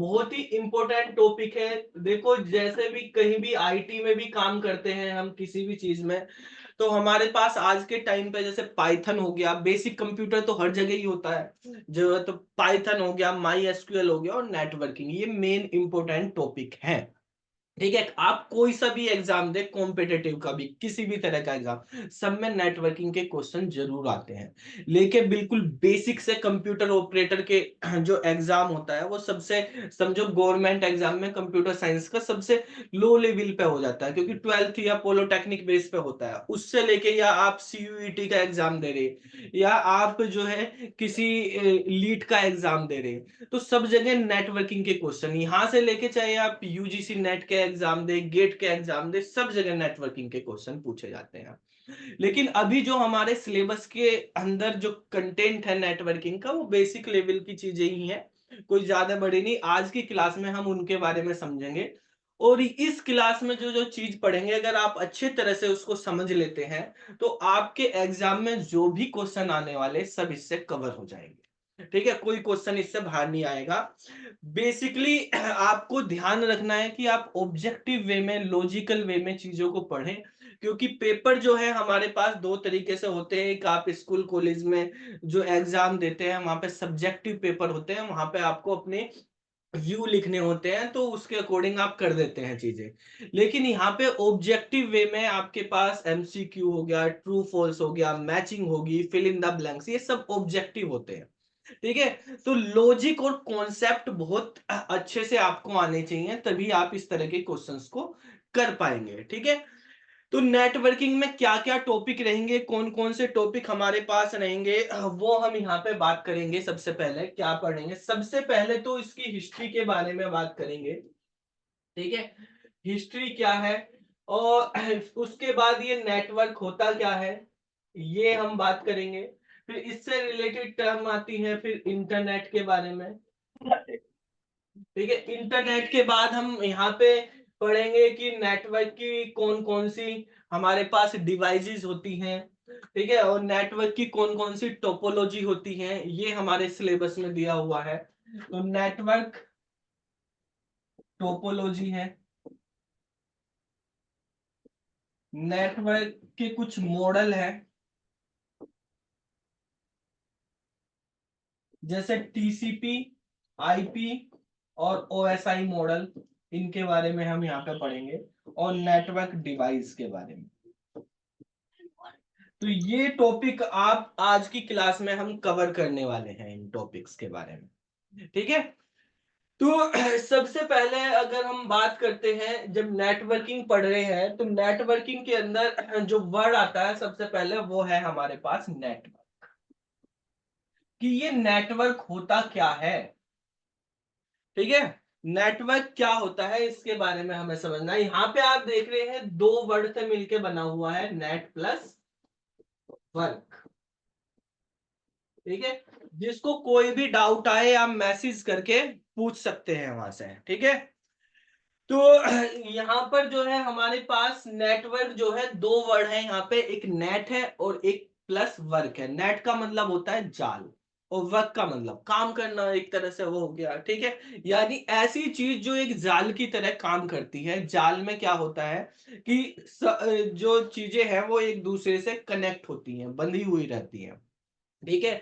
बहुत ही important topic है। देखो जैसे भी कहीं भी आईटी में भी काम करते हैं हम किसी भी चीज में, तो हमारे पास आज के टाइम पे जैसे पाइथन हो गया, बेसिक कंप्यूटर तो हर जगह ही होता है जो, तो पाइथन हो गया, माई एसक्यूएल हो गया और नेटवर्किंग, ये मेन इंपॉर्टेंट टॉपिक है। ठीक है, आप कोई सा भी एग्जाम दे, कॉम्पिटेटिव का भी, किसी भी तरह का एग्जाम, सब में नेटवर्किंग के क्वेश्चन जरूर आते हैं। लेकिन बिल्कुल बेसिक से कंप्यूटर ऑपरेटर के जो एग्जाम होता है वो सबसे, समझो गवर्नमेंट एग्जाम में कंप्यूटर साइंस का सबसे लो लेवल पे हो जाता है, क्योंकि 12th या पॉलिटेक्निक बेस पे होता है। उससे लेके या आप सीयूईटी का एग्जाम दे रहे, या आप जो है किसी लीट का एग्जाम दे रहे, तो सब जगह नेटवर्किंग के क्वेश्चन, यहां से लेके चाहे आप यूजीसी नेट के एग्जाम दे, गेट के एग्जाम दे, सब जगह नेटवर्किंग के क्वेश्चन पूछे जाते हैं। लेकिन अभी जो हमारे सिलेबस के अंदर जो कंटेंट है नेटवर्किंग का, वो बेसिक लेवल की चीजें ही है, कोई ज्यादा बड़ी नहीं। आज की क्लास में हम उनके बारे में समझेंगे, और इस क्लास में जो जो चीज पढ़ेंगे, अगर आप अच्छे तरह से उसको समझ लेते हैं, तो आपके एग्जाम में जो भी क्वेश्चन आने वाले सब इससे कवर हो जाएंगे। ठीक है, कोई क्वेश्चन इससे बाहर नहीं आएगा। बेसिकली आपको ध्यान रखना है कि आप ऑब्जेक्टिव वे में, लॉजिकल वे में चीजों को पढ़ें, क्योंकि पेपर जो है हमारे पास दो तरीके से होते हैं। एक आप स्कूल कॉलेज में जो एग्जाम देते हैं, वहां पे सब्जेक्टिव पेपर होते हैं, वहां पे आपको अपने व्यू लिखने होते हैं, तो उसके अकॉर्डिंग आप कर देते हैं चीजें। लेकिन यहाँ पे ऑब्जेक्टिव वे में आपके पास एमसीक्यू हो गया, ट्रू फॉल्स हो गया, मैचिंग होगी, फिल इन द ब्लैंक्स, ये सब ऑब्जेक्टिव होते हैं। ठीक है, तो लॉजिक और कॉन्सेप्ट बहुत अच्छे से आपको आने चाहिए, तभी आप इस तरह के क्वेश्चंस को कर पाएंगे। ठीक है, तो नेटवर्किंग में क्या क्या टॉपिक रहेंगे, कौन कौन से टॉपिक हमारे पास रहेंगे, वो हम यहाँ पे बात करेंगे। सबसे पहले क्या पढ़ेंगे, सबसे पहले तो इसकी हिस्ट्री के बारे में बात करेंगे। ठीक है, हिस्ट्री क्या है, और उसके बाद ये नेटवर्क होता क्या है, ये हम बात करेंगे। फिर इससे रिलेटेड टर्म आती है फिर इंटरनेट के बारे में। ठीक है, इंटरनेट के बाद हम यहाँ पे पढ़ेंगे कि नेटवर्क की कौन कौन सी हमारे पास डिवाइसेस होती हैं। ठीक है, और नेटवर्क की कौन कौन सी टोपोलॉजी होती है, ये हमारे सिलेबस में दिया हुआ है। तो नेटवर्क टोपोलॉजी है, नेटवर्क के कुछ मॉडल है, जैसे टीसीपी, आईपी और ओएसआई मॉडल, इनके बारे में हम यहाँ पे पढ़ेंगे, और नेटवर्क डिवाइस के बारे में। तो ये टॉपिक आप आज की क्लास में हम कवर करने वाले हैं, इन टॉपिक्स के बारे में। ठीक है, तो सबसे पहले अगर हम बात करते हैं, जब नेटवर्किंग पढ़ रहे हैं, तो नेटवर्किंग के अंदर जो वर्ड आता है सबसे पहले, वो है हमारे पास नेटवर्क। कि ये नेटवर्क होता क्या है। ठीक है, नेटवर्क क्या होता है इसके बारे में हमें समझना है। यहाँ पे आप देख रहे हैं दो वर्ड से मिलके बना हुआ है, नेट प्लस वर्क। ठीक है, जिसको कोई भी डाउट आए आप मैसेज करके पूछ सकते हैं वहां से। ठीक है, तो यहाँ पर जो है हमारे पास नेटवर्क जो है, दो वर्ड है यहाँ पे, एक नेट है और एक प्लस वर्क है। नेट का मतलब होता है जाल, और वर्क का मतलब काम करना, एक तरह से वो हो गया। ठीक है, यानी ऐसी चीज जो एक जाल की तरह काम करती है। जाल में क्या होता है कि जो चीजें हैं वो एक दूसरे से कनेक्ट होती हैं, बंधी हुई रहती हैं। ठीक है,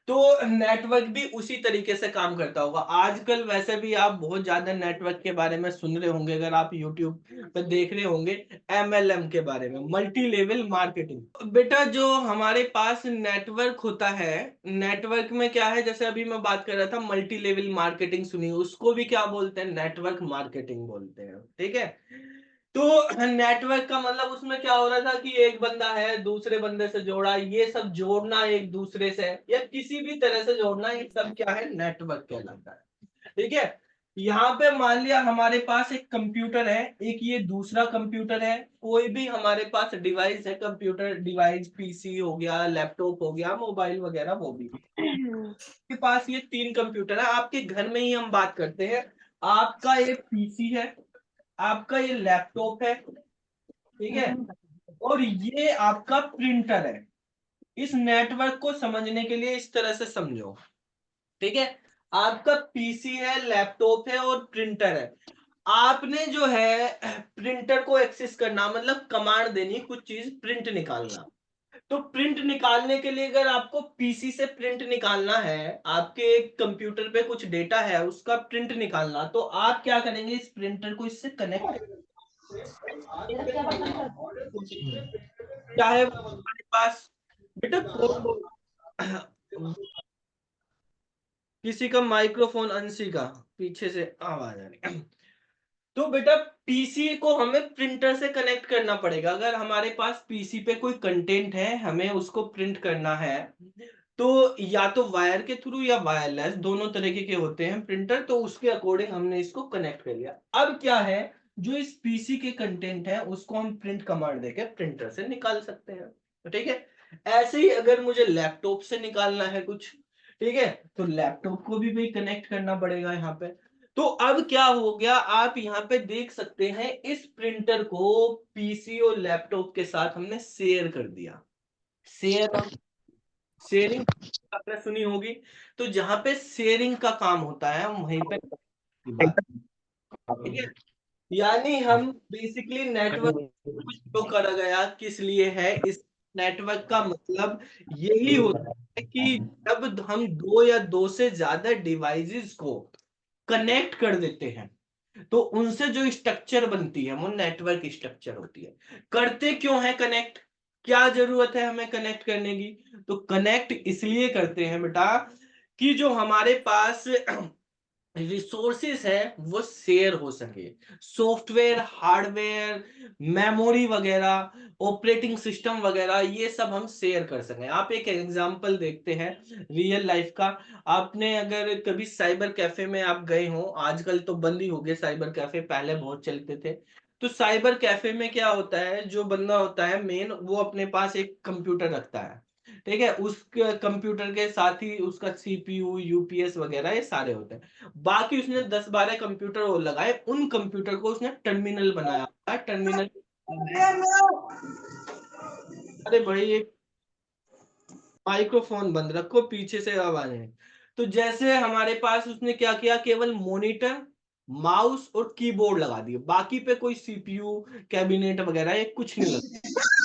तो नेटवर्क भी उसी तरीके से काम करता होगा। आजकल वैसे भी आप बहुत ज्यादा नेटवर्क के बारे में सुन रहे होंगे, अगर आप यूट्यूब पर देख रहे होंगे, एमएलएम के बारे में, मल्टी लेवल मार्केटिंग। बेटा जो हमारे पास नेटवर्क होता है, नेटवर्क में क्या है, जैसे अभी मैं बात कर रहा था मल्टी लेवल मार्केटिंग, सुनी, उसको भी क्या बोलते हैं, नेटवर्क मार्केटिंग बोलते हैं। ठीक है, तो नेटवर्क का मतलब उसमें क्या हो रहा था कि एक बंदा है, दूसरे बंदे से जोड़ा, ये सब जोड़ना एक दूसरे से, या किसी भी तरह से जोड़ना, ये सब क्या है, नेटवर्क कहलाता है। ठीक है, यहाँ पे मान लिया हमारे पास एक कंप्यूटर है, एक ये दूसरा कंप्यूटर है, कोई भी हमारे पास डिवाइस है, कंप्यूटर डिवाइस, पीसी हो गया, लैपटॉप हो गया, मोबाइल वगैरह, वो भी के पास ये तीन कंप्यूटर है। आपके घर में ही हम बात करते हैं, आपका एक पीसी है, आपका ये लैपटॉप है, ठीक है, और ये आपका प्रिंटर है। इस नेटवर्क को समझने के लिए इस तरह से समझो। ठीक है, आपका पीसी है, लैपटॉप है और प्रिंटर है। आपने जो है प्रिंटर को एक्सेस करना, मतलब कमांड देनी कुछ चीज प्रिंट निकालना। तो प्रिंट निकालने के लिए अगर आपको पीसी से प्रिंट निकालना है, आपके कंप्यूटर पे कुछ डेटा है उसका प्रिंट निकालना, तो आप क्या करेंगे, इस प्रिंटर को इससे कनेक्ट, चाहे वो हमारे पास बेटा किसी का माइक्रोफोन, अंशी का पीछे से आवाज आ रही। तो बेटा पीसी को हमें प्रिंटर से कनेक्ट करना पड़ेगा। अगर हमारे पास पीसी पे कोई कंटेंट है, हमें उसको प्रिंट करना है, तो या तो वायर के थ्रू या वायरलेस, दोनों तरीके के होते हैं प्रिंटर। तो उसके अकॉर्डिंग हमने इसको कनेक्ट कर लिया। अब क्या है, जो इस पीसी के कंटेंट है उसको हम प्रिंट कमांड देके प्रिंटर से निकाल सकते हैं। तो ठीक है, ऐसे ही अगर मुझे लैपटॉप से निकालना है कुछ, ठीक है, तो लैपटॉप को भी भाई कनेक्ट करना पड़ेगा यहाँ पे। तो अब क्या हो गया, आप यहाँ पे देख सकते हैं इस प्रिंटर को पीसी और लैपटॉप के साथ हमने शेयर कर दिया। शेयर, शेयरिंग आपने सुनी होगी। तो जहां पे शेयरिंग का काम होता है हम वहीं पे की बात, ठीक है। यानी हम बेसिकली नेटवर्क शो करा गया किस लिए है, इस नेटवर्क का मतलब यही होता है कि जब हम दो या दो से ज्यादा डिवाइसेस को कनेक्ट कर देते हैं, तो उनसे जो स्ट्रक्चर बनती है वो नेटवर्क स्ट्रक्चर होती है। करते क्यों है कनेक्ट, क्या जरूरत है हमें कनेक्ट करने की, तो कनेक्ट इसलिए करते हैं बेटा कि जो हमारे पास रिसोर्सेस है वो शेयर हो सके। सॉफ्टवेयर, हार्डवेयर, मेमोरी वगैरह, ऑपरेटिंग सिस्टम वगैरह, ये सब हम शेयर कर सकें। आप एक एग्जांपल देखते हैं रियल लाइफ का। आपने अगर कभी साइबर कैफे में आप गए हो, आजकल तो बंद ही हो गए साइबर कैफे, पहले बहुत चलते थे। तो साइबर कैफे में क्या होता है, जो बंदा होता है मेन, वो अपने पास एक कंप्यूटर रखता है, ठीक है। उस कंप्यूटर के साथ ही उसका सीपीयू, यूपीएस वगैरह ये सारे होते हैं। बाकी उसने 10-12 कंप्यूटर और लगाए, उन कंप्यूटर को उसने टर्मिनल बनाया हुआ है। टर्मिनल, अरे भाई एक माइक्रोफोन बंद रखो, पीछे से आवाज है। तो जैसे हमारे पास उसने क्या किया, केवल मॉनिटर, माउस और कीबोर्ड लगा दिए, बाकी पे कोई सीपीयू, कैबिनेट वगैरह ये कुछ नहीं लगा।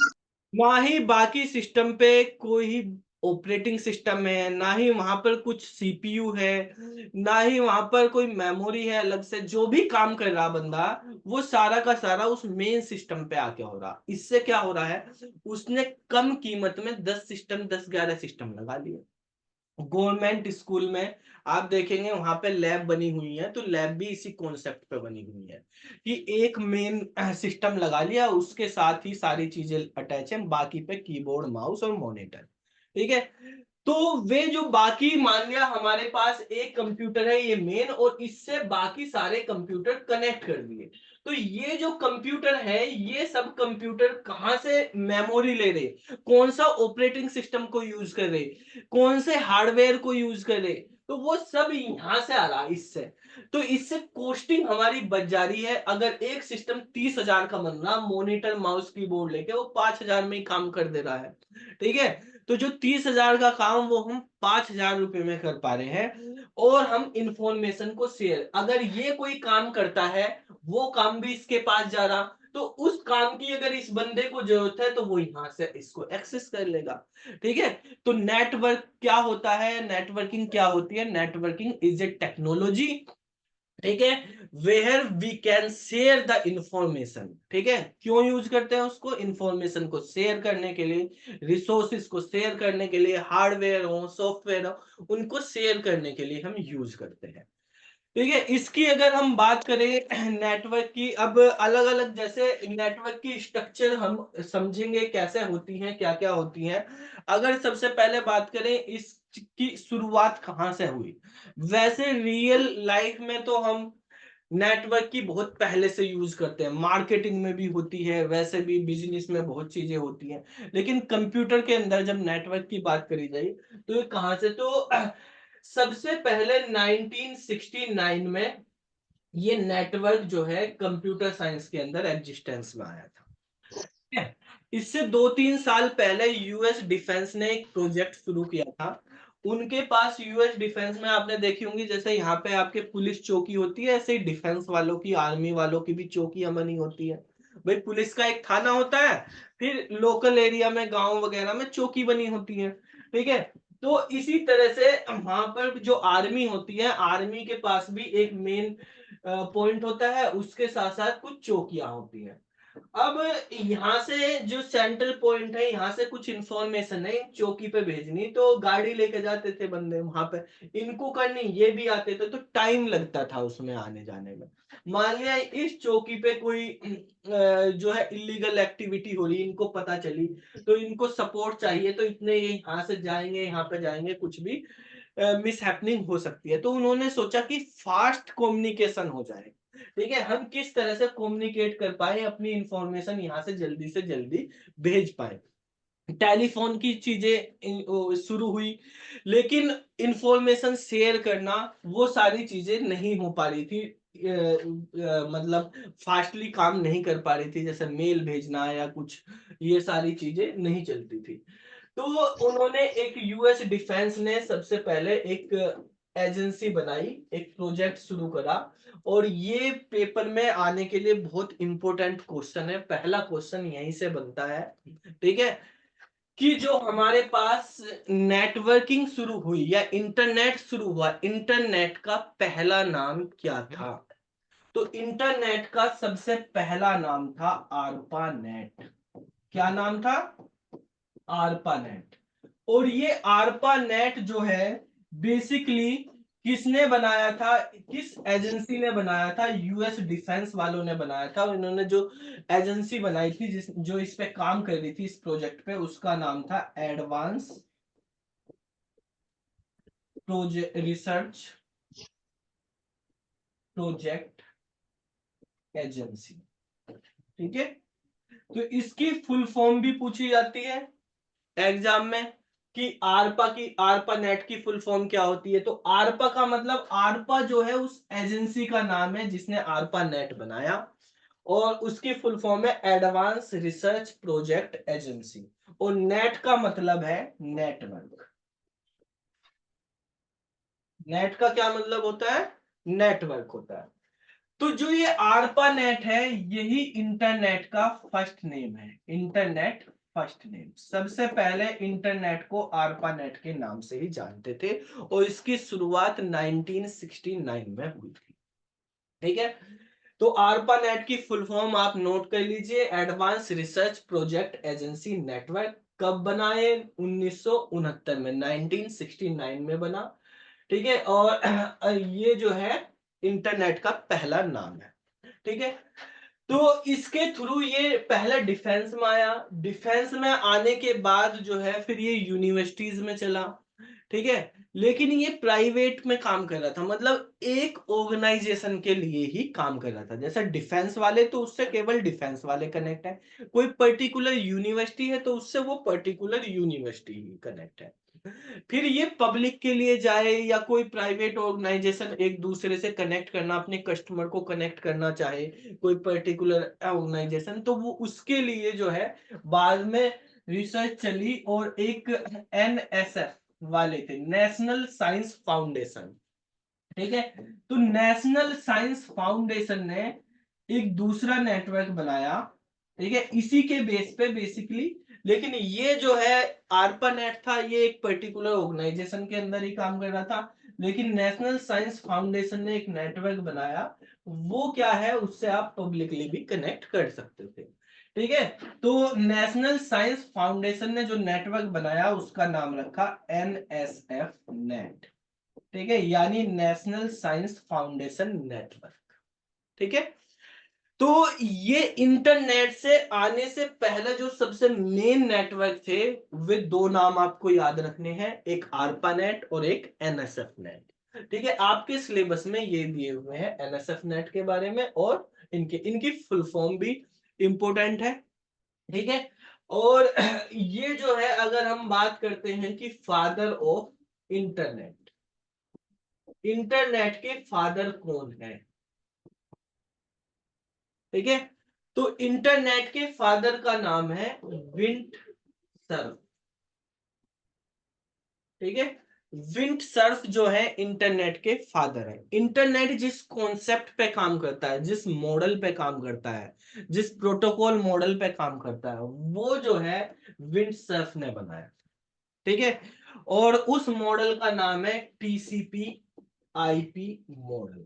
ना ही बाकी सिस्टम पे कोई ऑपरेटिंग सिस्टम है, ना ही वहां पर कुछ सीपीयू है, ना ही वहां पर कोई मेमोरी है अलग से। जो भी काम कर रहा बंदा, वो सारा का सारा उस मेन सिस्टम पे आके हो रहा। इससे क्या हो रहा है, उसने कम कीमत में 10 सिस्टम, 10-11 सिस्टम लगा लिए। गवर्नमेंट स्कूल में आप देखेंगे वहां पे लैब बनी हुई है, तो लैब भी इसी कॉन्सेप्ट पे बनी हुई है कि एक मेन सिस्टम लगा लिया, उसके साथ ही सारी चीजें अटैच है, बाकी पे कीबोर्ड, माउस और मॉनिटर, ठीक है। तो वे जो बाकी, मान लिया हमारे पास एक कंप्यूटर है ये मेन, और इससे बाकी सारे कंप्यूटर कनेक्ट कर दिए। तो ये जो कंप्यूटर है, ये सब कंप्यूटर कहां से मेमोरी ले रहे, कौन सा ऑपरेटिंग सिस्टम को यूज कर रहे, कौन से हार्डवेयर को यूज कर रहे, तो वो सब यहां से आ रहा इससे। तो इससे कॉस्टिंग हमारी बच जा रही है। अगर एक सिस्टम 30,000 का बन रहा, मॉनिटर, माउस, कीबोर्ड लेके, वो 5,000 में ही काम कर दे रहा है, ठीक है। तो जो 30,000 का काम वो हम 5,000 रुपए में कर पा रहे हैं, और हम इंफॉर्मेशन को शेयर, अगर ये कोई काम करता है वो काम भी इसके पास जा रहा, तो उस काम की अगर इस बंदे को जरूरत है तो वो यहां से इसको एक्सेस कर लेगा, ठीक है। तो नेटवर्क क्या होता है, नेटवर्किंग क्या होती है, नेटवर्किंग इज ए टेक्नोलॉजी, ठीक है, where we can share the information, ठीक है। क्यों यूज करते हैं उसको, इंफॉर्मेशन को शेयर करने के लिए, रिसोर्सेज को शेयर करने के लिए, हार्डवेयर हो, सॉफ्टवेयर हो, उनको शेयर करने के लिए हम यूज करते हैं, ठीक है। इसकी अगर हम बात करें नेटवर्क की, अब अलग अलग जैसे नेटवर्क की स्ट्रक्चर हम समझेंगे कैसे होती हैं, क्या क्या होती हैं। अगर सबसे पहले बात करें इसकी शुरुआत कहाँ से हुई, वैसे रियल लाइफ में तो हम नेटवर्क की बहुत पहले से यूज करते हैं, मार्केटिंग में भी होती है, वैसे भी बिजनेस में बहुत चीजें होती हैं। लेकिन कंप्यूटर के अंदर जब नेटवर्क की बात करी जाए, तो ये कहां से, तो सबसे पहले 1969 में ये नेटवर्क जो है कंप्यूटर साइंस के अंदर एग्जिस्टेंस में आया था, ठीक है? इससे 2-3 साल पहले यूएस डिफेंस ने एक प्रोजेक्ट शुरू किया था, उनके पास यूएस डिफेंस में आपने देखी होंगी, जैसे यहाँ पे आपके पुलिस चौकी होती है, ऐसे ही डिफेंस वालों की, आर्मी वालों की भी चौकियां बनी होती है। भाई पुलिस का एक थाना होता है, फिर लोकल एरिया में गांव वगैरह में चौकी बनी होती है, ठीक है। तो इसी तरह से वहां पर जो आर्मी होती है, आर्मी के पास भी एक मेन पॉइंट होता है, उसके साथ साथ कुछ चौकियां होती हैं। अब यहाँ से जो सेंट्रल पॉइंट है, यहाँ से कुछ इंफॉर्मेशन है चौकी पे भेजनी, तो गाड़ी लेके जाते थे बंदे वहां पे, इनको करनी, ये भी आते थे, तो टाइम लगता था उसमें आने जाने में। मान लिया इस चौकी पे कोई जो है इलीगल एक्टिविटी हो रही, इनको पता चली, तो इनको सपोर्ट चाहिए, तो इतने ये यहाँ से जाएंगे, यहाँ पे जाएंगे, कुछ भी मिस हैपनिंग हो सकती है। तो उन्होंने सोचा कि फास्ट कम्युनिकेशन हो जाए, ठीक है, हम किस तरह से कम्युनिकेट कर पाए, अपनी इंफॉर्मेशन यहाँ से जल्दी भेज पाए। टेलीफोन की चीजें शुरू हुई, लेकिन इंफॉर्मेशन शेयर करना, वो सारी चीजें नहीं हो पा रही थी, मतलब फास्टली काम नहीं कर पा रही थी, जैसे मेल भेजना या कुछ, ये सारी चीजें नहीं चलती थी। तो उन्होंने एक यूएस डिफेंस ने सबसे पहले एक एजेंसी बनाई, एक प्रोजेक्ट शुरू करा, और ये पेपर में आने के लिए बहुत इंपॉर्टेंट क्वेश्चन है, पहला क्वेश्चन यहीं से बनता है, ठीक है, कि जो हमारे पास नेटवर्किंग शुरू हुई या इंटरनेट शुरू हुआ, इंटरनेट का पहला नाम क्या था? तो इंटरनेट का सबसे पहला नाम था आरपा नेट। क्या नाम था? आरपा नेट। और ये आरपा नेट जो है, बेसिकली किसने बनाया था, किस एजेंसी ने बनाया था? यूएस डिफेंस वालों ने बनाया था। और इन्होंने जो एजेंसी बनाई थी, जो इस पे काम कर रही थी, इस प्रोजेक्ट पे, उसका नाम था एडवांस रिसर्च प्रोजेक्ट एजेंसी, ठीक है। तो इसकी फुल फॉर्म भी पूछी जाती है एग्जाम में, कि आरपा नेट की फुल फॉर्म क्या होती है? तो आरपा का मतलब, आरपा जो है उस एजेंसी का नाम है जिसने आरपा नेट बनाया, और उसकी फुल फॉर्म है एडवांस रिसर्च प्रोजेक्ट एजेंसी। और नेट का मतलब है नेटवर्क। नेट का क्या मतलब होता है? नेटवर्क होता है। तो जो ये आरपा नेट है, यही इंटरनेट का फर्स्ट नेम है। इंटरनेट फर्स्ट नेम, सबसे पहले इंटरनेट को आरपा नेट के नाम से ही जानते थे, और इसकी शुरुआत 1969 में हुई थी, ठीक है। तो आरपा नेट की फुल फॉर्म आप नोट कर लीजिए, advance research project agency network. कब बनाए? 1969 में, 1969 में बना, ठीक है। और ये जो है इंटरनेट का पहला नाम है, ठीक है। तो इसके थ्रू ये पहले डिफेंस में आया, डिफेंस में आने के बाद जो है फिर ये यूनिवर्सिटीज में चला, ठीक है। लेकिन ये प्राइवेट में काम कर रहा था, मतलब एक ऑर्गेनाइजेशन के लिए ही काम कर रहा था। जैसे डिफेंस वाले, तो उससे केवल डिफेंस वाले कनेक्ट है, कोई पर्टिकुलर यूनिवर्सिटी है तो उससे वो पर्टिकुलर यूनिवर्सिटी ही कनेक्ट है। फिर ये पब्लिक के लिए जाए या कोई प्राइवेट ऑर्गेनाइजेशन एक दूसरे से कनेक्ट करना, अपने कस्टमर को कनेक्ट करना चाहे कोई पर्टिकुलर ऑर्गेनाइजेशन, तो वो उसके लिए जो है बाद में रिसर्च चली, और एक एनएसएफ वाले थे, नेशनल साइंस फाउंडेशन, ठीक है। तो नेशनल साइंस फाउंडेशन ने एक दूसरा नेटवर्क बनाया, ठीक है, इसी के बेस पे बेसिकली। लेकिन ये जो है आरपा नेट था, ये एक पर्टिकुलर ऑर्गेनाइजेशन के अंदर ही काम कर रहा था, लेकिन नेशनल साइंस फाउंडेशन ने एक नेटवर्क बनाया, वो क्या है, उससे आप पब्लिकली भी कनेक्ट कर सकते थे, ठीक है। तो नेशनल साइंस फाउंडेशन ने जो नेटवर्क बनाया, उसका नाम रखा एनएसएफ नेट, ठीक है, यानी नेशनल साइंस फाउंडेशन नेटवर्क, ठीक है। तो ये इंटरनेट से आने से पहले जो सबसे मेन नेटवर्क थे, वे दो नाम आपको याद रखने हैं, एक आरपा नेट और एक एनएसएफ नेट, ठीक है। आपके सिलेबस में ये दिए हुए हैं एनएसएफ नेट के बारे में, और इनकी फुल फॉर्म भी इंपोर्टेंट है, ठीक है। और ये जो है, अगर हम बात करते हैं कि फादर ऑफ इंटरनेट, इंटरनेट के फादर कौन है, ठीक है। तो इंटरनेट के फादर का नाम है विंट सर्फ, ठीक है, विंडसर्फ जो है इंटरनेट के फादर है। इंटरनेट जिस कॉन्सेप्ट पे काम करता है, जिस मॉडल पे काम करता है, जिस प्रोटोकॉल मॉडल पे काम करता है, वो जो है विंडसर्फ ने बनाया। ठीक है, और उस मॉडल का नाम है टीसीपी आईपी मॉडल।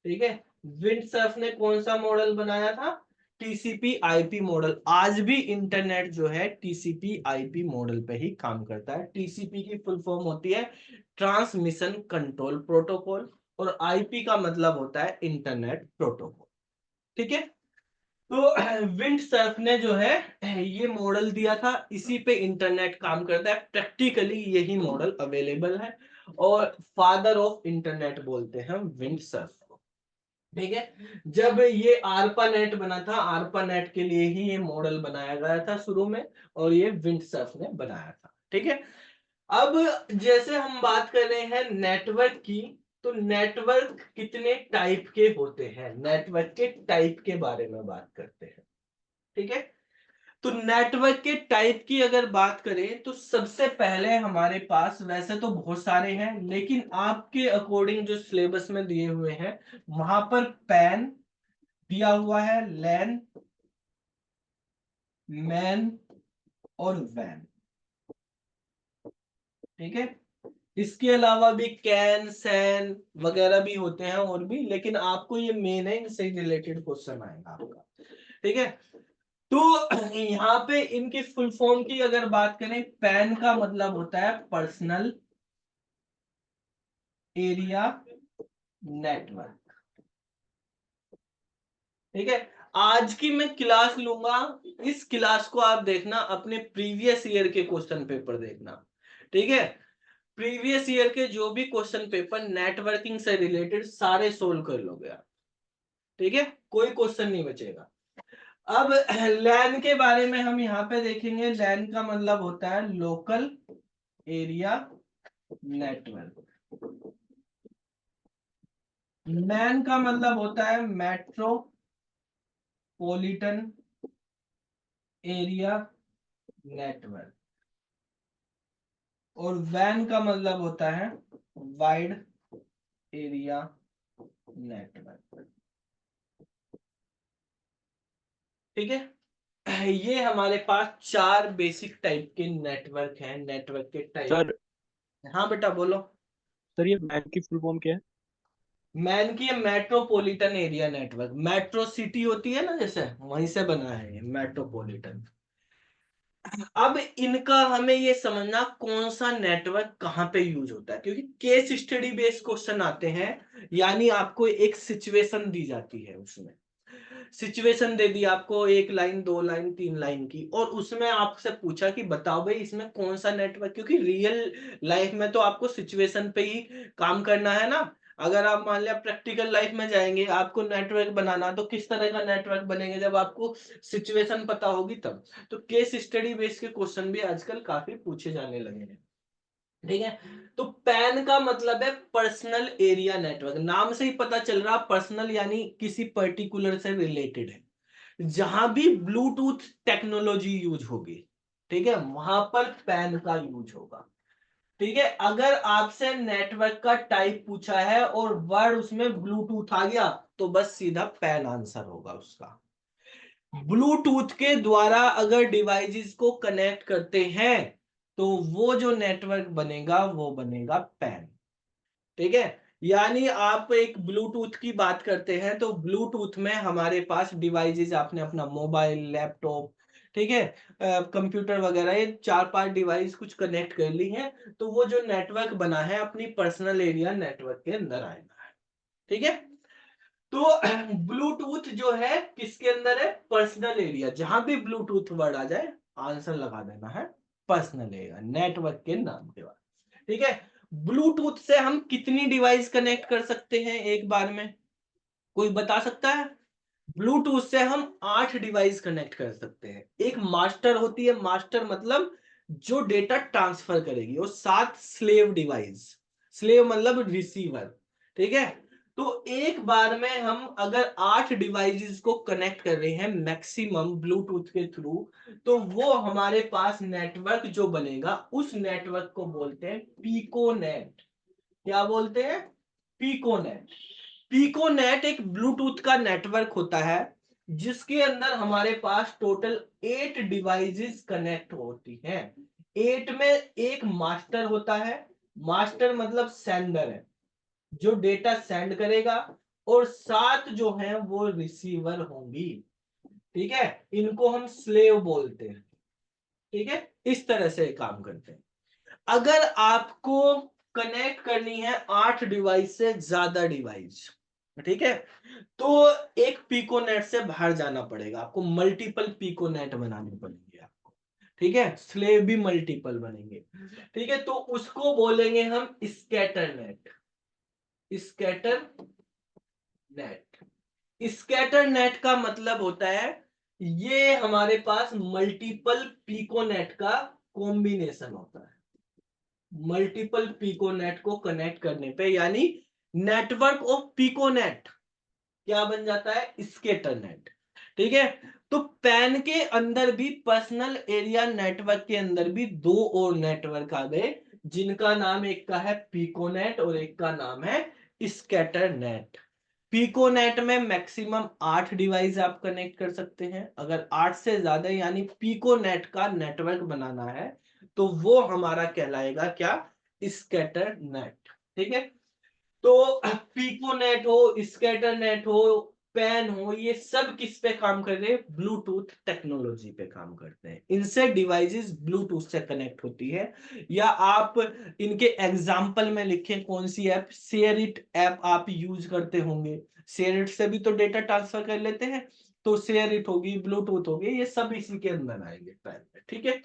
ठीक है, विंडसर्फ ने कौन सा मॉडल बनाया था? TCP IP model. आज भी इंटरनेट जो है टीसीपी आईपी मॉडल पे ही काम करता है। टीसीपी की फुल फॉर्म होती है ट्रांसमिशन कंट्रोल प्रोटोकॉल, और आईपी का मतलब होता है इंटरनेट प्रोटोकॉल। ठीक है, तो विंडसर्फ ने जो है ये मॉडल दिया था, इसी पे इंटरनेट काम करता है। प्रैक्टिकली यही मॉडल अवेलेबल है, और फादर ऑफ इंटरनेट बोलते हैं विंडसर्फ को। ठीक है, जब ये आरपानेट बना था, आरपानेट के लिए ही ये मॉडल बनाया गया था शुरू में, और ये विंडसर्फ ने बनाया था। ठीक है, अब जैसे हम बात कर रहे हैं नेटवर्क की, तो नेटवर्क कितने टाइप के होते हैं, नेटवर्क के टाइप के बारे में बात करते हैं। ठीक है, तो नेटवर्क के टाइप की अगर बात करें तो सबसे पहले हमारे पास, वैसे तो बहुत सारे हैं, लेकिन आपके अकॉर्डिंग जो सिलेबस में दिए हुए हैं वहां पर पैन दिया हुआ है, लैन, मैन और वैन। ठीक है, इसके अलावा भी कैन, सैन वगैरह भी होते हैं और भी, लेकिन आपको ये मेन है, इनसे रिलेटेड क्वेश्चन आएगा आपका। ठीक है, तो यहाँ पे इनकी फुल फॉर्म की अगर बात करें, पैन का मतलब होता है पर्सनल एरिया नेटवर्क। ठीक है, आज की मैं क्लास लूंगा, इस क्लास को आप देखना, अपने प्रीवियस ईयर के क्वेश्चन पेपर देखना। ठीक है, प्रीवियस ईयर के जो भी क्वेश्चन पेपर नेटवर्किंग से रिलेटेड सारे सोल्व कर लोगे आप। ठीक है, कोई क्वेश्चन नहीं बचेगा। अब लैन के बारे में हम यहाँ पे देखेंगे। लैन का मतलब होता है लोकल एरिया नेटवर्क। मैन का मतलब होता है मेट्रोपॉलिटन एरिया नेटवर्क, और वैन का मतलब होता है वाइड एरिया नेटवर्क। ठीक है, ये हमारे पास चार बेसिक टाइप के नेटवर्क हैं, नेटवर्क के टाइप। सर हाँ बेटा बोलो। सर ये मैन की फुल फॉर्म क्या है? मैन की metropolitan area network, metro city होती है ना जैसे, वहीं से बना है ये मेट्रोपॉलिटन। अब इनका हमें ये समझना कौन सा नेटवर्क कहाँ पे यूज होता है, क्योंकि केस स्टडी बेस्ड क्वेश्चन आते हैं, यानी आपको एक सिचुएशन दी जाती है, उसमें सिचुएशन दे दी आपको, एक लाइन, दो लाइन, तीन लाइन की, और उसमें आपसे पूछा कि बताओ भाई इसमें कौन सा नेटवर्क, क्योंकि रियल लाइफ में तो आपको सिचुएशन पे ही काम करना है ना। अगर आप मान लिया प्रैक्टिकल लाइफ में जाएंगे, आपको नेटवर्क बनाना, तो किस तरह का नेटवर्क बनेगा जब आपको सिचुएशन पता होगी तब। तो केस स्टडी बेस्ड के क्वेश्चन भी आजकल काफी पूछे जाने लगे हैं। ठीक है, तो पैन का मतलब है पर्सनल एरिया नेटवर्क। नाम से ही पता चल रहा, पर्सनल यानी किसी पर्टिकुलर से रिलेटेड है, जहां भी ब्लूटूथ टेक्नोलॉजी यूज होगी। ठीक है, वहां पर पैन का यूज होगा। ठीक है, अगर आपसे नेटवर्क का टाइप पूछा है और वर्ड उसमें ब्लूटूथ आ गया, तो बस सीधा पैन आंसर होगा उसका। ब्लूटूथ के द्वारा अगर डिवाइसेस को कनेक्ट करते हैं, तो वो जो नेटवर्क बनेगा वो बनेगा पैन। ठीक है, यानी आप एक ब्लूटूथ की बात करते हैं, तो ब्लूटूथ में हमारे पास डिवाइसेस, आपने अपना मोबाइल, लैपटॉप, ठीक है, कंप्यूटर वगैरह, ये चार पांच डिवाइस कुछ कनेक्ट कर ली हैं, तो वो जो नेटवर्क बना है अपनी पर्सनल एरिया नेटवर्क के अंदर आएगा। ठीक है, तो ब्लूटूथ जो है किसके अंदर है? Personal area. जहां भी ब्लूटूथ वर्ड आ जाए, आंसर लगा देना है पर्सनल एरिया नेटवर्क के नाम के बाद। ठीक है, ब्लूटूथ से हम कितनी डिवाइस कनेक्ट कर सकते हैं एक बार में, कोई बता सकता है? ब्लूटूथ से हम 8 डिवाइस कनेक्ट कर सकते हैं। एक मास्टर होती है, मास्टर मतलब जो डेटा ट्रांसफर करेगी, और 7 स्लेव डिवाइस, स्लेव मतलब रिसीवर। ठीक है, तो एक बार में हम अगर 8 डिवाइसेस को कनेक्ट कर रहे हैं मैक्सिमम ब्लूटूथ के थ्रू, तो वो हमारे पास नेटवर्क जो बनेगा उस नेटवर्क को बोलते हैं पीकोनेट। क्या बोलते हैं? पीकोनेट। पीकोनेट एक ब्लूटूथ का नेटवर्क होता है जिसके अंदर हमारे पास टोटल 8 डिवाइसेस कनेक्ट होती हैं। 8 में एक मास्टर होता है, मास्टर मतलब सेंडर है जो डेटा सेंड करेगा, और 7 जो हैं वो रिसीवर होंगी। ठीक है, इनको हम स्लेव बोलते हैं। ठीक है, इस तरह से काम करते हैं। अगर आपको कनेक्ट करनी है 8 डिवाइस से ज्यादा डिवाइस, ठीक है, तो एक पिकोनेट से बाहर जाना पड़ेगा, आपको मल्टीपल पिकोनेट बनाने पड़ेंगे आपको। ठीक है, स्लेव भी मल्टीपल बनेंगे। ठीक है, तो उसको बोलेंगे हम scatter net. Scatter net. Scatter net का मतलब होता है ये हमारे पास मल्टीपल पिकोनेट का कॉम्बिनेशन होता है। मल्टीपल पिकोनेट को कनेक्ट करने पे यानी नेटवर्क ऑफ पिकोनेट क्या बन जाता है? Scatter net. ठीक है, तो पैन के अंदर भी, पर्सनल एरिया नेटवर्क के अंदर भी दो और नेटवर्क आ गए जिनका नाम, एक का है पिकोनेट और एक का नाम है स्कैटर नेट। पिकोनेट में मैक्सिमम 8 डिवाइस आप कनेक्ट कर सकते हैं। अगर 8 से ज्यादा यानी पिकोनेट का नेटवर्क बनाना है तो वो हमारा कहलाएगा क्या? Scatter net. ठीक है, तो पिकोनेट हो, स्कैटर नेट हो, पैन हो, ये सब किस पे काम कर रहे हैं? ब्लूटूथ टेक्नोलॉजी पे काम करते हैं। इनसे डिवाइसेस ब्लूटूथ से कनेक्ट होती है। या आप इनके एग्जाम्पल में लिखें कौन सी ऐप, शेयरिट ऐप आप यूज करते होंगे। शेयरिट से भी तो डेटा ट्रांसफर कर लेते हैं, तो शेयरिट होगी, ब्लूटूथ होगी, ये सब इसी के अंदर आएंगे पैन में। ठीक है,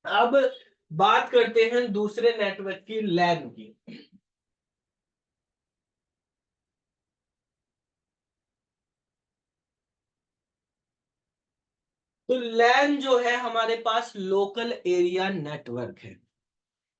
अब बात करते हैं दूसरे नेटवर्क की, लैन की। तो लैन जो है हमारे पास लोकल एरिया नेटवर्क है।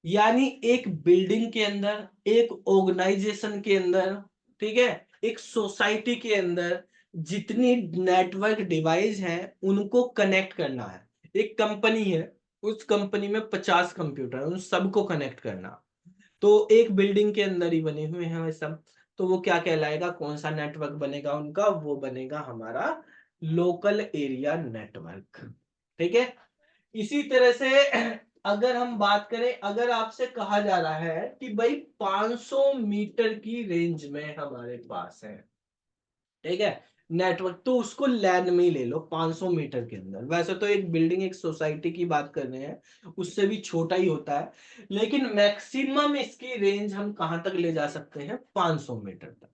यानी एक बिल्डिंग के अंदर, एक ऑर्गेनाइजेशन के अंदर, ठीक है, एक सोसाइटी के अंदर जितनी नेटवर्क डिवाइस हैं उनको कनेक्ट करना है। एक कंपनी है, उस कंपनी में 50 कंप्यूटर है, उन सबको कनेक्ट करना। तो एक बिल्डिंग के अंदर ही बने हुए हैं वे सब, तो वो क्या कहलाएगा? कौन सा नेटवर्क बनेगा उनका? वो बनेगा हमारा लोकल एरिया नेटवर्क। ठीक है, इसी तरह से अगर हम बात करें, अगर आपसे कहा जा रहा है कि भाई 500 मीटर की रेंज में हमारे पास है, ठीक है, नेटवर्क, तो उसको लैन में ही ले लो 500 मीटर के अंदर। वैसे तो एक बिल्डिंग, एक सोसाइटी की बात कर रहे हैं, उससे भी छोटा ही होता है, लेकिन मैक्सिमम इसकी रेंज हम कहां तक ले जा सकते हैं? 500 मीटर तक।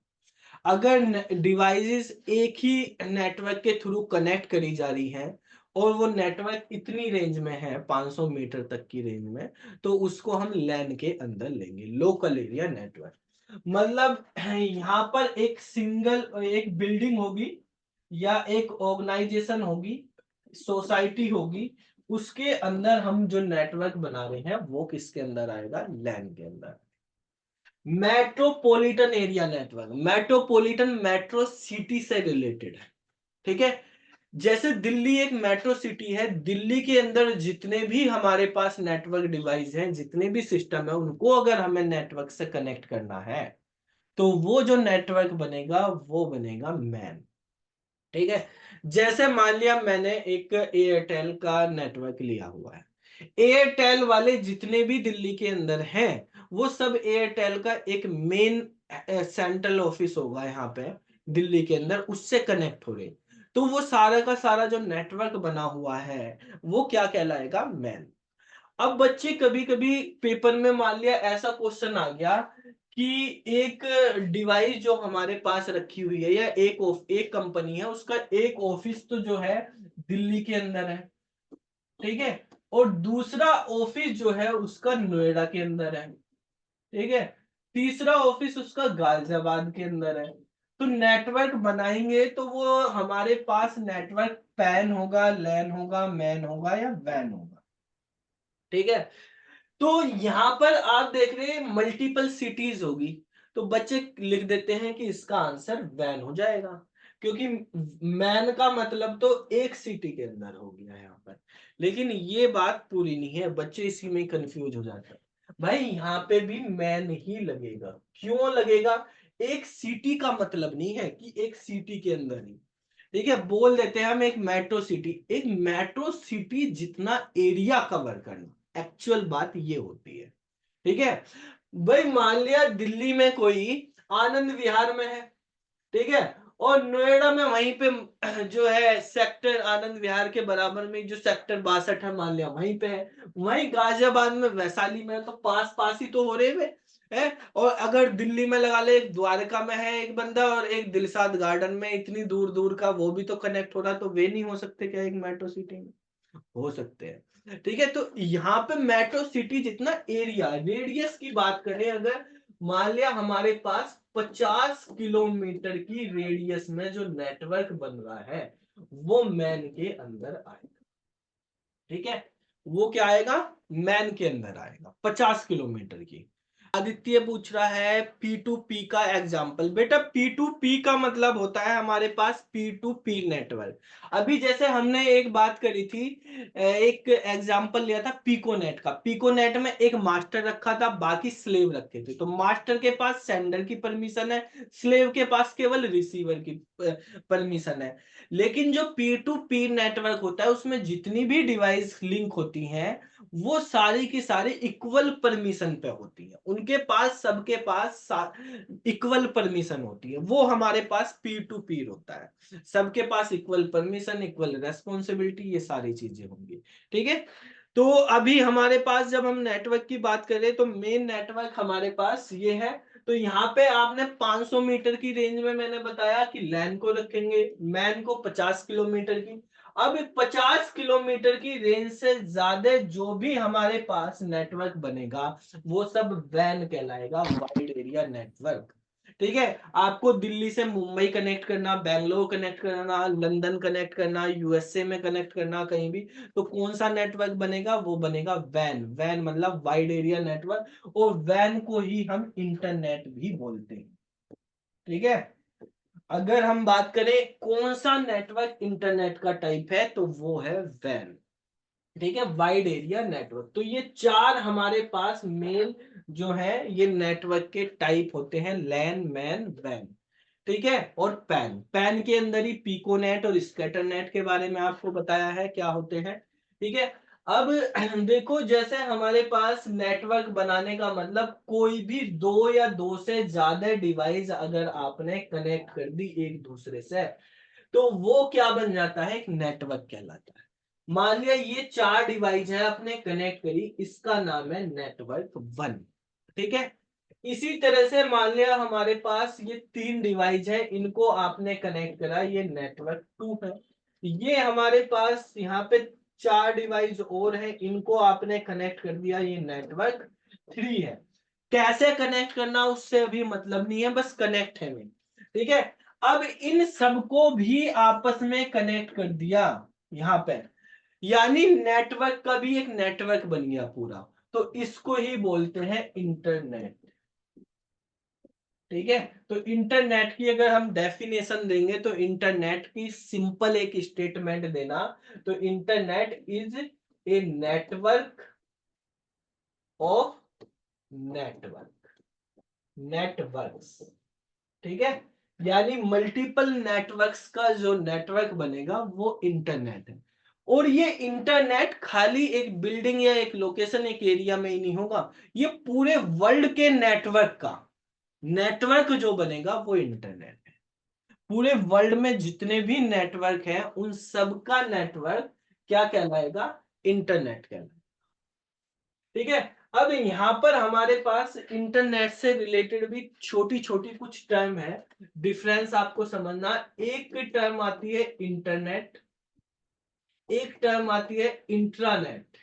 अगर डिवाइसेस एक ही नेटवर्क के थ्रू कनेक्ट करी जा रही हैं और वो नेटवर्क इतनी रेंज में है, 500 मीटर तक की रेंज में, तो उसको हम लैन के अंदर लेंगे, लोकल एरिया नेटवर्क। मतलब यहाँ पर एक सिंगल, एक बिल्डिंग होगी या एक ऑर्गेनाइजेशन होगी, सोसाइटी होगी, उसके अंदर हम जो नेटवर्क बना रहे हैं वो किसके अंदर आएगा? लैन के अंदर। Metropolitan area network, metropolitan metro city से रिलेटेड है। ठीक है, जैसे दिल्ली एक मेट्रो सिटी है, दिल्ली के अंदर जितने भी हमारे पास नेटवर्क डिवाइस हैं, जितने भी सिस्टम है, उनको अगर हमें नेटवर्क से कनेक्ट करना है तो वो जो नेटवर्क बनेगा वो बनेगा मैन। ठीक है, जैसे मान लिया मैंने एक एयरटेल का नेटवर्क लिया हुआ है, एयरटेल वाले जितने भी दिल्ली के अंदर हैं वो सब एयरटेल का एक मेन सेंट्रल ऑफिस होगा यहाँ पे दिल्ली के अंदर, उससे कनेक्ट हो रहे, तो वो सारा का सारा जो नेटवर्क बना हुआ है वो क्या कहलाएगा? मैन। अब बच्चे कभी कभी पेपर में मान लिया ऐसा क्वेश्चन आ गया कि एक डिवाइस जो हमारे पास रखी हुई है, या एक कंपनी है, उसका एक ऑफिस तो जो है दिल्ली के अंदर है, ठीक है, और दूसरा ऑफिस जो है उसका नोएडा के अंदर है, ठीक है, तीसरा ऑफिस उसका गाजियाबाद के अंदर है। तो नेटवर्क बनाएंगे तो वो हमारे पास नेटवर्क पैन होगा, लैन होगा, मैन होगा या वैन होगा। ठीक है, तो यहां पर आप देख रहे हैं मल्टीपल सिटीज होगी, तो बच्चे लिख देते हैं कि इसका आंसर वैन हो जाएगा, क्योंकि मैन का मतलब तो एक सिटी के अंदर हो गया यहाँ पर। लेकिन ये बात पूरी नहीं है, बच्चे इसी में कंफ्यूज हो जाते हैं। भाई यहाँ पे भी मैन ही लगेगा। क्यों लगेगा? एक सिटी का मतलब नहीं है कि एक सिटी के अंदर ही, ठीक है, बोल देते हैं हम एक मेट्रो सिटी। एक मेट्रो सिटी जितना एरिया कवर करना, एक्चुअल बात ये होती है, ठीक है। भाई मान लिया दिल्ली में कोई आनंद विहार में है, ठीक है, और नोएडा में वहीं पे जो है सेक्टर आनंद विहार के बराबर में जो सेक्टर 62 है, मान लिया वहीं पे है। वहीं गाजियाबाद में, वैशाली में, तो पास पास ही तो हो रहे वे है। और अगर दिल्ली में लगा ले, एक द्वारका में है एक बंदा और एक दिलशाद गार्डन में, इतनी दूर दूर का वो भी तो कनेक्ट हो रहा, तो वे नहीं हो सकते क्या एक मेट्रो सिटी में? हो सकते हैं, ठीक है। तो यहाँ पे मेट्रो सिटी जितना एरिया, रेडियस की बात करें अगर, मान लिया हमारे पास 50 किलोमीटर की रेडियस में जो नेटवर्क बन रहा है वो मैन के अंदर आएगा, ठीक है। वो क्या आएगा? मैन के अंदर आएगा, 50 किलोमीटर की। आदित्य पूछ रहा है P2P का एग्जाम्पल। बेटा P2P का मतलब होता है हमारे पास P2P नेटवर्क। अभी जैसे हमने एक बात करी थी, एक एग्जाम्पल लिया था पिकोनेट का। पिकोनेट में एक मास्टर रखा था, बाकी स्लेव रखे थे। तो मास्टर के पास सेंडर की परमिशन है, स्लेव के पास केवल रिसीवर की परमिशन है। लेकिन जो P2P नेटवर्क होता है उसमें जितनी भी डिवाइस लिंक होती हैं वो सारी की सारी इक्वल परमिशन पे होती है, उनके पास, सबके पास इक्वल परमिशन होती है। वो हमारे पास P2P होता है, सबके पास इक्वल परमिशन, इक्वल रेस्पॉन्सिबिलिटी, ये सारी चीजें होंगी, ठीक है। तो अभी हमारे पास जब हम नेटवर्क की बात करें तो मेन नेटवर्क हमारे पास ये है। तो यहाँ पे आपने 500 मीटर की रेंज में मैंने बताया कि लैन को रखेंगे, मैन को 50 किलोमीटर की। अब 50 किलोमीटर की रेंज से ज्यादा जो भी हमारे पास नेटवर्क बनेगा वो सब वैन कहलाएगा, वाइड एरिया नेटवर्क, ठीक है। आपको दिल्ली से मुंबई कनेक्ट करना, बेंगलोर कनेक्ट करना, लंदन कनेक्ट करना, यूएसए में कनेक्ट करना, कहीं भी, तो कौन सा नेटवर्क बनेगा? वो बनेगा वैन। वैन मतलब वाइड एरिया नेटवर्क, और वैन को ही हम इंटरनेट भी बोलते हैं, ठीक है। अगर हम बात करें कौन सा नेटवर्क इंटरनेट का टाइप है तो वो है वैन, ठीक है, वाइड एरिया नेटवर्क। तो ये चार हमारे पास मेन जो है ये नेटवर्क के टाइप होते हैं, लैन, मैन, वैन, ठीक है। और पैन, पैन के अंदर ही पिकोनेट और स्कैटरनेट के बारे में आपको बताया है क्या होते हैं, ठीक है। अब देखो जैसे हमारे पास नेटवर्क बनाने का मतलब कोई भी दो या दो से ज्यादा डिवाइस अगर आपने कनेक्ट कर दी एक दूसरे से तो वो क्या बन जाता है? एक नेटवर्क कहलाता है। मान लिया ये चार डिवाइस है आपने कनेक्ट करी, इसका नाम है नेटवर्क 1, ठीक है। इसी तरह से मान लिया हमारे पास ये तीन डिवाइस है, इनको आपने कनेक्ट करा, ये नेटवर्क 2 है। ये हमारे पास यहाँ पे चार डिवाइस और है, इनको आपने कनेक्ट कर दिया, ये नेटवर्क 3 है। कैसे कनेक्ट करना उससे अभी मतलब नहीं है, बस कनेक्ट है में, ठीक है। अब इन सबको भी आपस में कनेक्ट कर दिया यहाँ पे, यानी नेटवर्क का भी एक नेटवर्क बन गया पूरा, तो इसको ही बोलते हैं इंटरनेट, ठीक है। तो इंटरनेट की अगर हम डेफिनेशन देंगे तो इंटरनेट की सिंपल एक स्टेटमेंट देना, तो internet is a network of network, networks, ठीक है। यानी मल्टीपल नेटवर्क्स का जो नेटवर्क बनेगा वो इंटरनेट है। और ये इंटरनेट खाली एक बिल्डिंग या एक लोकेशन, एक एरिया में ही नहीं होगा, ये पूरे वर्ल्ड के नेटवर्क का नेटवर्क जो बनेगा वो इंटरनेट है। पूरे वर्ल्ड में जितने भी नेटवर्क हैं उन सबका नेटवर्क क्या कहलाएगा? इंटरनेट कहलाएगा, ठीक है। अब यहां पर हमारे पास इंटरनेट से रिलेटेड भी छोटी छोटी कुछ टर्म है, डिफरेंस आपको समझना। एक टर्म आती है इंटरनेट, एक टर्म आती है इंट्रानेट,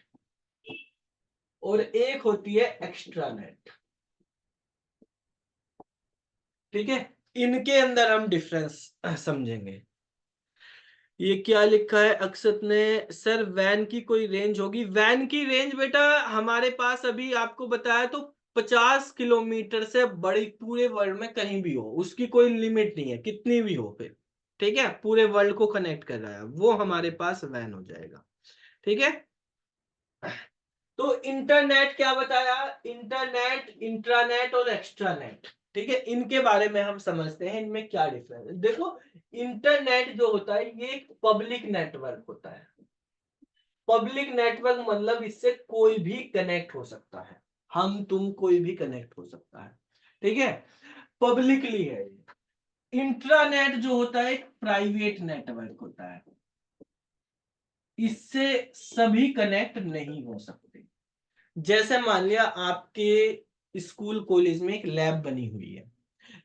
और एक होती है एक्स्ट्रानेट, ठीक है। इनके अंदर हम डिफरेंस समझेंगे। ये क्या लिखा है अक्षत ने? सर वैन की कोई रेंज होगी? वैन की रेंज बेटा हमारे पास अभी आपको बताया तो 50 किलोमीटर से बड़ी पूरे वर्ल्ड में कहीं भी हो, उसकी कोई लिमिट नहीं है, कितनी भी हो फिर, ठीक है, पूरे वर्ल्ड को कनेक्ट कर रहा है, वो हमारे पास वैन हो जाएगा। ठीक है, तो इंटरनेट क्या बताया, इंटरनेट, इंट्रानेट और एक्स्ट्रानेट। ठीक है, इनके बारे में हम समझते हैं, इनमें क्या डिफरेंस है। देखो, इंटरनेट जो होता है ये एक पब्लिक नेटवर्क होता है। पब्लिक नेटवर्क मतलब इससे कोई भी कनेक्ट हो सकता है, हम तुम कोई भी कनेक्ट हो सकता है, ठीक है, पब्लिकली है। इंट्रानेट जो होता है एक प्राइवेट नेटवर्क होता है, इससे सभी कनेक्ट नहीं हो सकते। जैसे मान लिया आपके स्कूल कॉलेज में एक लैब बनी हुई है,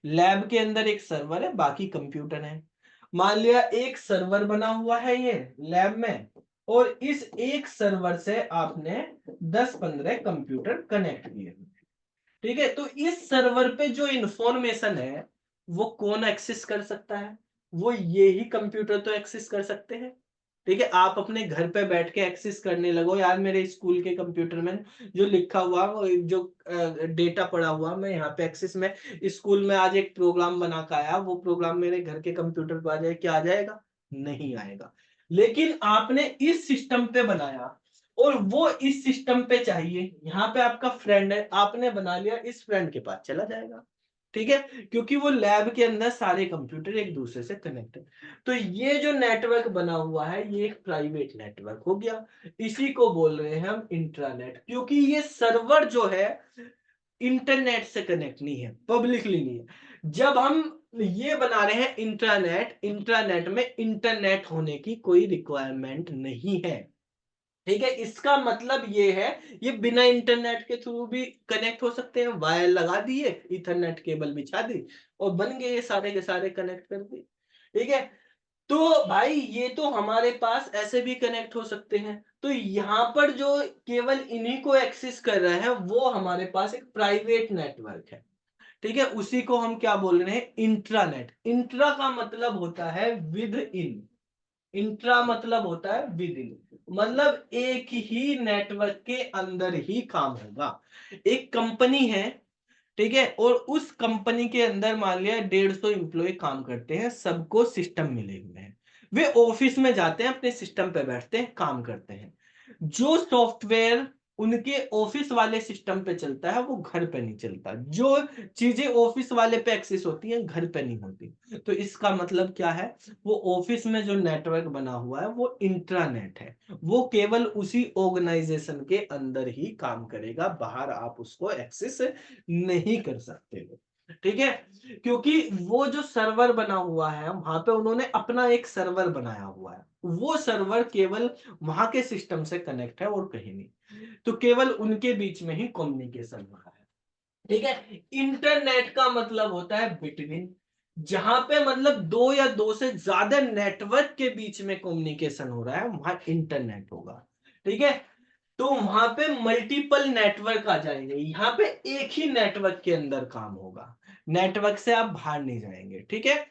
लैब के अंदर एक सर्वर है, बाकी कंप्यूटर है। मान लिया एक सर्वर बना हुआ है ये लैब में, और इस एक सर्वर से आपने 10-15 कंप्यूटर कनेक्ट किए। ठीक है, तो इस सर्वर पे जो इंफॉर्मेशन है वो कौन एक्सेस कर सकता है, वो ये ही कंप्यूटर तो एक्सेस कर सकते हैं। ठीक है, आप अपने घर पे बैठ के एक्सेस करने लगो, यार मेरे स्कूल के कंप्यूटर में जो लिखा हुआ जो डेटा पड़ा हुआ, मैं यहाँ पे एक्सेस में स्कूल में आज एक प्रोग्राम बना के आया, वो प्रोग्राम मेरे घर के कंप्यूटर पे आ जाए, क्या आ जाएगा, नहीं आएगा। लेकिन आपने इस सिस्टम पे बनाया और वो इस सिस्टम पे चाहिए, यहाँ पे आपका फ्रेंड है, आपने बना लिया, इस फ्रेंड के पास चला जाएगा। ठीक है, क्योंकि वो लैब के अंदर सारे कंप्यूटर एक दूसरे से कनेक्ट है। तो ये जो नेटवर्क बना हुआ है ये एक प्राइवेट नेटवर्क हो गया, इसी को बोल रहे हैं हम इंट्रानेट, क्योंकि ये सर्वर जो है इंटरनेट से कनेक्ट नहीं है, पब्लिकली नहीं है। जब हम ये बना रहे हैं इंट्रानेट, इंट्रानेट में इंटरनेट होने की कोई रिक्वायरमेंट नहीं है। ठीक है, इसका मतलब ये है ये बिना इंटरनेट के थ्रू भी कनेक्ट हो सकते हैं, वायर लगा दिए, इथरनेट केबल बिछा दी और बन गए, ये सारे के सारे कनेक्ट कर दिए। ठीक है, तो भाई ये तो हमारे पास ऐसे भी कनेक्ट हो सकते हैं। तो यहाँ पर जो केवल इन्हीं को एक्सेस कर रहे हैं वो हमारे पास एक प्राइवेट नेटवर्क है। ठीक है, उसी को हम क्या बोल रहे हैं, इंट्रानेट। इंट्रा का मतलब होता है विद इन, इंट्रा मतलब होता है विद इन, मतलब एक ही नेटवर्क के अंदर ही काम होगा। एक कंपनी है, ठीक है, और उस कंपनी के अंदर मान लिया 150 एम्प्लॉय काम करते हैं, सबको सिस्टम मिले हुए हैं, वे ऑफिस में जाते हैं, अपने सिस्टम पे बैठते हैं, काम करते हैं। जो सॉफ्टवेयर उनके ऑफिस वाले सिस्टम पे चलता है वो घर पे नहीं चलता, जो चीजें ऑफिस वाले पे एक्सेस होती हैं घर पे नहीं होती। तो इसका मतलब क्या है, वो ऑफिस में जो नेटवर्क बना हुआ है वो इंट्रानेट है, वो केवल उसी ऑर्गेनाइजेशन के अंदर ही काम करेगा, बाहर आप उसको एक्सेस नहीं कर सकते हो। ठीक है, क्योंकि वो जो सर्वर बना हुआ है वहां पे उन्होंने अपना एक सर्वर बनाया हुआ है, वो सर्वर केवल वहां के सिस्टम से कनेक्ट है और कहीं नहीं, तो केवल उनके बीच में ही कम्युनिकेशन हो रहा है। ठीक है, इंटरनेट का मतलब होता है बिटवीन, जहां पे मतलब दो या दो से ज्यादा नेटवर्क के बीच में कम्युनिकेशन हो रहा है वहां इंटरनेट होगा। ठीक है, तो वहां पे मल्टीपल नेटवर्क आ जाएंगे, यहाँ पे एक ही नेटवर्क के अंदर काम होगा, नेटवर्क से आप बाहर नहीं जाएंगे। ठीक है,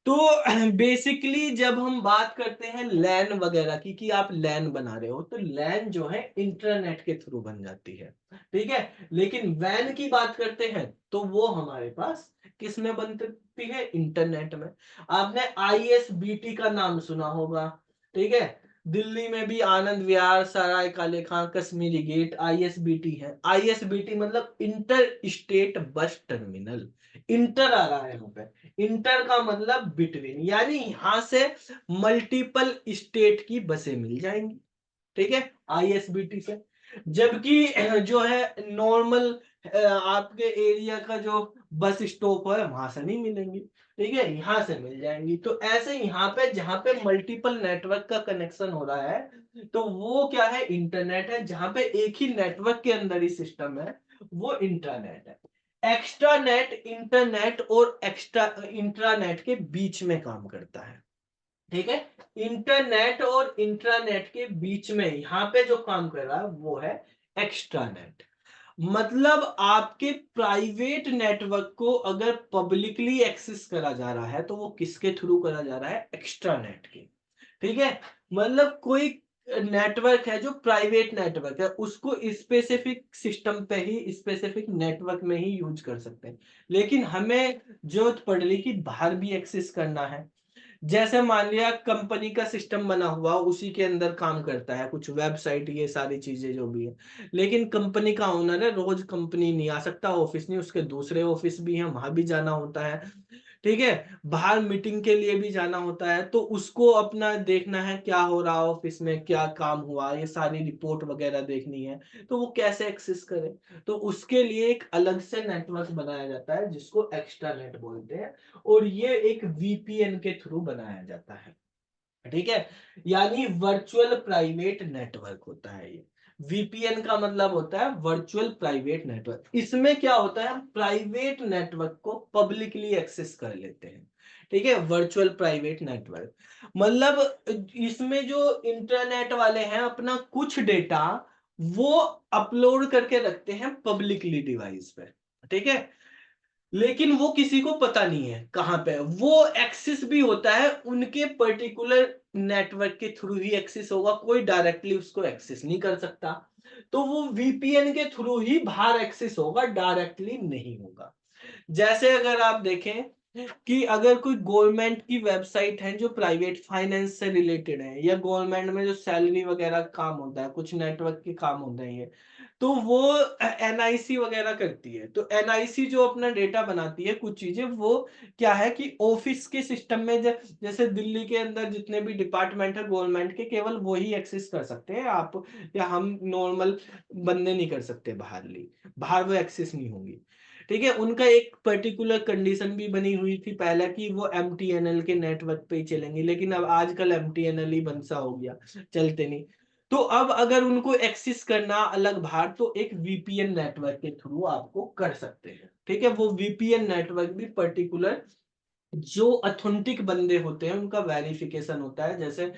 तो बेसिकली जब हम बात करते हैं लैन वगैरह की, कि आप लैन बना रहे हो, तो लैन जो है इंटरनेट के थ्रू बन जाती है। ठीक है, लेकिन वैन की बात करते हैं तो वो हमारे पास किस में बनती है, इंटरनेट में। आपने आईएसबीटी का नाम सुना होगा, ठीक है, दिल्ली में भी आनंद विहार, सराय काले खां, कश्मीरी गेट आईएसबीटी है। आईएसबीटी मतलब inter state bus terminal, inter आ रहा है यहाँ पे, इंटर का मतलब बिटवीन, यानी यहां से मल्टीपल स्टेट की बसें मिल जाएंगी। ठीक है, आईएसबीटी से। जबकि जो है नॉर्मल आपके एरिया का जो बस स्टॉप है वहां से नहीं मिलेंगी। ठीक है, यहां से मिल जाएंगी। तो ऐसे यहाँ पे जहां पे मल्टीपल नेटवर्क का कनेक्शन हो रहा है तो वो क्या है, इंटरनेट है। जहां पे एक ही नेटवर्क के अंदर ही सिस्टम है वो इंटरनेट है। एक्स्ट्रानेट इंटरनेट और एक्स्ट्रा इंट्रानेट के बीच में काम करता है। ठीक है, इंटरनेट और इंट्रानेट के बीच में यहां पे जो काम कर रहा है वो है एक्स्ट्रानेट। मतलब आपके प्राइवेट नेटवर्क को अगर पब्लिकली एक्सेस करा जा रहा है तो वो किसके थ्रू करा जा रहा है, एक्स्ट्रानेट के। ठीक है, मतलब कोई नेटवर्क है जो प्राइवेट नेटवर्क है उसको स्पेसिफिक सिस्टम पे ही, स्पेसिफिक नेटवर्क में ही यूज कर सकते हैं। लेकिन हमें जरूरत पड़ रही कि बाहर भी एक्सेस करना है। जैसे मान लिया कंपनी का सिस्टम बना हुआ उसी के अंदर काम करता है, कुछ वेबसाइट ये सारी चीजें जो भी है, लेकिन कंपनी का ओनर है, रोज कंपनी नहीं आ सकता, ऑफिस नहीं, उसके दूसरे ऑफिस भी हैं, वहां भी जाना होता है। ठीक है, बाहर मीटिंग के लिए भी जाना होता है, तो उसको अपना देखना है क्या हो रहा है ऑफिस में, क्या काम हुआ, ये सारी रिपोर्ट वगैरह देखनी है, तो वो कैसे एक्सेस करे। तो उसके लिए एक अलग से नेटवर्क बनाया जाता है जिसको एक्स्ट्रा नेट बोलते हैं, और ये एक वीपीएन के थ्रू बनाया जाता है। ठीक है, यानी वर्चुअल प्राइवेट नेटवर्क होता है ये। वीपीएन का मतलब होता है वर्चुअल प्राइवेट नेटवर्क। इसमें क्या होता है, हम प्राइवेट नेटवर्क को पब्लिकली एक्सेस कर लेते हैं। ठीक है, वर्चुअल प्राइवेट नेटवर्क मतलब इसमें जो इंटरनेट वाले हैं अपना कुछ डेटा वो अपलोड करके रखते हैं पब्लिकली डिवाइस पे। ठीक है, लेकिन वो किसी को पता नहीं है कहां पे वो एक्सेस भी होता है, उनके पर्टिकुलर नेटवर्क के थ्रू ही एक्सेस होगा, कोई डायरेक्टली उसको एक्सेस नहीं कर सकता। तो वो वीपीएन के थ्रू ही बाहर एक्सेस होगा, डायरेक्टली नहीं होगा। जैसे अगर आप देखें कि अगर कोई गवर्नमेंट की वेबसाइट है जो प्राइवेट फाइनेंस से रिलेटेड है, या गवर्नमेंट में जो सैलरी वगैरह काम होता है, कुछ नेटवर्क के काम होते हैं ये, तो वो एनआईसी वगैरह करती है। तो एनआईसी जो अपना डेटा बनाती है कुछ चीजें, वो क्या है कि ऑफिस के सिस्टम में जैसे दिल्ली के अंदर जितने भी डिपार्टमेंट है गवर्नमेंट के, केवल वही एक्सेस कर सकते हैं, आप या हम नॉर्मल बंदे नहीं कर सकते, बाहर वो एक्सेस नहीं होंगी। ठीक है, उनका एक पर्टिकुलर कंडीशन भी बनी हुई थी पहले कि वो एमटीएनएल के नेटवर्क पे ही चलेंगे, लेकिन अब आजकल एमटीएनएल ही बंद सा हो गया, चलते नहीं। तो अब अगर उनको एक्सेस करना अलग बाहर, तो एक वीपीएन नेटवर्क के थ्रू आपको कर सकते हैं। ठीक है, वो वीपीएन नेटवर्क भी पर्टिकुलर जो अथेंटिक बंदे होते हैं उनका वेरिफिकेशन होता है। जैसे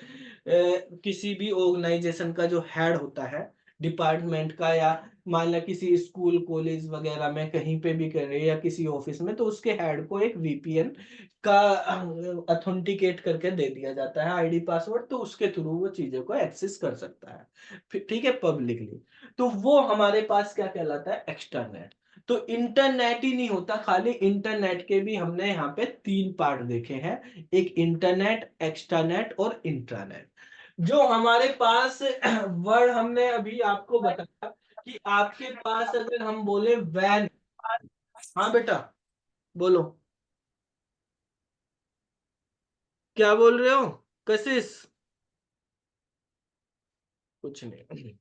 किसी भी ऑर्गेनाइजेशन का जो हेड होता है डिपार्टमेंट का, या मान लो किसी स्कूल कॉलेज वगैरह में कहीं पे भी कर रहे हैं या किसी ऑफिस में, तो उसके हेड को एक वीपीएन का अथेंटिकेट करके दे दिया जाता है आईडी पासवर्ड, तो उसके थ्रू वो चीजों को एक्सेस कर सकता है। ठीक है, पब्लिकली। तो वो हमारे पास क्या कहलाता है, एक्सटर्नेट। तो इंटरनेट ही नहीं होता खाली, इंटरनेट के भी हमने यहाँ पे 3 पार्ट देखे हैं, एक इंटरनेट, एक्सटरनेट और इंट्रानेट। जो हमारे पास वर्ड हमने अभी आपको बताया कि आपके पास अगर हम बोले वैन। हाँ बेटा, बोलो, क्या बोल रहे हो, कशिश? कुछ नहीं।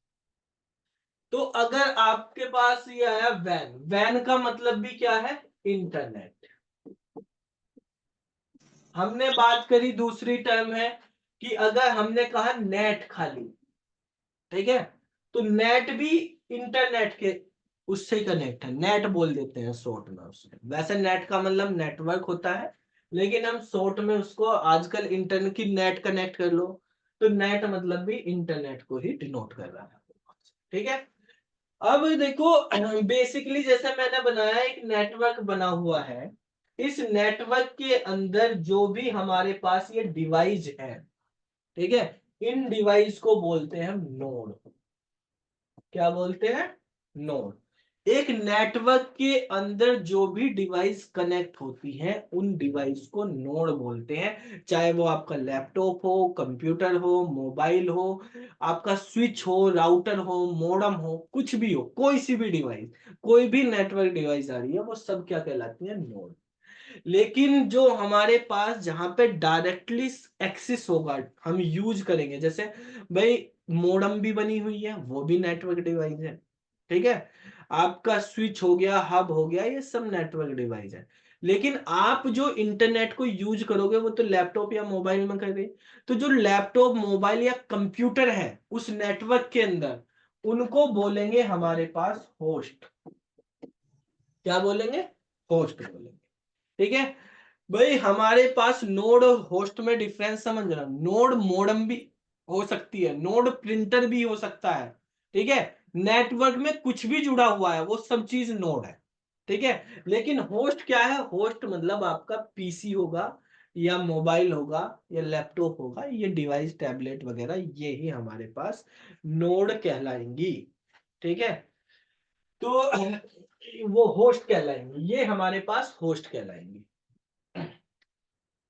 तो अगर आपके पास ये आया वैन, वैन का मतलब भी क्या है, इंटरनेट। हमने बात करी दूसरी टर्म है कि अगर हमने कहा नेट खाली, ठीक है, तो नेट भी इंटरनेट के उससे कनेक्ट है, नेट बोल देते हैं शॉर्ट में उससे। वैसे नेट का मतलब नेटवर्क होता है, लेकिन हम शॉर्ट में उसको आजकल इंटरनेट की नेट कनेक्ट कर लो, तो नेट मतलब भी इंटरनेट को ही डिनोट कर रहा है। ठीक है, अब देखो बेसिकली जैसे मैंने बनाया एक नेटवर्क बना हुआ है, इस नेटवर्क के अंदर जो भी हमारे पास ये डिवाइस है, ठीक है, इन डिवाइस को बोलते हैं नोड। क्या बोलते हैं, नोड। एक नेटवर्क के अंदर जो भी डिवाइस कनेक्ट होती हैं उन डिवाइस को नोड बोलते हैं, चाहे वो आपका लैपटॉप हो, कंप्यूटर हो, मोबाइल हो, आपका स्विच हो, राउटर हो, मॉडेम हो, कुछ भी हो, कोई सी भी डिवाइस, कोई भी नेटवर्क डिवाइस आ रही है वो सब क्या कहलाती है, नोड। लेकिन जो हमारे पास जहां पे डायरेक्टली एक्सेस होगा, हम यूज करेंगे, जैसे भाई मोडम भी बनी हुई है, वो भी नेटवर्क डिवाइस है। ठीक है, आपका स्विच हो गया, हब हो गया, ये सब नेटवर्क डिवाइस है। लेकिन आप जो इंटरनेट को यूज करोगे वो तो लैपटॉप या मोबाइल में करोगे, तो जो लैपटॉप, मोबाइल या कंप्यूटर है उस नेटवर्क के अंदर, उनको बोलेंगे हमारे पास होस्ट। क्या बोलेंगे, होस्ट बोलेंगे। ठीक है, भाई हमारे पास नोड और होस्ट में डिफरेंस समझ रहा, नोड मॉडेम भी हो सकती है, नोड प्रिंटर भी हो सकता है। ठीक है, नेटवर्क में कुछ भी जुड़ा हुआ है वो सब चीज नोड है। ठीक है, लेकिन होस्ट क्या है, होस्ट मतलब आपका पीसी होगा, या मोबाइल होगा या लैपटॉप होगा, ये डिवाइस टैबलेट वगैरह ये ही हमारे पास नोड कहलाएंगी। ठीक है, तो वो होस्ट कहलाएंगी, ये हमारे पास होस्ट कहलाएंगी।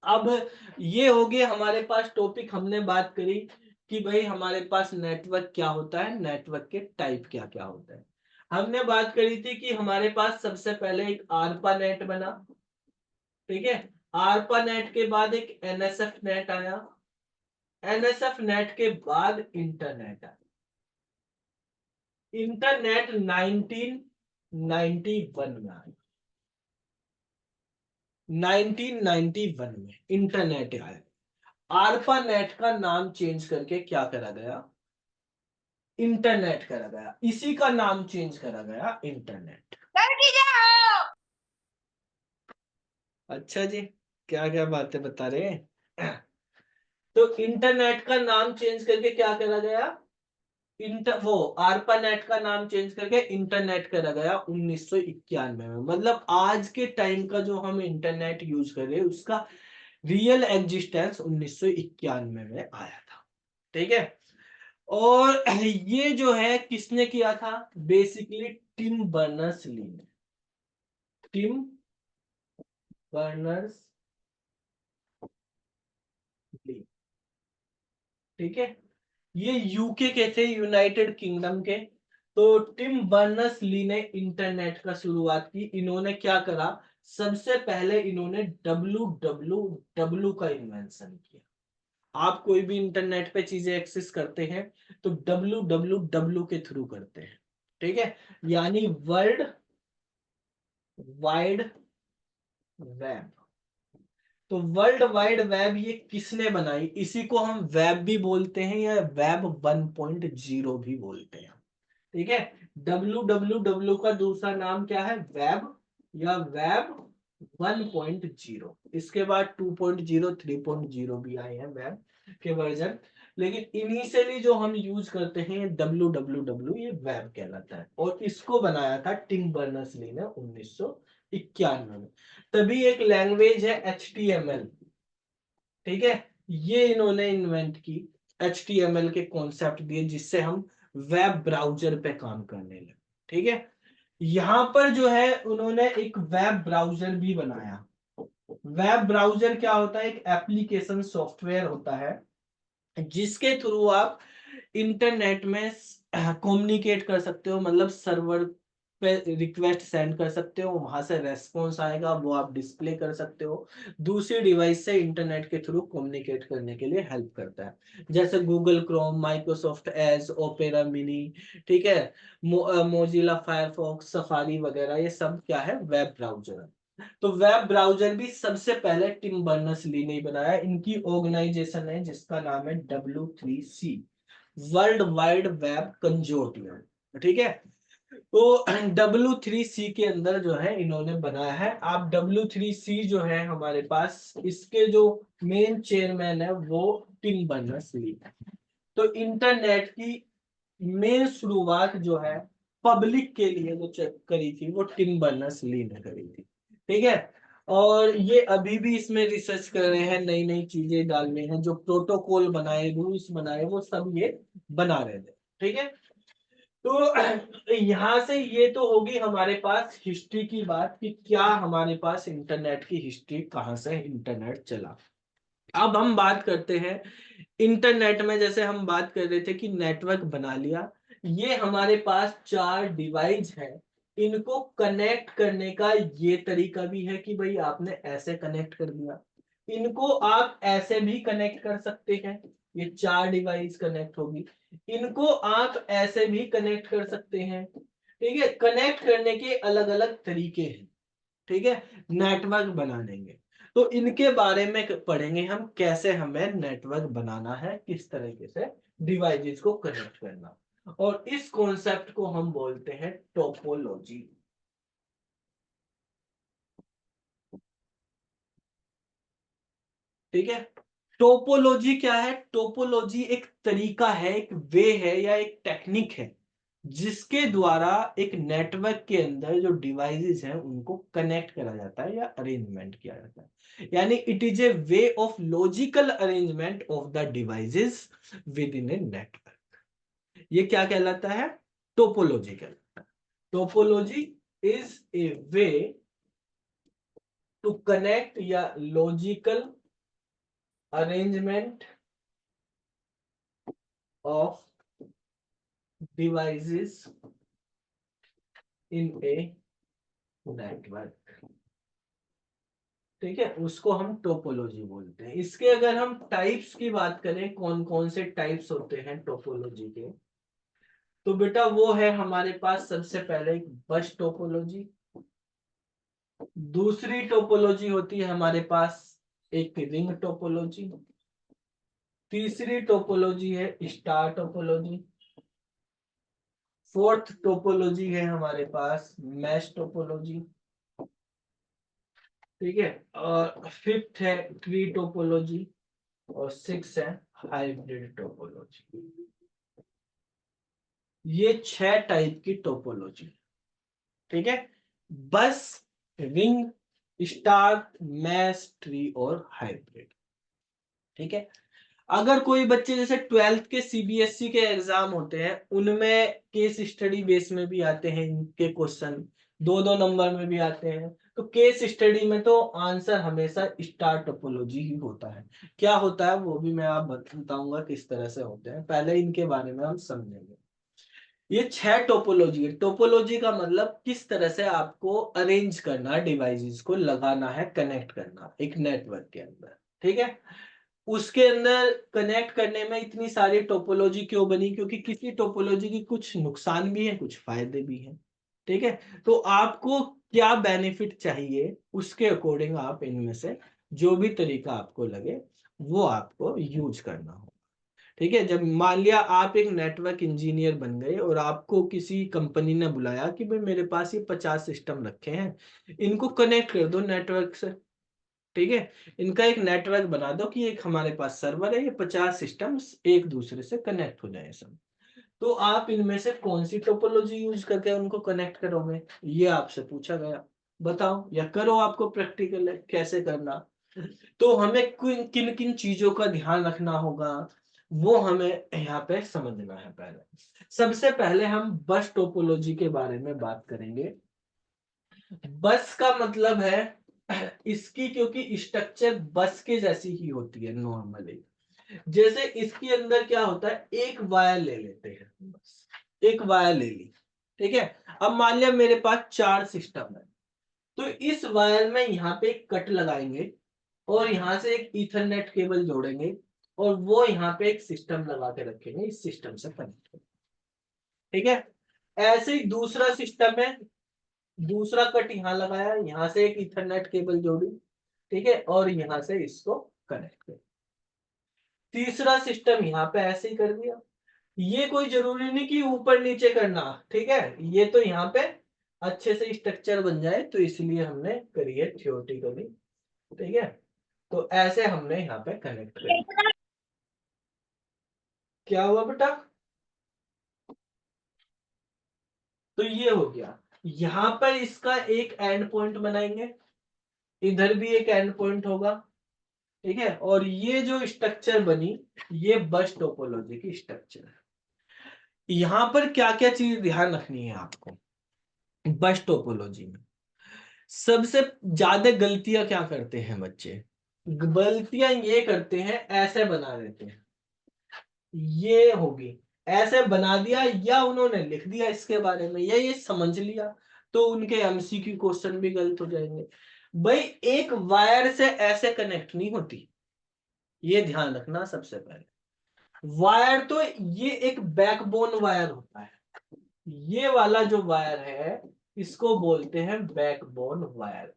अब ये हो गए हमारे पास टॉपिक, हमने बात करी कि भाई हमारे पास नेटवर्क क्या होता है, नेटवर्क के टाइप क्या क्या होता है। हमने बात करी थी कि हमारे पास सबसे पहले एक आरपा नेट बना, ठीक है, आरपा नेट के बाद एक एनएसएफ नेट आया, एनएसएफ नेट के बाद इंटरनेट आया। इंटरनेट 1991 में आया, 1991 में इंटरनेट आया। आरपा नेट का नाम चेंज करके क्या करा गया, इंटरनेट करा गया, इसी का नाम चेंज करा गया इंटरनेट। अच्छा जी, क्या क्या बातें बता रहे हैं। तो इंटरनेट का नाम चेंज करके क्या करा गया, वो आरपा नेट का नाम चेंज करके इंटरनेट करा गया 1991 में। मतलब आज के टाइम का जो हम इंटरनेट यूज कर रहे हैं उसका रियल एग्जिस्टेंस 1991 में आया था। ठीक है, और ये जो है किसने किया था, बेसिकली टिम बर्नर्स ली ने, टिम बर्नर्स ली। ठीक है, ये यूके के थे, यूनाइटेड किंगडम के। तो टिम बर्नर्स ली ने इंटरनेट का शुरुआत की। इन्होंने क्या करा, सबसे पहले इन्होंने डब्ल्यू डब्ल्यू डब्ल्यू का इन्वेंशन किया। आप कोई भी इंटरनेट पे चीजें एक्सेस करते हैं तो डब्ल्यू डब्ल्यू डब्ल्यू के थ्रू करते हैं। ठीक है, यानी वर्ल्ड वाइड वेब। तो वर्ल्ड वाइड वेब ये किसने बनाई, इसी को हम वेब भी बोलते हैं या वेब 1.0 भी बोलते हैं। ठीक है, डब्ल्यू डब्ल्यू डब्ल्यू का दूसरा नाम क्या है, वेब या वेब 1.0। इसके बाद 2.0 3.0 भी आए हैं वेब के वर्जन, लेकिन इनिशियली जो हम यूज करते हैं डब्ल्यू डब्ल्यू डब्ल्यू, ये वेब कहलाता है। और इसको बनाया था टिम बर्नर्स ली ने 1991 में। तभी एक लैंग्वेज है HTML, ठीक है, ये इन्होंने इन्वेंट की, HTML के कॉन्सेप्ट दिए जिससे हम वेब ब्राउजर पे काम करने लगे। ठीक है, यहां पर जो है उन्होंने एक वेब ब्राउजर भी बनाया। वेब ब्राउजर क्या होता है, एक एप्लीकेशन सॉफ्टवेयर होता है जिसके थ्रू आप इंटरनेट में कम्युनिकेट कर सकते हो, मतलब सर्वर पे रिक्वेस्ट सेंड कर सकते हो, वहां से रेस्पॉन्स आएगा, वो आप डिस्प्ले कर सकते हो, दूसरी डिवाइस से इंटरनेट के थ्रू कम्युनिकेट करने के लिए हेल्प करता है। जैसे Google Chrome, Microsoft Edge, opera mini, ठीक है, मोजिला फायरफॉक्स, सफारी वगैरह, ये सब क्या है, वेब ब्राउजर है। तो वेब ब्राउजर भी सबसे पहले टिम बर्नर्स ली ने बनाया। इनकी ऑर्गेनाइजेशन है जिसका नाम है W3C, world wide web consortium. ठीक है, तो W3C के अंदर जो है इन्होंने बनाया है। आप W3C जो है हमारे पास, इसके जो मेन चेयरमैन है वो टिम बर्नर्स ली है। तो इंटरनेट की मेन शुरुआत जो है पब्लिक के लिए जो करी थी वो टिम बर्नर्स ली ने करी थी। ठीक है, और ये अभी भी इसमें रिसर्च कर रहे हैं, नई नई चीजें डाल रहे हैं, जो प्रोटोकॉल बनाए, रूल्स बनाए, वो सब ये बना रहे थे। ठीक है, तो यहां से ये तो होगी हमारे पास हिस्ट्री की बात कि क्या हमारे पास इंटरनेट की हिस्ट्री, कहां से इंटरनेट चला। अब हम बात करते हैं इंटरनेट में, जैसे हम बात कर रहे थे कि नेटवर्क बना लिया, ये हमारे पास 4 डिवाइस है। इनको कनेक्ट करने का ये तरीका भी है कि भाई आपने ऐसे कनेक्ट कर दिया, इनको आप ऐसे भी कनेक्ट कर सकते हैं, ये 4 डिवाइस कनेक्ट होगी। इनको आप ऐसे भी कनेक्ट कर सकते हैं। ठीक है, कनेक्ट करने के अलग अलग तरीके हैं। ठीक है, नेटवर्क बनाने के, तो इनके बारे में पढ़ेंगे हम, कैसे हमें नेटवर्क बनाना है, किस तरीके से डिवाइसेस को कनेक्ट करना। और इस कॉन्सेप्ट को हम बोलते हैं टोपोलॉजी। ठीक है, टोपोलॉजी क्या है, टोपोलॉजी एक तरीका है, एक वे है या एक टेक्निक है जिसके द्वारा एक नेटवर्क के अंदर जो डिवाइसेस हैं उनको कनेक्ट करा जाता है या अरेंजमेंट किया जाता है। यानी it is a way of logical arrangement of the devices within a network. ये क्या कहलाता है? टोपोलॉजी कहलाता है। Topology is a way to connect या logical arrangement of devices in a network. ठीक है, उसको हम टोपोलॉजी बोलते हैं। इसके अगर हम टाइप्स की बात करें, कौन कौन से टाइप्स होते हैं टोपोलॉजी के, तो बेटा वो है हमारे पास सबसे पहले एक बस टोपोलॉजी। दूसरी टोपोलॉजी होती है हमारे पास एक रिंग टोपोलॉजी। तीसरी टोपोलॉजी है स्टार टोपोलॉजी। फोर्थ टोपोलॉजी है हमारे पास मैश टोपोलॉजी। ठीक है, और फिफ्थ है ट्री टोपोलॉजी, और सिक्स है हाइब्रिड टोपोलॉजी। ये 6 टाइप की टोपोलॉजी। ठीक है, बस, रिंग, स्टार, मैश, ट्री और हाइब्रिड। ठीक है, अगर कोई बच्चे जैसे 12th के सीबीएसई के एग्जाम होते हैं, उनमें केस स्टडी बेस में भी आते हैं इनके क्वेश्चन, 2-2 नंबर में भी आते हैं। तो केस स्टडी में तो आंसर हमेशा स्टार टोपोलॉजी ही होता है। क्या होता है वो भी मैं आप बताऊंगा किस तरह से होते हैं, पहले इनके बारे में हम समझेंगे। ये 6 टोपोलॉजी है। टोपोलॉजी का मतलब किस तरह से आपको अरेंज करना, डिवाइसेस को लगाना है, कनेक्ट करना एक नेटवर्क के अंदर। ठीक है, उसके अंदर कनेक्ट करने में इतनी सारी टोपोलॉजी क्यों बनी? क्योंकि किसी टोपोलॉजी की कुछ नुकसान भी है, कुछ फायदे भी हैं। ठीक है, तो आपको क्या बेनिफिट चाहिए, उसके अकॉर्डिंग आप इनमें से जो भी तरीका आपको लगे वो आपको यूज करना हो। ठीक है, जब मान लिया आप एक नेटवर्क इंजीनियर बन गए और आपको किसी कंपनी ने बुलाया कि भाई मेरे पास ये 50 सिस्टम रखे हैं, इनको कनेक्ट कर दो नेटवर्क से। ठीक है, इनका एक नेटवर्क बना दो कि एक हमारे पास सर्वर है, ये 50 सिस्टम्स एक दूसरे से कनेक्ट हो जाए सब। तो आप इनमें से कौन सी टोपोलॉजी यूज करके उनको कनेक्ट करोगे, ये आपसे पूछा गया। बताओ या करो, आपको प्रैक्टिकल है कैसे करना। तो हमें किन किन चीजों का ध्यान रखना होगा, वो हमें यहाँ पे समझना है। पहले सबसे पहले हम बस टोपोलॉजी के बारे में बात करेंगे। बस का मतलब है इसकी, क्योंकि स्ट्रक्चर बस के जैसी ही होती है नॉर्मली। जैसे इसके अंदर क्या होता है, एक वायर ले लेते हैं, बस एक वायर ले ली। ठीक है, अब मान लिया मेरे पास 4 सिस्टम है, तो इस वायर में यहाँ पे एक कट लगाएंगे और यहाँ से एक ईथरनेट केबल जोड़ेंगे और वो यहाँ पे एक सिस्टम लगा के रखेंगे, इस सिस्टम से कनेक्ट। ठीक है, ऐसे ही दूसरा सिस्टम है, दूसरा कट यहाँ लगाया, यहाँ से एक ईथरनेट केबल जोड़ी। ठीक है, और यहाँ से इसको कनेक्ट कर। तीसरा सिस्टम यहाँ पे ऐसे ही कर दिया। ये कोई जरूरी नहीं कि ऊपर नीचे करना। ठीक है, ये तो यहाँ पे अच्छे से स्ट्रक्चर बन जाए तो इसलिए हमने करी है थियोरेटिकली। ठीक है, तो ऐसे हमने यहाँ पे कनेक्ट कर। क्या हुआ बेटा? तो ये हो गया। यहाँ पर इसका एक एंड पॉइंट बनाएंगे, इधर भी एक एंड पॉइंट होगा। ठीक है, और ये जो स्ट्रक्चर बनी, ये बस टोपोलॉजी की स्ट्रक्चर है। यहाँ पर क्या क्या चीज ध्यान रखनी है आपको बस टोपोलॉजी में? सबसे ज्यादा गलतियां क्या करते हैं बच्चे? गलतियां ये करते हैं, ऐसे बना देते हैं, ये होगी, ऐसे बना दिया या उन्होंने लिख दिया इसके बारे में या ये समझ लिया, तो उनके एमसीक्यू क्वेश्चन भी गलत हो जाएंगे। भाई एक वायर से ऐसे कनेक्ट नहीं होती, ये ध्यान रखना सबसे पहले। वायर तो ये एक बैकबोन वायर होता है, ये वाला जो वायर है इसको बोलते हैं बैकबोन वायर।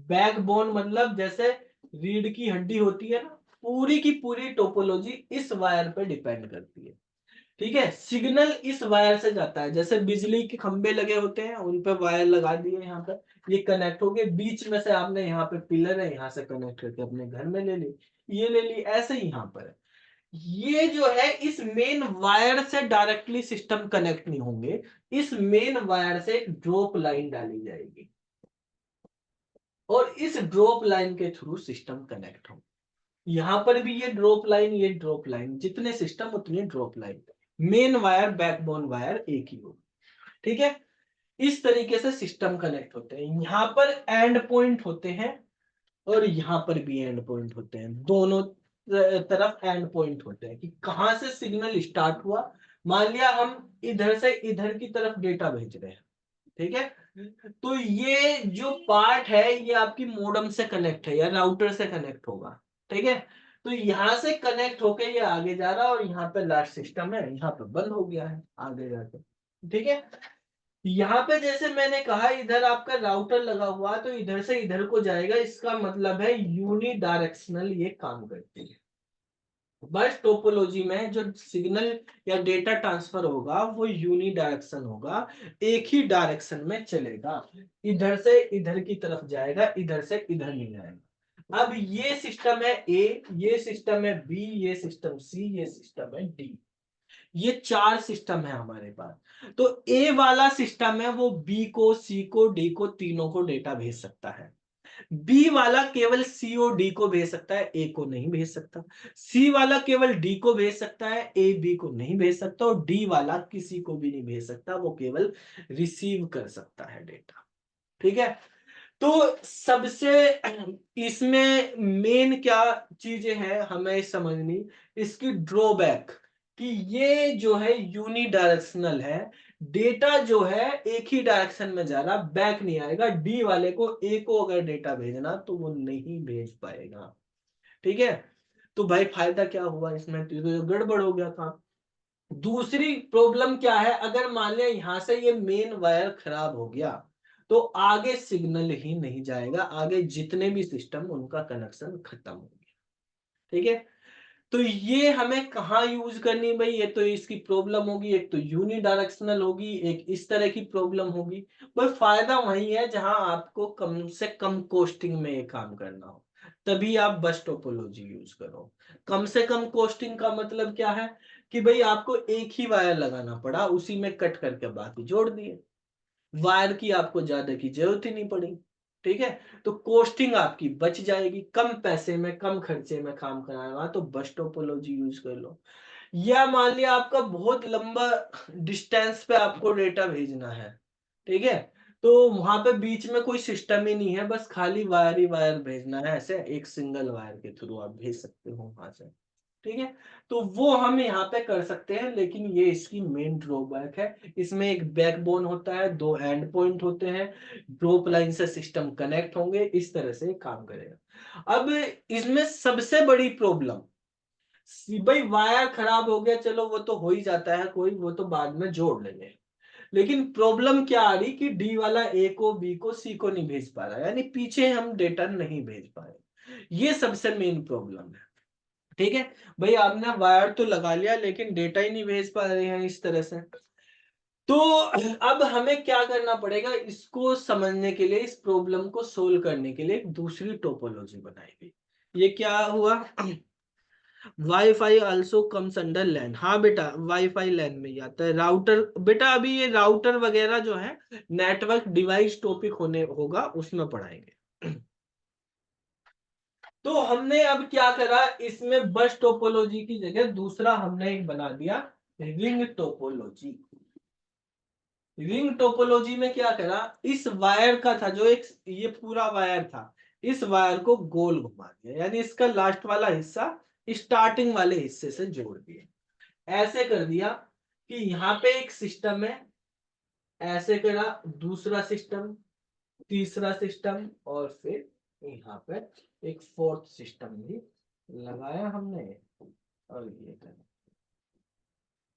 बैकबोन मतलब जैसे रीढ़ की हड्डी होती है ना, पूरी की पूरी टोपोलॉजी इस वायर पे डिपेंड करती है। ठीक है, सिग्नल इस वायर से जाता है, जैसे बिजली के खंभे लगे होते हैं उन पे वायर लगा दिए, यहाँ पर ये कनेक्ट हो गए, बीच में से आपने यहाँ पे पिलर है, यहाँ से कनेक्ट करके अपने घर में ले ली, ये ले ली, ऐसे ही यहाँ पर है। ये जो है इस मेन वायर से डायरेक्टली सिस्टम कनेक्ट नहीं होंगे, इस मेन वायर से एक ड्रॉप लाइन डाली जाएगी और इस ड्रॉप लाइन के थ्रू सिस्टम कनेक्ट होगा। यहां पर भी ये ड्रॉप लाइन, ये ड्रॉप लाइन, जितने सिस्टम उतने drop line, main wire backbone wire एक ही होगा। ठीक है, इस तरीके से सिस्टम कनेक्ट होते हैं। यहां पर एंड पॉइंट होते हैं और यहां पर भी एंड पॉइंट होते हैं, दोनों तरफ एंड पॉइंट होते हैं कि कहां से सिग्नल स्टार्ट हुआ। मान लिया हम इधर से इधर की तरफ डेटा भेज रहे हैं, ठीक है, तो ये जो पार्ट है ये आपकी मॉडेम से कनेक्ट है या राउटर से कनेक्ट होगा। ठीक है, तो यहां से कनेक्ट होके ये आगे जा रहा है और यहाँ पे लास्ट सिस्टम है, यहाँ पे बंद हो गया है आगे जाके। ठीक है, यहाँ पे जैसे मैंने कहा इधर आपका राउटर लगा हुआ है तो इधर से इधर को जाएगा, इसका मतलब है यूनि डायरेक्शनल ये काम करती है। बस टोपोलॉजी में जो सिग्नल या डेटा ट्रांसफर होगा वो यूनि डायरेक्शन होगा, एक ही डायरेक्शन में चलेगा, इधर से इधर की तरफ जाएगा, इधर से इधर नहीं जाएगा। अब ये सिस्टम है ए, ये सिस्टम है बी, ये सिस्टम सी, ये सिस्टम है डी, ये चार सिस्टम है हमारे पास। तो ए वाला सिस्टम है वो बी को, सी को, डी को, तीनों को डेटा भेज सकता है। बी वाला केवल सी और डी को भेज सकता है, ए को नहीं भेज सकता। सी वाला केवल डी को भेज सकता है, ए बी को नहीं भेज सकता। और डी वाला किसी को भी नहीं भेज सकता, वो केवल रिसीव कर सकता है डेटा। ठीक है, तो सबसे इसमें मेन क्या चीजें हैं हमें समझनी, इसकी ड्रॉबैक कि ये जो है यूनी डायरेक्शनल है, डेटा जो है एक ही डायरेक्शन में जा रहा, बैक नहीं आएगा। डी वाले को, ए को अगर डेटा भेजना तो वो नहीं भेज पाएगा। ठीक है, तो भाई फायदा क्या हुआ इसमें, तो गड़बड़ हो गया काम। दूसरी प्रॉब्लम क्या है, अगर मान लिया यहां से ये मेन वायर खराब हो गया तो आगे सिग्नल ही नहीं जाएगा, आगे जितने भी सिस्टम उनका कनेक्शन खत्म हो गया। ठीक है, तो ये हमें कहाँ यूज करनी भाई, ये तो इसकी प्रॉब्लम होगी, एक तो यूनि डायरेक्शनल होगी, एक इस तरह की प्रॉब्लम होगी। पर फायदा वही है जहां आपको कम से कम कॉस्टिंग में ये काम करना हो, तभी आप बस टोपोलॉजी यूज करो। कम से कम कॉस्टिंग का मतलब क्या है कि भाई आपको एक ही वायर लगाना पड़ा, उसी में कट करके बाकी जोड़ दिए, वायर की आपको ज्यादा की जरूरत ही नहीं पड़ी। ठीक है, तो कॉस्टिंग आपकी बच जाएगी, कम पैसे में कम खर्चे में काम कराना तो बस टोपोलॉजी यूज कर लो। या मान लिया आपका बहुत लंबा डिस्टेंस पे आपको डेटा भेजना है, ठीक है, तो वहां पे बीच में कोई सिस्टम ही नहीं है, बस खाली वायर ही वायर भेजना है, ऐसे एक सिंगल वायर के थ्रू आप भेज सकते हो वहां से। ठीक है, तो वो हम यहाँ पे कर सकते हैं, लेकिन ये इसकी मेन ड्रॉबैक है। इसमें एक बैकबोन होता है, दो एंड पॉइंट होते हैं, ड्रॉप लाइन से सिस्टम कनेक्ट होंगे, इस तरह से काम करेगा। अब इसमें सबसे बड़ी प्रॉब्लम, भाई वायर खराब हो गया चलो वो तो हो ही जाता है, कोई वो तो बाद में जोड़ लेंगे, लेकिन प्रॉब्लम क्या आ रही कि डी वाला ए को, बी को, सी को नहीं भेज पा रहा, यानी पीछे हम डेटा नहीं भेज पा रहे, ये सबसे मेन प्रॉब्लम है। ठीक है, भाई आपने वायर तो लगा लिया लेकिन डेटा ही नहीं भेज पा रहे हैं इस तरह से। तो अब हमें क्या करना पड़ेगा, इसको समझने के लिए, इस प्रॉब्लम को सोल्व करने के लिए एक दूसरी टोपोलॉजी बनाई गई। ये क्या हुआ, वाईफाई आल्सो कम्स अंडर लैन। हाँ बेटा, वाईफाई लैन में ही आता है। राउटर बेटा, अभी ये राउटर वगैरह जो है नेटवर्क डिवाइस टॉपिक होने होगा उसमें पढ़ाएंगे। तो हमने अब क्या करा, इसमें बस टोपोलॉजी की जगह दूसरा हमने एक बना दिया, रिंग टोपोलॉजी। रिंग टोपोलॉजी में क्या करा, इस वायर का था जो एक, ये पूरा वायर था, इस वायर को गोल घुमा दिया, यानी इसका लास्ट वाला हिस्सा स्टार्टिंग वाले हिस्से से जोड़ दिया। ऐसे कर दिया कि यहाँ पे एक सिस्टम है, ऐसे करा दूसरा सिस्टम, तीसरा सिस्टम, और फिर यहाँ पे एक फोर्थ सिस्टम भी लगाया हमने। और ये करा,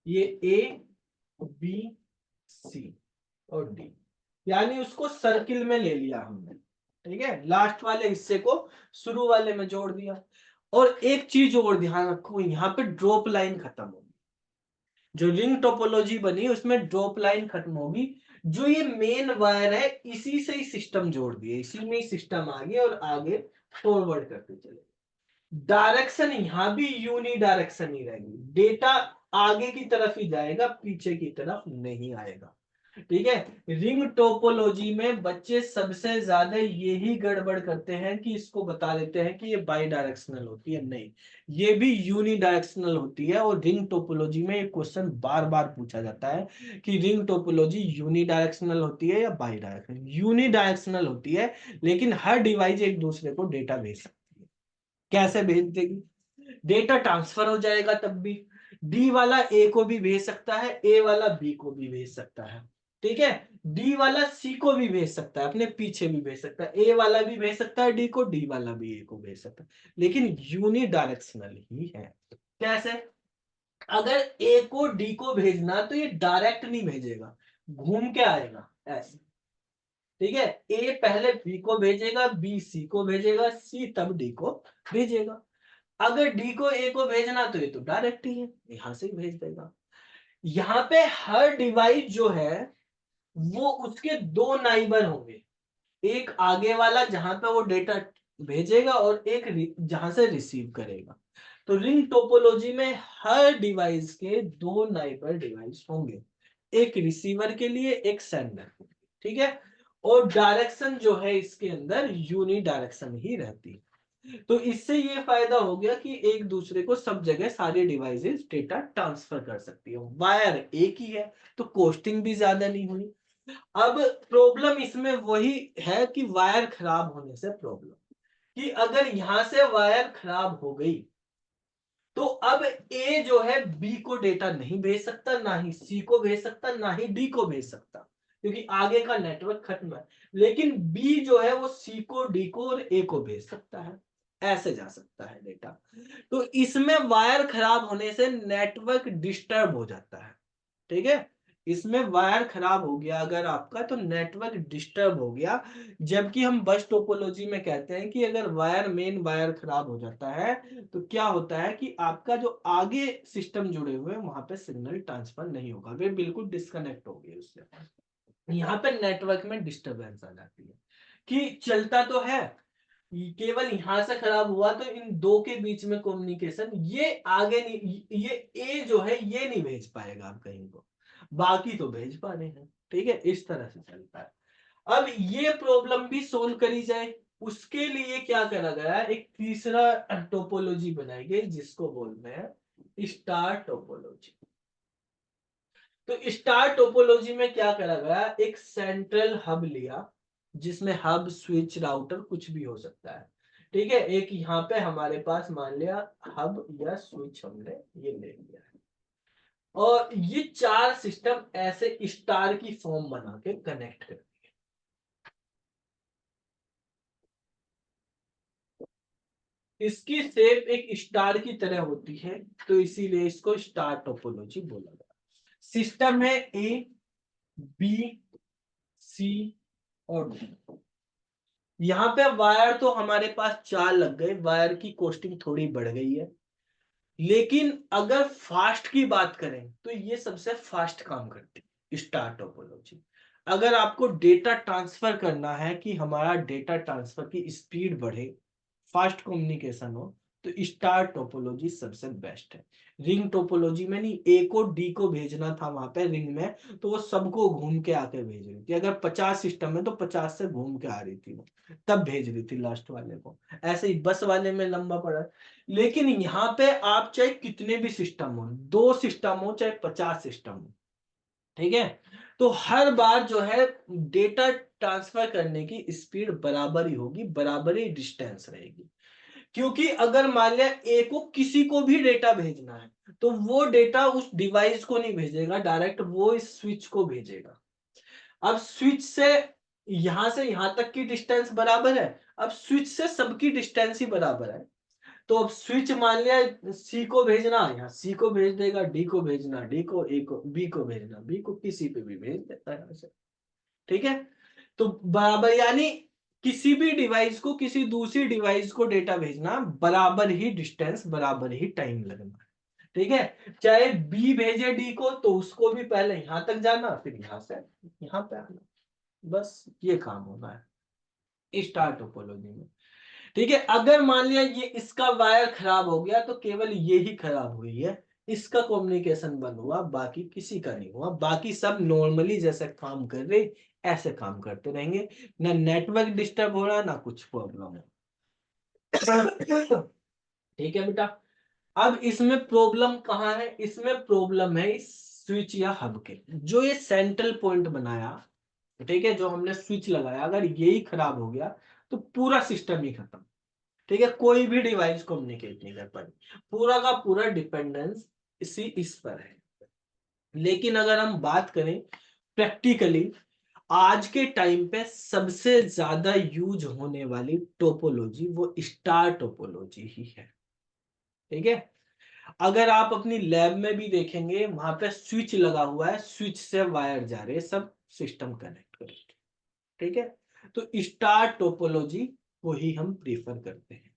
ये ए, बी, सी और डी, यानी उसको सर्किल में ले लिया हमने। ठीक है, लास्ट वाले हिस्से को शुरू वाले में जोड़ दिया। और एक चीज और ध्यान रखो, यहाँ पे ड्रॉप लाइन खत्म होगी, जो रिंग टोपोलॉजी बनी उसमें ड्रॉप लाइन खत्म होगी। जो ये मेन वायर है इसी से ही सिस्टम जोड़ दिए, इसी में ही सिस्टम आ गया और आगे फॉरवर्ड करते चले। डायरेक्शन यहाँ भी यूनी डायरेक्शन ही रहेगी, डेटा आगे की तरफ ही जाएगा, पीछे की तरफ नहीं आएगा। ठीक है, रिंग टोपोलॉजी में बच्चे सबसे ज्यादा यही गड़बड़ करते हैं कि इसको बता देते हैं कि ये बाई डायरेक्शनल होती है, नहीं, ये भी यूनी डायरेक्शनल होती है। और रिंग टोपोलॉजी में एक क्वेश्चन बार बार पूछा जाता है कि रिंग टोपोलॉजी यूनी डायरेक्शनल होती है या बाई डायरेक्शनल। यूनी डायरेक्शनल होती है, लेकिन हर डिवाइस एक दूसरे को डेटा भेज सकती है। कैसे भेज देगी? डेटा ट्रांसफर हो जाएगा तब भी। डी वाला ए को भी भेज सकता है, ए वाला बी को भी भेज सकता है। ठीक है, डी वाला सी को भी भेज सकता है, अपने पीछे भी भेज सकता है, ए वाला भी भेज सकता है डी को, डी वाला भी ए को भेज सकता है, लेकिन यूनी डायरेक्शनल ही है। कैसे? अगर ए को डी को भेजना तो ये डायरेक्ट नहीं भेजेगा, घूम के आएगा ऐसे। ठीक है, ए पहले बी को भेजेगा, बी सी को भेजेगा, सी तब डी को भेजेगा। अगर डी को ए को भेजना तो ये तो डायरेक्ट ही है, यहां से ही भेज देगा। यहाँ पे हर डिवाइस जो है वो उसके दो नाइबर होंगे, एक आगे वाला जहां पे वो डेटा भेजेगा और एक जहां से रिसीव करेगा। तो रिंग टोपोलॉजी में हर डिवाइस के दो नाइबर डिवाइस होंगे, एक रिसीवर के लिए, एक सेंडर। ठीक है, और डायरेक्शन जो है इसके अंदर यूनी डायरेक्शन ही रहती है। तो इससे ये फायदा हो गया कि एक दूसरे को सब जगह सारी डिवाइसेस डेटा ट्रांसफर कर सकती है, वायर एक ही है, तो कॉस्टिंग भी ज्यादा नहीं हुई। अब प्रॉब्लम इसमें वही है कि वायर खराब होने से प्रॉब्लम, कि अगर यहां से वायर खराब हो गई तो अब ए जो है बी को डेटा नहीं भेज सकता, ना ही सी को भेज सकता, ना ही डी को भेज सकता, क्योंकि आगे का नेटवर्क खत्म है। लेकिन बी जो है वो सी को, डी को और ए को भेज सकता है, ऐसे जा सकता है डेटा। तो इसमें वायर खराब होने से नेटवर्क डिस्टर्ब हो जाता है। ठीक है, इसमें वायर खराब हो गया अगर आपका, तो नेटवर्क डिस्टर्ब हो गया। जबकि हम बस टोपोलॉजी में कहते हैं कि अगर वायर, मेन वायर खराब हो जाता है तो क्या होता है कि आपका जो आगे सिस्टम जुड़े हुए हैं वहां पे सिग्नल ट्रांसफर नहीं होगा, वे बिल्कुल डिस्कनेक्ट हो गए उससे। यहाँ पे नेटवर्क में डिस्टरबेंस आ जाती है कि चलता तो है, केवल यहां से खराब हुआ तो इन दो के बीच में कम्युनिकेशन ये आगे नहीं, ये ए जो है ये नहीं भेज पाएगा आप कहीं को, बाकी तो भेज पा रहे हैं। ठीक है, इस तरह से चलता है। अब ये प्रॉब्लम भी सोल्व करी जाए, उसके लिए क्या करा गया, एक तीसरा टोपोलॉजी बनाई गई जिसको बोलते हैं स्टार टोपोलॉजी। तो स्टार टोपोलॉजी में क्या करा गया, एक सेंट्रल हब लिया, जिसमें हब, स्विच, राउटर कुछ भी हो सकता है। ठीक है, एक यहाँ पे हमारे पास मान लिया हब या स्विच हमने ये ले लिया है, और ये चार सिस्टम ऐसे स्टार की फॉर्म बना के कनेक्ट कर, इसकी शेप एक स्टार की तरह होती है, तो इसीलिए इसको स्टार टोपोलॉजी बोला जाता है। सिस्टम है ए, बी, सी और डी। यहाँ पे वायर तो हमारे पास चार लग गए, वायर की कॉस्टिंग थोड़ी बढ़ गई है, लेकिन अगर फास्ट की बात करें तो ये सबसे फास्ट काम करती है स्टार टोपोलॉजी। अगर आपको डेटा ट्रांसफर करना है कि हमारा डेटा ट्रांसफर की स्पीड बढ़े, फास्ट कम्युनिकेशन हो, तो स्टार टोपोलॉजी सबसे बेस्ट है। रिंग टोपोलॉजी में नहीं, ए को डी को भेजना था वहां पे रिंग में, तो वो सबको घूम के आके भेज रही थी। अगर 50 सिस्टम है तो 50 से घूम के आ रही थी वो, तब भेज रही थी लास्ट वाले को। ऐसे ही बस वाले में लंबा पड़ा। लेकिन यहाँ पे आप चाहे कितने भी सिस्टम हो, 2 सिस्टम हो चाहे 50 सिस्टम हो, ठीक है, तो हर बार जो है डेटा ट्रांसफर करने की स्पीड बराबर ही होगी, बराबर ही डिस्टेंस रहेगी। क्योंकि अगर मान लिया ए को किसी को भी डेटा भेजना है तो वो डेटा उस डिवाइस को नहीं भेजेगा डायरेक्ट, वो इस स्विच को भेजेगा। अब स्विच से यहां तक की डिस्टेंस बराबर है, अब स्विच से सबकी डिस्टेंस ही बराबर है। तो अब स्विच मान लिया सी को भेजना, यहाँ सी को भेज देगा, डी को भेजना डी को, ए को, बी को भेजना बी को, किसी पे भी भेज देता है ऐसे। ठीक है, तो बराबर यानी किसी भी डिवाइस को किसी दूसरी डिवाइस को डेटा भेजना बराबर ही डिस्टेंस, बराबर ही टाइम लगना। ठीक है, चाहे बी भेजे डी को तो उसको भी पहले यहां तक जाना, फिर यहां से यहां पे आना, बस ये काम होना है स्टार टोपोलॉजी में। ठीक है, अगर मान लिया ये इसका वायर खराब हो गया तो केवल ये ही खराब हुई है, इसका कम्युनिकेशन बंद हुआ, बाकी किसी का नहीं हुआ, बाकी सब नॉर्मली जैसे काम कर रहे ऐसे काम करते रहेंगे, ना नेटवर्क डिस्टर्ब हो रहा ना कुछ प्रॉब्लम है। ठीक है बेटा, अब इसमें प्रॉब्लम कहाँ है, इसमें प्रॉब्लम है इस स्विच या हब के, जो ये सेंट्रल पॉइंट बनाया, ठीक है, जो हमने स्विच लगाया, अगर यही खराब हो गया तो पूरा सिस्टम ही खत्म। ठीक है, कोई भी डिवाइस कम्युनिकेट नहीं कर पाई, पूरा का पूरा डिपेंडेंस इस पर है। लेकिन अगर हम बात करें प्रैक्टिकली, आज के टाइम पे सबसे ज्यादा यूज होने वाली टोपोलॉजी वो स्टार टोपोलॉजी ही है। ठीक है, अगर आप अपनी लैब में भी देखेंगे वहां पे स्विच लगा हुआ है, स्विच से वायर जा रहे हैं, सब सिस्टम कनेक्ट करेंगे। ठीक है, तो स्टार टोपोलॉजी को ही हम प्रीफर करते हैं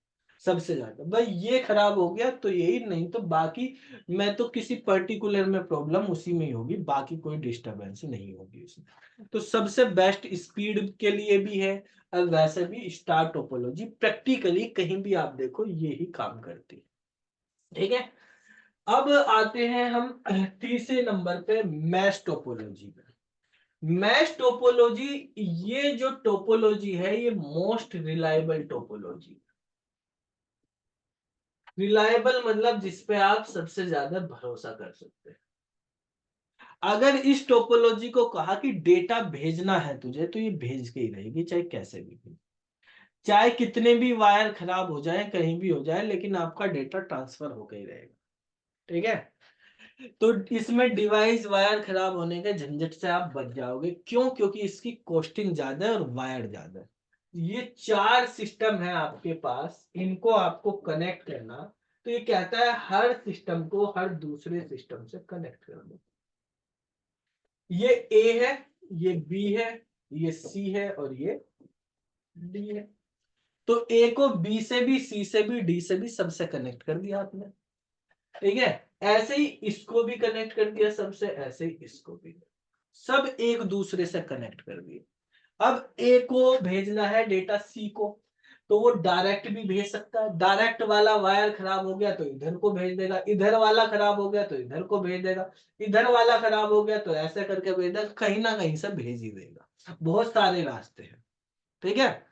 सबसे ज्यादा। भाई ये खराब हो गया तो यही, नहीं तो बाकी मैं तो किसी पर्टिकुलर में प्रॉब्लम उसी में ही होगी, बाकी कोई डिस्टरबेंस नहीं होगी उसमें। तो सबसे बेस्ट स्पीड के लिए भी है, और वैसे भी स्टार टोपोलॉजी प्रैक्टिकली कहीं भी आप देखो ये ही काम करती है। ठीक है, अब आते हैं हम तीसरे नंबर पे मैश टोपोलॉजी पे। मैश टोपोलॉजी, ये जो टोपोलॉजी है ये मोस्ट रिलायबल टोपोलॉजी। रिलायबल मतलब जिसपे आप सबसे ज्यादा भरोसा कर सकते हैं। अगर इस टोपोलॉजी को कहा कि डेटा भेजना है तुझे तो ये भेज के ही रहेगी, चाहे कैसे भी, चाहे कितने भी वायर खराब हो जाए, कहीं भी हो जाए, लेकिन आपका डेटा ट्रांसफर होकर ही रहेगा। ठीक है, तो इसमें डिवाइस वायर खराब होने के झंझट से आप बच जाओगे। क्यों? क्योंकि इसकी कॉस्टिंग ज्यादा है और वायर ज्यादा है। ये चार सिस्टम है आपके पास, इनको आपको कनेक्ट करना, तो ये कहता है हर सिस्टम को हर दूसरे सिस्टम से कनेक्ट कर दो। ये ए है, ये बी है, ये सी है और ये डी है। तो ए को बी से भी, सी से भी, डी से भी, सबसे कनेक्ट कर दिया आपने। ठीक है, ऐसे ही इसको भी कनेक्ट कर दिया सबसे, ऐसे ही इसको भी, सब एक दूसरे से कनेक्ट कर दिए। अब ए को भेजना है डेटा सी को, तो वो डायरेक्ट भी भेज सकता है, डायरेक्ट वाला वायर खराब हो गया तो इधर को भेज देगा, इधर वाला खराब हो गया तो इधर को भेज देगा, इधर वाला खराब हो गया तो ऐसे करके भेज देगा, कहीं ना कहीं से भेज ही देगा। बहुत सारे रास्ते हैं। ठीक है,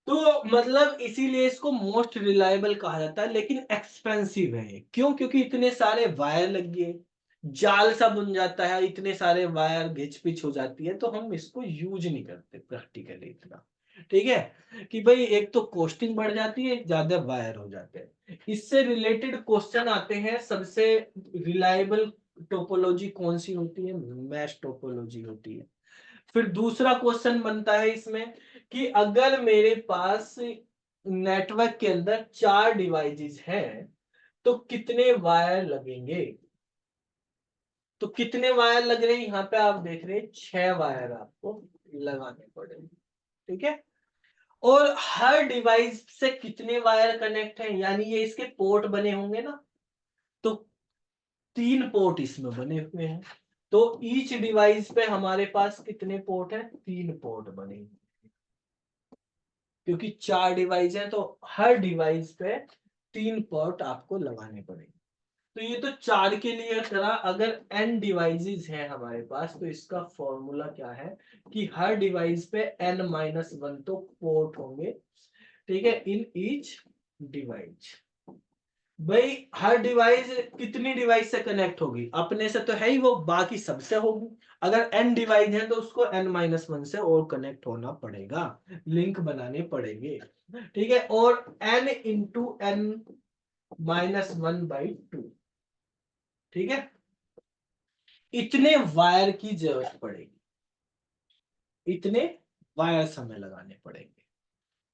तो मतलब इसीलिए इसको मोस्ट रिलायबल कहा जाता है, लेकिन एक्सपेंसिव है। क्यों? क्योंकि इतने सारे वायर लग गए, जाल सा बुन जाता है, इतने सारे वायर घिच पिच हो जाती है, तो हम इसको यूज नहीं करते प्रैक्टिकली इतना। ठीक है, कि भाई एक तो कॉस्टिंग बढ़ जाती है, ज्यादा वायर हो जाते हैं। इससे रिलेटेड क्वेश्चन आते हैं, सबसे रिलायबल टोपोलॉजी कौन सी होती है? मैश टोपोलॉजी होती है। फिर दूसरा क्वेश्चन बनता है इसमें कि अगर मेरे पास नेटवर्क के अंदर 4 डिवाइसेस हैं तो कितने वायर लगेंगे? तो कितने वायर लग रहे हैं, यहाँ पे आप देख रहे हैं 6 वायर आपको लगाने पड़ेंगे। ठीक है, और हर डिवाइस से कितने वायर कनेक्ट हैं, यानी ये इसके पोर्ट बने होंगे ना, तो 3 पोर्ट इसमें बने हुए हैं। तो ईच डिवाइस पे हमारे पास कितने पोर्ट हैं? 3 पोर्ट बने हैं, क्योंकि 4 डिवाइस है तो हर डिवाइस पे 3 पोर्ट आपको लगाने पड़ेंगे। तो ये तो 4 के लिए करा। अगर n डिवाइसेस है हमारे पास तो इसका फॉर्मूला क्या है कि हर डिवाइस पे n-1 तो पोर्ट होंगे। ठीक है, इन ईच डिवाइस। भाई हर डिवाइस कितनी डिवाइस से कनेक्ट होगी? अपने से तो है ही वो, बाकी सबसे होगी। अगर n डिवाइस है तो उसको n-1 से और कनेक्ट होना पड़ेगा, लिंक बनाने पड़ेंगे। ठीक है, और n इंटू n-1/2। ठीक है, इतने वायर की जरूरत पड़ेगी, इतने वायर हमें लगाने पड़ेंगे।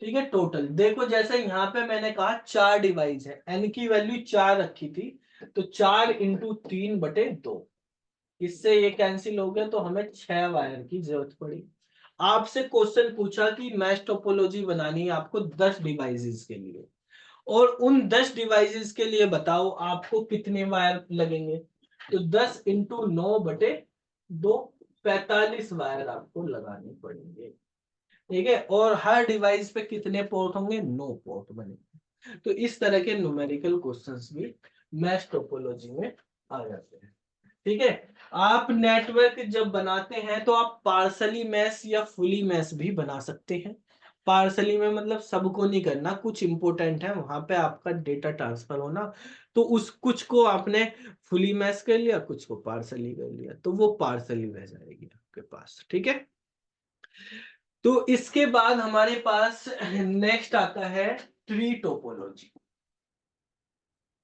ठीक है, टोटल देखो, जैसे यहाँ पे मैंने कहा 4 डिवाइस है, n की वैल्यू 4 रखी थी, तो 4 इंटू 3/2, इससे ये कैंसिल हो गया, तो हमें 6 वायर की जरूरत पड़ी। आपसे क्वेश्चन पूछा कि मैश टोपोलॉजी बनानी है आपको 10 डिवाइसेस के लिए, और उन 10 डिवाइसेस के लिए बताओ आपको कितने वायर लगेंगे? तो 10 इंटू 9/2, 45 वायर आपको लगाने पड़ेंगे। ठीक है, और हर डिवाइस पे कितने पोर्ट होंगे, 9 पोर्ट बनेंगे। तो इस तरह के न्यूमेरिकल क्वेश्चंस भी मैश टोपोलॉजी में आ जाते हैं। ठीक है, आप नेटवर्क जब बनाते हैं तो आप पार्सली मैश या फुली मैश भी बना सकते हैं। पार्सली में मतलब सबको नहीं करना, कुछ इंपॉर्टेंट है वहां पे आपका डेटा ट्रांसफर होना, तो उस कुछ को आपने फुली मैश कर लिया, कुछ को पार्सली कर लिया, तो वो पार्सली रह जाएगी आपके पास। ठीक है, तो इसके बाद हमारे पास नेक्स्ट आता है ट्री टोपोलॉजी।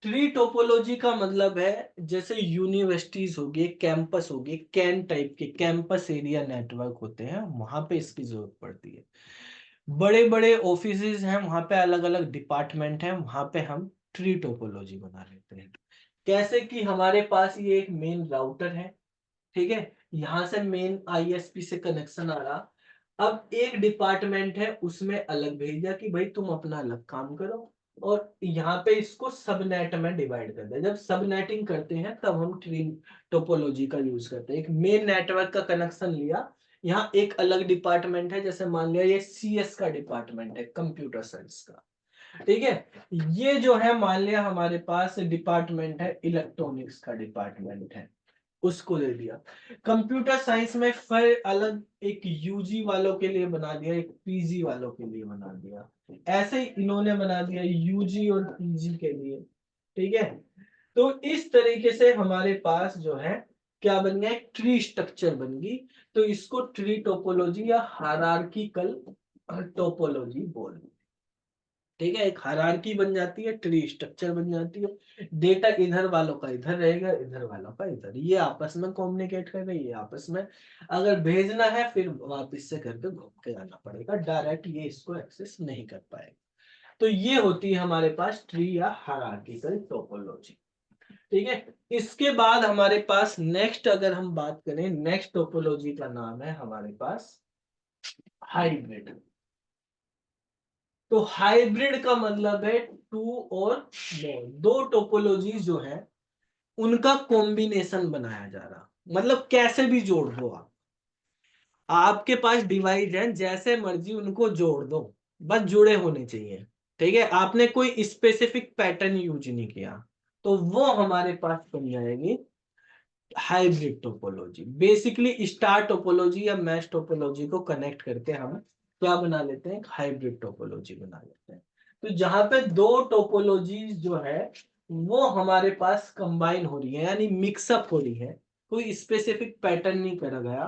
ट्री टोपोलॉजी का मतलब है जैसे यूनिवर्सिटीज होगी, कैंपस होगी, कैन टाइप के कैंपस एरिया नेटवर्क होते हैं, वहां पे इसकी जरूरत पड़ती है। बड़े बड़े ऑफिसेज हैं, वहां पे अलग अलग डिपार्टमेंट हैं, वहां पे हम ट्री टोपोलॉजी बना लेते हैं। कैसे कि हमारे पास ये एक मेन राउटर है, ठीक है, यहां से मेन आईएसपी से कनेक्शन आ रहा। अब एक डिपार्टमेंट है उसमें अलग भेजा कि भाई तुम अपना अलग काम करो, और यहाँ पे इसको सबनेट में डिवाइड कर दे। जब सबनेटिंग करते हैं तब हम ट्री टोपोलॉजी का यूज करते हैं। एक मेन नेटवर्क का कनेक्शन लिया, यहाँ एक अलग डिपार्टमेंट है, जैसे मान लिया ये सीएस का डिपार्टमेंट है, कंप्यूटर साइंस का। ठीक है, ये जो है मान लिया हमारे पास डिपार्टमेंट है, इलेक्ट्रॉनिक्स का डिपार्टमेंट है, उसको दे दिया। कंप्यूटर साइंस में फिर अलग एक यूजी वालों के लिए बना दिया, एक पीजी वालों के लिए बना दिया। ऐसे ही इन्होंने बना दिया यूजी और पीजी के लिए। ठीक है, तो इस तरीके से हमारे पास जो है क्या बन गया, एक ट्री स्ट्रक्चर बन गई। तो इसको ट्री टोपोलॉजी या हायरार्किकल टोपोलॉजी बोल। ठीक है, एक हायरार्की बन जाती है, ट्री स्ट्रक्चर बन जाती है। डेटा इधर वालों का इधर रहेगा, इधर वालों का इधर, ये आपस में कम्युनिकेट कर रही है आपस में। अगर भेजना है फिर वापस से करके घूम के जाना पड़ेगा, डायरेक्ट ये इसको एक्सेस नहीं कर पाएगा। तो ये होती है हमारे पास ट्री या हायरार्किकल टोपोलॉजी। ठीक है, इसके बाद हमारे पास नेक्स्ट अगर हम बात करें, नेक्स्ट टोपोलॉजी का नाम है हमारे पास हाइब्रिड। तो हाइब्रिड का मतलब है टू और मोर, दो टोपोलॉजीज जो है उनका कॉम्बिनेशन बनाया जा रहा। मतलब कैसे भी जोड़ दो आप, आपके पास डिवाइस है, जैसे मर्जी उनको जोड़ दो, बस जुड़े होने चाहिए। ठीक है, आपने कोई स्पेसिफिक पैटर्न यूज नहीं किया, तो वो हमारे पास बन जाएगी hybrid topology. Basically star topology या मैश टोपोलॉजी को कनेक्ट करके हम क्या बना लेते हैं, हाइब्रिड टोपोलॉजी बना लेते हैं। तो जहां पे दो टोपोलॉजीज जो है वो हमारे पास कंबाइन हो रही है, यानी मिक्सअप हो रही है, कोई स्पेसिफिक पैटर्न नहीं करा गया,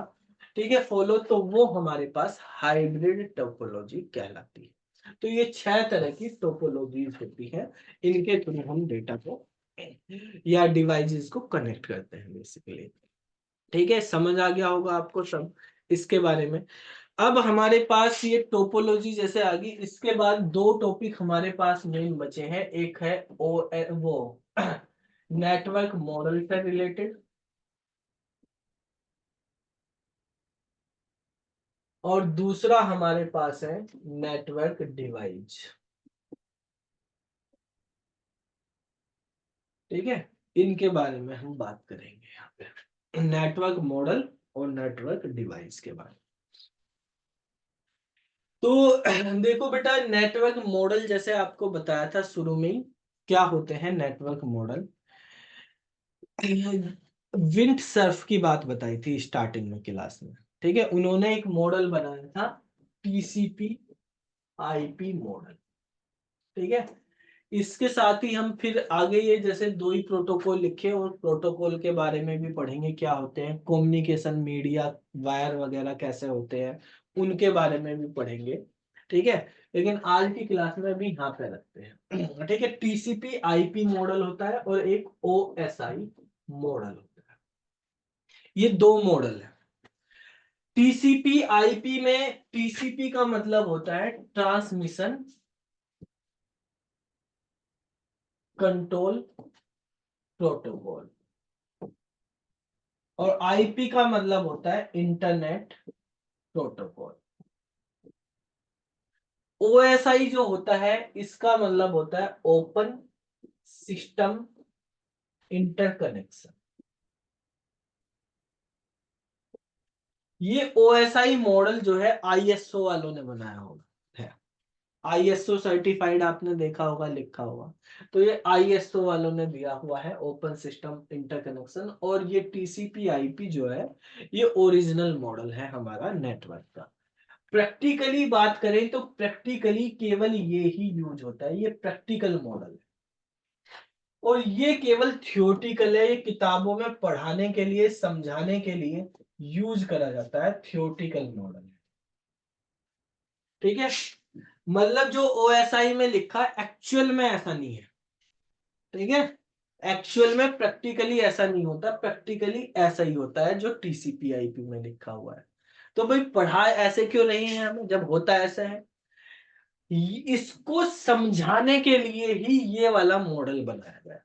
ठीक है, फॉलो, तो वो हमारे पास हाइब्रिड टोपोलॉजी कहलाती है। तो ये 6 तरह की टोपोलॉजीज होती है, इनके थ्रू हम डेटा को या डिवाइसेस को कनेक्ट करते हैं बेसिकली। ठीक है, समझ आ गया होगा आपको सब इसके बारे में। अब हमारे पास ये टोपोलॉजी जैसे आ गई, इसके बाद दो टॉपिक हमारे पास मेन बचे हैं। एक है वो नेटवर्क मॉडल से रिलेटेड, और दूसरा हमारे पास है नेटवर्क डिवाइस। ठीक है, इनके बारे में हम बात करेंगे यहाँ पे, नेटवर्क मॉडल और नेटवर्क डिवाइस के बारे में। तो देखो बेटा, नेटवर्क मॉडल जैसे आपको बताया था शुरू में ही, क्या होते हैं नेटवर्क मॉडल। विंड सर्फ की बात बताई थी स्टार्टिंग में क्लास में। ठीक है, उन्होंने एक मॉडल बनाया था, टीसीपी आईपी मॉडल। ठीक है, इसके साथ ही हम फिर आगे ये जैसे दो ही प्रोटोकॉल लिखे, और प्रोटोकॉल के बारे में भी पढ़ेंगे, क्या होते हैं कम्युनिकेशन मीडिया, वायर वगैरह कैसे होते हैं, उनके बारे में भी पढ़ेंगे। ठीक है, लेकिन आज की क्लास में भी यहाँ पे रखते हैं। ठीक है, टीसीपी आईपी मॉडल होता है और एक ओएसआई मॉडल होता है, ये दो मॉडल है। टीसीपी आईपी में टीसीपी का मतलब होता है ट्रांसमिशन कंट्रोल प्रोटोकॉल, और आईपी का मतलब होता है इंटरनेट प्रोटोकॉल। ओएसआई जो होता है इसका मतलब होता है ओपन सिस्टम इंटरकनेक्शन। ये OSI मॉडल जो है ISO वालों ने बनाया होगा है। ISO सर्टिफाइड आपने देखा होगा, लिखा होगा। तो ये ISO वालों ने दिया हुआ है, ओपन सिस्टम इंटरकनेक्शन। और ये TCP/IP जो है ये ओरिजिनल मॉडल है हमारा नेटवर्क का। प्रैक्टिकली बात करें तो प्रैक्टिकली केवल ये ही यूज होता है, ये प्रैक्टिकल मॉडल है। और ये केवल थियोटिकल है, ये किताबों में पढ़ाने के लिए, समझाने के लिए यूज करा जाता है, थियोटिकल मॉडल है। ठीक है, मतलब जो OSI में लिखा है एक्चुअल में ऐसा नहीं है। ठीक है, एक्चुअल में प्रैक्टिकली ऐसा नहीं होता, प्रैक्टिकली ऐसा ही होता है जो TCP/IP में लिखा हुआ है। तो भाई पढ़ा ऐसे क्यों नहीं है हमें, जब होता ऐसा है। इसको समझाने के लिए ही ये वाला मॉडल बनाया गया।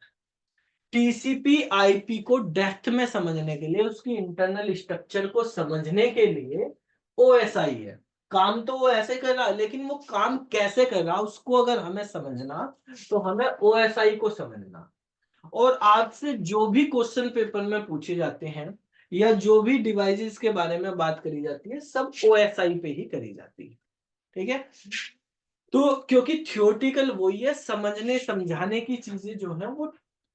TCP/IP को डेप्थ में समझने के लिए, उसकी इंटरनल स्ट्रक्चर को समझने के लिए OSI है। काम तो वो ऐसे कर रहा है, लेकिन वो काम कैसे कर रहा है उसको अगर हमें समझना, तो हमें OSI को समझना। और आपसे जो भी क्वेश्चन पेपर में पूछे जाते हैं या जो भी डिवाइसेस के बारे में बात करी जाती है, सब OSI पे ही करी जाती है। ठीक है, तो क्योंकि थियोटिकल वही है, समझने समझाने की चीजें जो है वो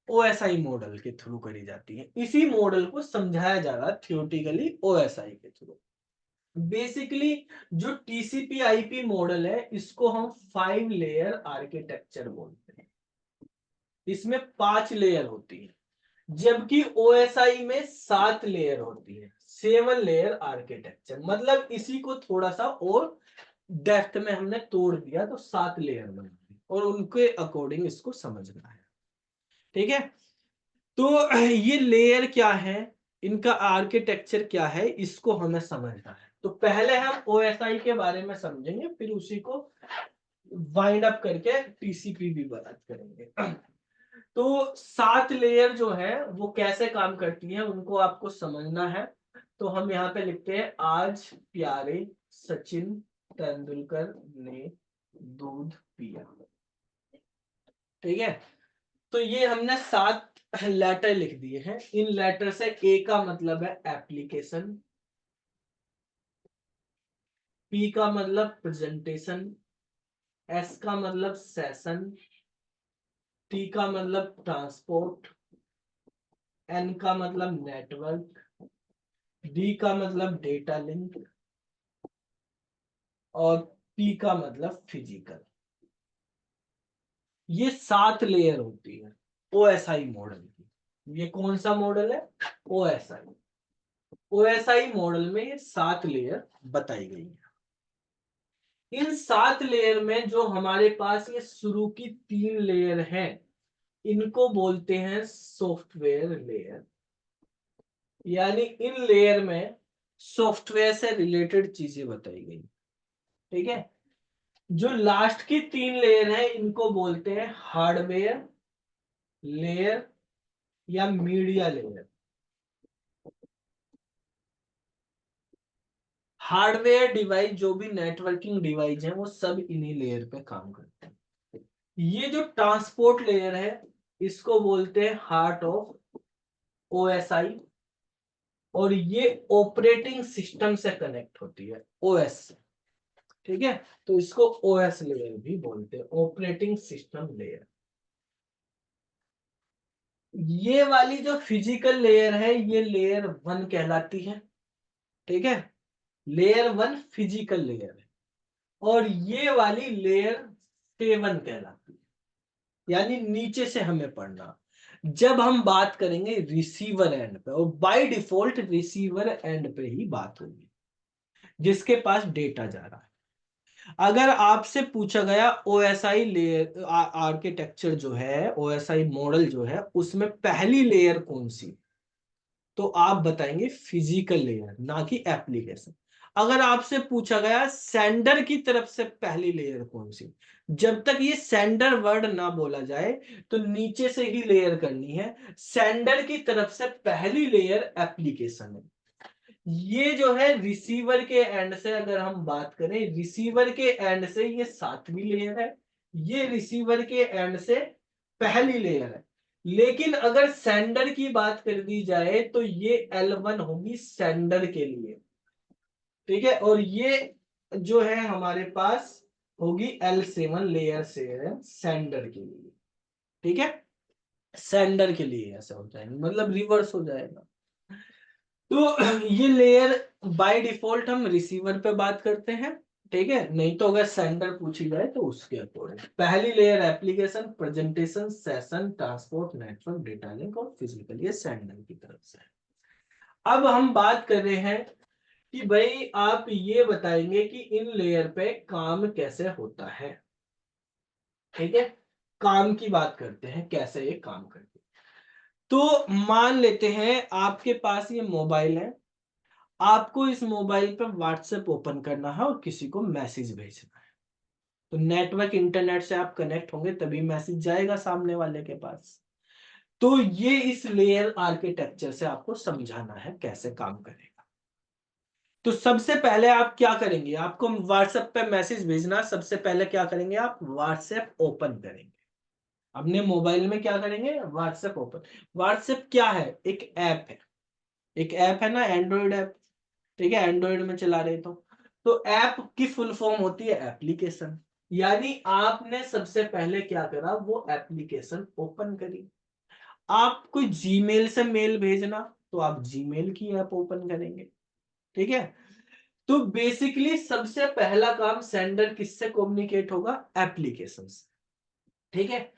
OSI मॉडल के थ्रू करी जाती है। इसी मॉडल को समझाया जा रहा है थियोटिकली OSI के थ्रू। बेसिकली जो TCP/IP मॉडल है, इसको हम 5 लेयर आर्किटेक्चर बोलते हैं। इसमें 5 लेयर होती है, जबकि OSI में 7 लेयर होती है, 7 लेयर आर्किटेक्चर। मतलब इसी को थोड़ा सा और डेप्थ में हमने तोड़ दिया, तो 7 लेयर बना दी और उनके अकॉर्डिंग इसको समझना है। ठीक है, तो ये लेयर क्या है, इनका आर्किटेक्चर क्या है, इसको हमें समझना है। तो पहले हम OSI के बारे में समझेंगे, फिर उसी को वाइंड अप करके TCP भी बात करेंगे। तो 7 लेयर जो है वो कैसे काम करती है, उनको आपको समझना है। तो हम यहाँ पे लिखते हैं, आज प्यारे सचिन तेंदुलकर ने दूध पिया। ठीक है, तो ये हमने 7 लेटर लिख दिए हैं। इन लेटर से A का मतलब है एप्लीकेशन, P का मतलब प्रेजेंटेशन, S का मतलब सेशन, T का मतलब ट्रांसपोर्ट, N का मतलब नेटवर्क, D का मतलब डेटा लिंक और P का मतलब फिजिकल। ये 7 लेयर होती है OSI मॉडल की। ये कौन सा मॉडल है, OSI। OSI मॉडल में ये 7 लेयर बताई गई है। इन 7 लेयर में जो हमारे पास ये शुरू की 3 लेयर हैं, इनको बोलते हैं सॉफ्टवेयर लेयर। यानी इन लेयर में सॉफ्टवेयर से रिलेटेड चीजें बताई गई। ठीक है, जो लास्ट की 3 लेयर है इनको बोलते हैं हार्डवेयर लेयर या मीडिया लेयर। हार्डवेयर डिवाइस, जो भी नेटवर्किंग डिवाइस है, वो सब इन्हीं लेयर पे काम करते हैं। ये जो ट्रांसपोर्ट लेयर है, इसको बोलते हैं हार्ट ऑफ OSI। और ये ऑपरेटिंग सिस्टम से कनेक्ट होती है, OS से। ठीक है, तो इसको OS लेयर भी बोलते हैं, ऑपरेटिंग सिस्टम लेयर। ये वाली जो फिजिकल लेयर है, ये लेयर 1 कहलाती है। ठीक है, लेयर 1 फिजिकल लेयर है। और ये वाली लेयर 7 कहलाती है, यानी नीचे से हमें पढ़ना। जब हम बात करेंगे रिसीवर एंड पे, और बाय डिफॉल्ट रिसीवर एंड पे ही बात होगी, जिसके पास डेटा जा रहा है। अगर आपसे पूछा गया OSI लेयर आर्किटेक्चर जो है, OSI मॉडल जो है, उसमें पहली लेयर कौन सी, तो आप बताएंगे फिजिकल लेयर, ना कि एप्लीकेशन। अगर आपसे पूछा गया सेंडर की तरफ से पहली लेयर कौन सी, जब तक ये सेंडर वर्ड ना बोला जाए तो नीचे से ही लेयर करनी है। सेंडर की तरफ से पहली लेयर एप्लीकेशन है। ये जो है रिसीवर के एंड से, अगर हम बात करें रिसीवर के एंड से, ये 7वीं लेयर है। ये रिसीवर के एंड से पहली लेयर है। लेकिन अगर सेंडर की बात कर दी जाए तो ये L1 होगी सेंडर के लिए। ठीक है, और ये जो है हमारे पास होगी L7 लेयर से सेंडर के लिए। ठीक है, सेंडर के लिए ऐसा हो जाएगा, मतलब रिवर्स हो जाएगा। तो ये लेयर बाय डिफॉल्ट हम रिसीवर पे बात करते हैं, ठीक है, नहीं तो अगर सेंडर पूछी जाए तो उसके अकॉर्डिंग। पहली layer application, presentation, session, transport, network, data link और फिजिकल, ये सेंडर की तरफ से है। अब हम बात कर रहे हैं कि भाई आप ये बताएंगे कि इन लेयर पे काम कैसे होता है। ठीक है, काम की बात करते हैं, कैसे ये काम करते हैं। तो मान लेते हैं आपके पास ये मोबाइल है, आपको इस मोबाइल पे व्हाट्सएप ओपन करना है और किसी को मैसेज भेजना है। तो नेटवर्क इंटरनेट से आप कनेक्ट होंगे तभी मैसेज जाएगा सामने वाले के पास। तो ये इस लेयर आर्किटेक्चर से आपको समझाना है कैसे काम करेगा। तो सबसे पहले आप क्या करेंगे, आपको व्हाट्सएप पे मैसेज भेजना, सबसे पहले क्या करेंगे, आप व्हाट्सएप ओपन करेंगे। अपने मोबाइल में क्या करेंगे, व्हाट्सएप ओपन। व्हाट्सएप क्या है, एक ऐप है, एक ऐप है ना, एंड्रॉइड ऐप। ठीक है, एंड्रॉइड में चला रहे तो ऐप की फुल फॉर्म होती है एप्लीकेशन। यानी आपने सबसे पहले क्या करा, वो एप्लीकेशन ओपन करी। आप कोई जीमेल से मेल भेजना, तो आप जीमेल की ऐप ओपन करेंगे। ठीक है, तो बेसिकली सबसे पहला काम सेंडर किससे कम्युनिकेट होगा, एप्लीकेशन से। ठीक है,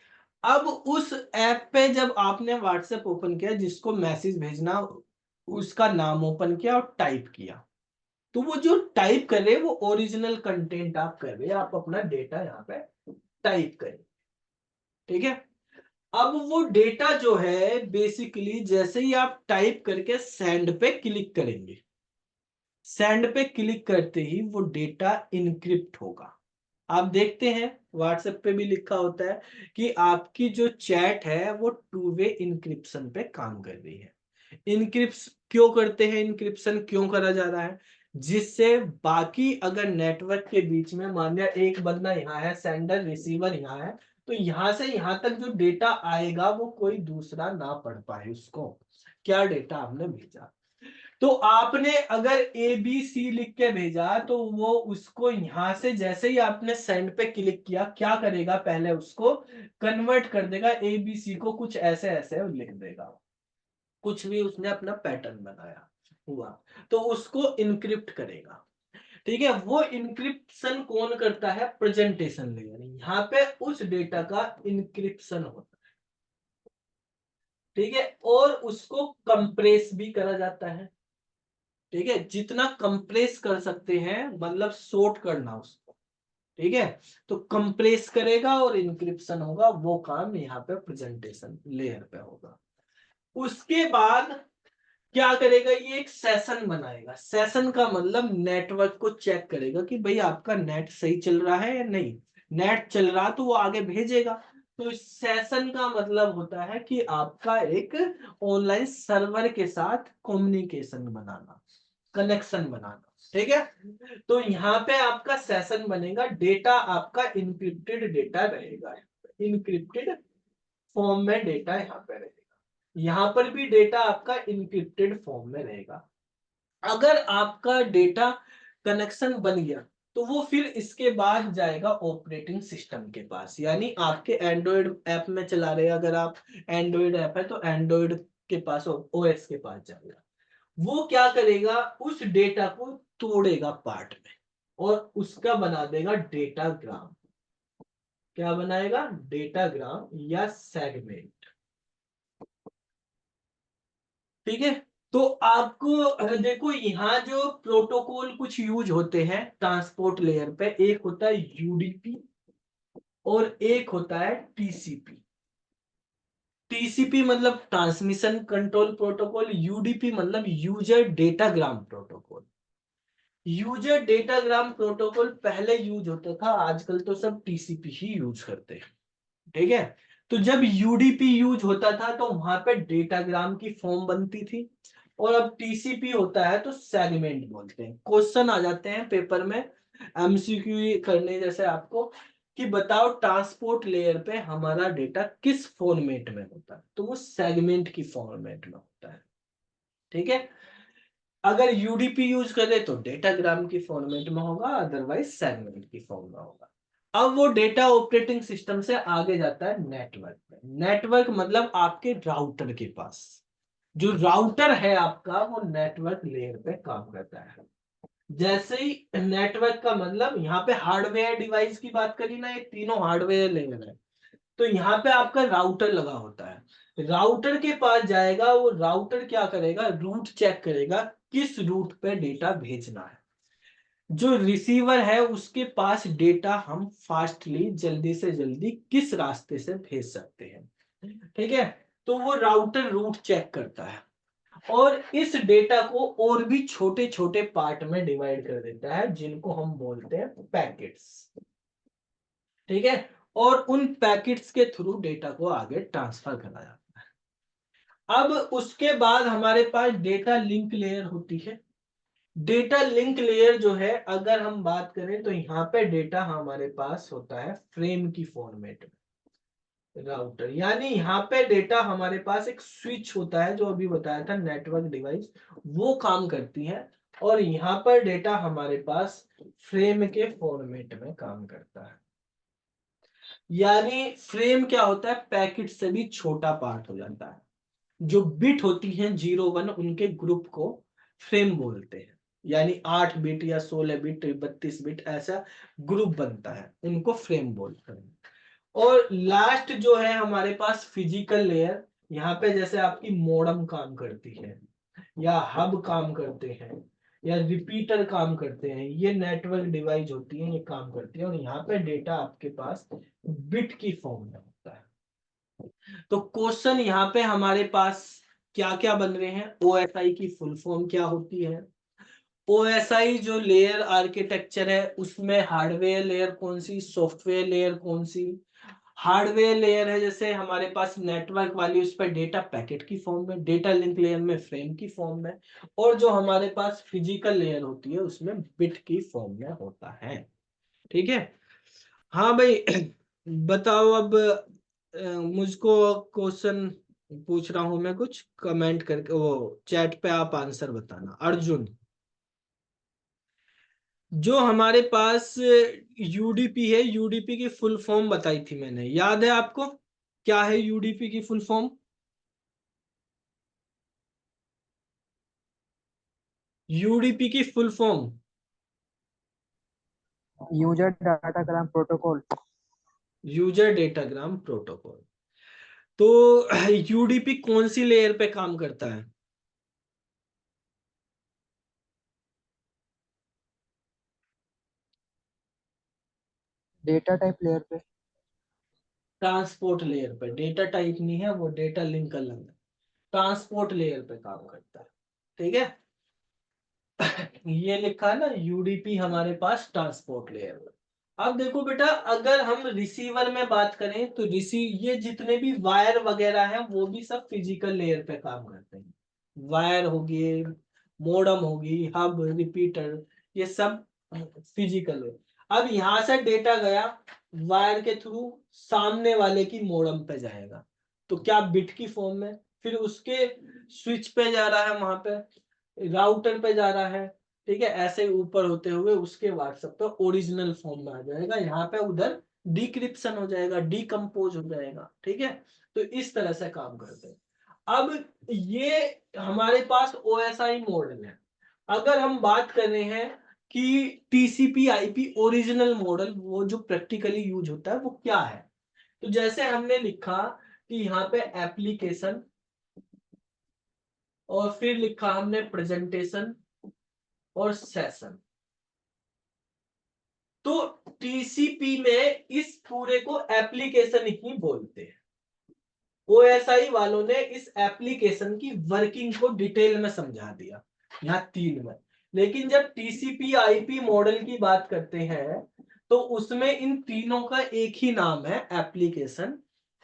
अब उस ऐप पे जब आपने व्हाट्सएप ओपन किया, जिसको मैसेज भेजना, उसका नाम ओपन किया और टाइप किया, तो वो जो टाइप कर रहे हैं वो ओरिजिनल कंटेंट आप कर रहे हैं, आप अपना डेटा यहाँ पे टाइप करें। ठीक है, अब वो डेटा जो है बेसिकली जैसे ही आप टाइप करके सेंड पे क्लिक करेंगे, सेंड पे क्लिक करते ही वो डेटा इनक्रिप्ट होगा। आप देखते हैं व्हाट्सएप पे भी लिखा होता है कि आपकी जो चैट है वो टू वे इंक्रिप्शन पे काम कर रही है। इनक्रिप्स क्यों करते हैं, इंक्रिप्शन क्यों करा जा रहा है, जिससे बाकी अगर नेटवर्क के बीच में मान लिया एक बंदा यहाँ है, सेंडर रिसीवर यहाँ है, तो यहां से यहां तक जो डेटा आएगा वो कोई दूसरा ना पढ़ पाए उसको, क्या डेटा आपने भेजा। तो आपने अगर ए बी सी लिख के भेजा तो वो उसको यहां से जैसे ही आपने सेंड पे क्लिक किया, क्या करेगा, पहले उसको कन्वर्ट कर देगा, ए बी सी को कुछ ऐसे ऐसे लिख देगा, कुछ भी उसने अपना पैटर्न बनाया हुआ, तो उसको इनक्रिप्ट करेगा। ठीक है, वो इनक्रिप्शन कौन करता है, प्रेजेंटेशन लेयर, यहाँ पे उस डेटा का इनक्रिप्शन होता है। ठीक है, और उसको कंप्रेस भी करा जाता है। ठीक है, जितना कंप्रेस कर सकते हैं, मतलब शॉर्ट करना उसको। ठीक है, तो कंप्रेस करेगा और इंक्रिप्शन होगा, वो काम यहाँ पे प्रेजेंटेशन लेयर पे होगा। उसके बाद क्या करेगा, ये एक सेशन बनाएगा। सेशन का मतलब नेटवर्क को चेक करेगा कि भाई आपका नेट सही चल रहा है या नहीं। नेट चल रहा तो वो आगे भेजेगा। तो सेशन का मतलब होता है कि आपका एक ऑनलाइन सर्वर के साथ कम्युनिकेशन बनाना, कनेक्शन बनाना। ठीक है, तो यहाँ पे आपका सेशन बनेगा, डेटा आपका इनक्रिप्टेड डेटा रहेगा, इनक्रिप्टेड फॉर्म में डेटा यहाँ पे रहेगा। यहाँ पर भी डेटा आपका इनक्रिप्टेड फॉर्म में रहेगा। अगर आपका डेटा कनेक्शन बन गया तो वो फिर इसके बाद जाएगा ऑपरेटिंग सिस्टम के पास, यानी आपके एंड्रॉइड ऐप में चला रहे हैं, अगर आप एंड्रॉइड ऐप है तो एंड्रॉइड के पास, ओएस के पास जाएगा। वो क्या करेगा, उस डेटा को तोड़ेगा पार्ट में और उसका बना देगा डेटाग्राम। क्या बनाएगा, डेटाग्राम या सेगमेंट। ठीक है, तो आपको देखो यहाँ जो प्रोटोकॉल कुछ यूज होते हैं ट्रांसपोर्ट लेयर पे, एक होता है यूडीपी और एक होता है टीसीपी। टीसीपी मतलब ट्रांसमिशन कंट्रोल प्रोटोकॉल, यूडीपी मतलब user datagram protocol. User datagram protocol पहले यूज होता था, आजकल तो सब टीसीपी ही यूज करते हैं। ठीक है, तो जब यूडीपी यूज होता था तो वहां पे डेटाग्राम की फॉर्म बनती थी, और अब टीसीपी होता है तो सेगमेंट बोलते हैं। क्वेश्चन आ जाते हैं पेपर में एमसीक्यू करने जैसे आपको, कि बताओ ट्रांसपोर्ट लेयर पे हमारा डेटा किस फॉर्मेट में होता है, तो वो सेगमेंट की फॉर्मेट में होता है। ठीक है, अगर यूडीपी यूज करे तो डेटाग्राम की फॉर्मेट में होगा, अदरवाइज सेगमेंट की फॉर्म में होगा। अब वो डेटा ऑपरेटिंग सिस्टम से आगे जाता है नेटवर्क में। नेटवर्क मतलब आपके राउटर के पास, जो राउटर है आपका वो नेटवर्क लेयर पे काम करता है। जैसे ही नेटवर्क का मतलब यहाँ पे हार्डवेयर डिवाइस की बात करी ना, ये तीनों हार्डवेयर लेयर है। तो यहाँ पे आपका राउटर लगा होता है, राउटर के पास जाएगा, वो राउटर क्या करेगा, रूट चेक करेगा किस रूट पे डेटा भेजना है। जो रिसीवर है उसके पास डेटा हम फास्टली, जल्दी से जल्दी किस रास्ते से भेज सकते हैं, ठीक है। तो वो राउटर रूट चेक करता है और इस डेटा को और भी छोटे छोटे पार्ट में डिवाइड कर देता है, जिनको हम बोलते हैं पैकेट्स, ठीक है। और उन पैकेट्स के थ्रू डेटा को आगे ट्रांसफर करा जाता है। अब उसके बाद हमारे पास डेटा लिंक लेयर होती है। डेटा लिंक लेयर जो है, अगर हम बात करें तो यहाँ पे डेटा हमारे पास होता है फ्रेम की फॉर्मेट में। राउटर यानी यहाँ पे डेटा हमारे पास एक स्विच होता है, जो अभी बताया था नेटवर्क डिवाइस, वो काम करती है। और यहाँ पर डेटा हमारे पास फ्रेम के फॉर्मेट में काम करता है। यानी फ्रेम क्या होता है, पैकेट से भी छोटा पार्ट हो जाता है। जो बिट होती हैं 0 1, उनके ग्रुप को फ्रेम बोलते हैं। यानी 8 बिट या 16 बिट 32 बिट ऐसा ग्रुप बनता है, उनको फ्रेम बोलते हैं। और लास्ट जो है हमारे पास फिजिकल लेयर, यहाँ पे जैसे आपकी मोडम काम करती है, या हब काम करते हैं, या रिपीटर काम करते हैं, ये नेटवर्क डिवाइस होती है, ये काम करती है। और यहाँ पे डेटा आपके पास बिट की फॉर्म में होता है। तो क्वेश्चन यहाँ पे हमारे पास क्या क्या बन रहे हैं, ओएसआई की फुल फॉर्म क्या होती है, ओएसआई जो लेयर आर्किटेक्चर है उसमें हार्डवेयर लेयर कौन सी, सॉफ्टवेयर लेयर कौन सी। हार्डवेयर लेयर है जैसे हमारे पास नेटवर्क वाली, उस पर डेटा पैकेट की फॉर्म में, डेटा लिंक लेयर में फ्रेम की फॉर्म में, और जो हमारे पास फिजिकल लेयर होती है उसमें बिट की फॉर्म में होता है, ठीक है। हाँ भाई बताओ अब, मुझको क्वेश्चन पूछ रहा हूं मैं, कुछ कमेंट करके वो चैट पे आप आंसर बताना। अर्जुन, जो हमारे पास यूडीपी है, यूडीपी की फुल फॉर्म बताई थी मैंने, याद है आपको? क्या है यूडीपी की फुल फॉर्म? यूडीपी की full form, user datagram protocol. User datagram protocol. तो यूडीपी कौन सी लेयर पे काम करता है? डेटा टाइप लेयर पे। ट्रांसपोर्ट लेयर पे। डेटा टाइप नहीं है वो, डेटा लिंक अलग है, ट्रांसपोर्ट लेयर पे काम करता है, ठीक है। ये लिखा है ना यूडीपी हमारे पास ट्रांसपोर्ट लेयर में। अब देखो बेटा, अगर हम रिसीवर में बात करें तो ये जितने भी वायर वगैरह हैं वो भी सब फिजिकल लेयर पे काम करते हैं। वायर होगी, मोडम होगी, हब, रिपीटर, ये सब फिजिकल है। अब यहां से डेटा गया वायर के थ्रू, सामने वाले की मोडम पे जाएगा, तो क्या बिट की फॉर्म में, फिर उसके स्विच पे जा रहा है, वहां पे राउटर पे जा रहा है, ठीक है। ऐसे ऊपर होते हुए उसके व्हाट्सएप पे ओरिजिनल फॉर्म में आ जाएगा, यहाँ पे उधर डिक्रिप्शन हो जाएगा, डिकम्पोज हो जाएगा, ठीक है। तो इस तरह से काम करते हैं। अब ये हमारे पास ओएसआई मॉडल है। अगर हम बात कर रहे हैं कि टीसीपी आईपी ओरिजिनल मॉडल, वो जो प्रैक्टिकली यूज होता है वो क्या है, तो जैसे हमने लिखा कि यहाँ पे एप्लीकेशन, और फिर लिखा हमने प्रेजेंटेशन और सेशन। तो टीसीपी में इस पूरे को एप्लीकेशन ही बोलते हैं। ओएसआई वालों ने इस एप्लीकेशन की वर्किंग को डिटेल में समझा दिया यहाँ 3 में। लेकिन जब टीसीपी आईपी मॉडल की बात करते हैं तो उसमें इन तीनों का एक ही नाम है, एप्लीकेशन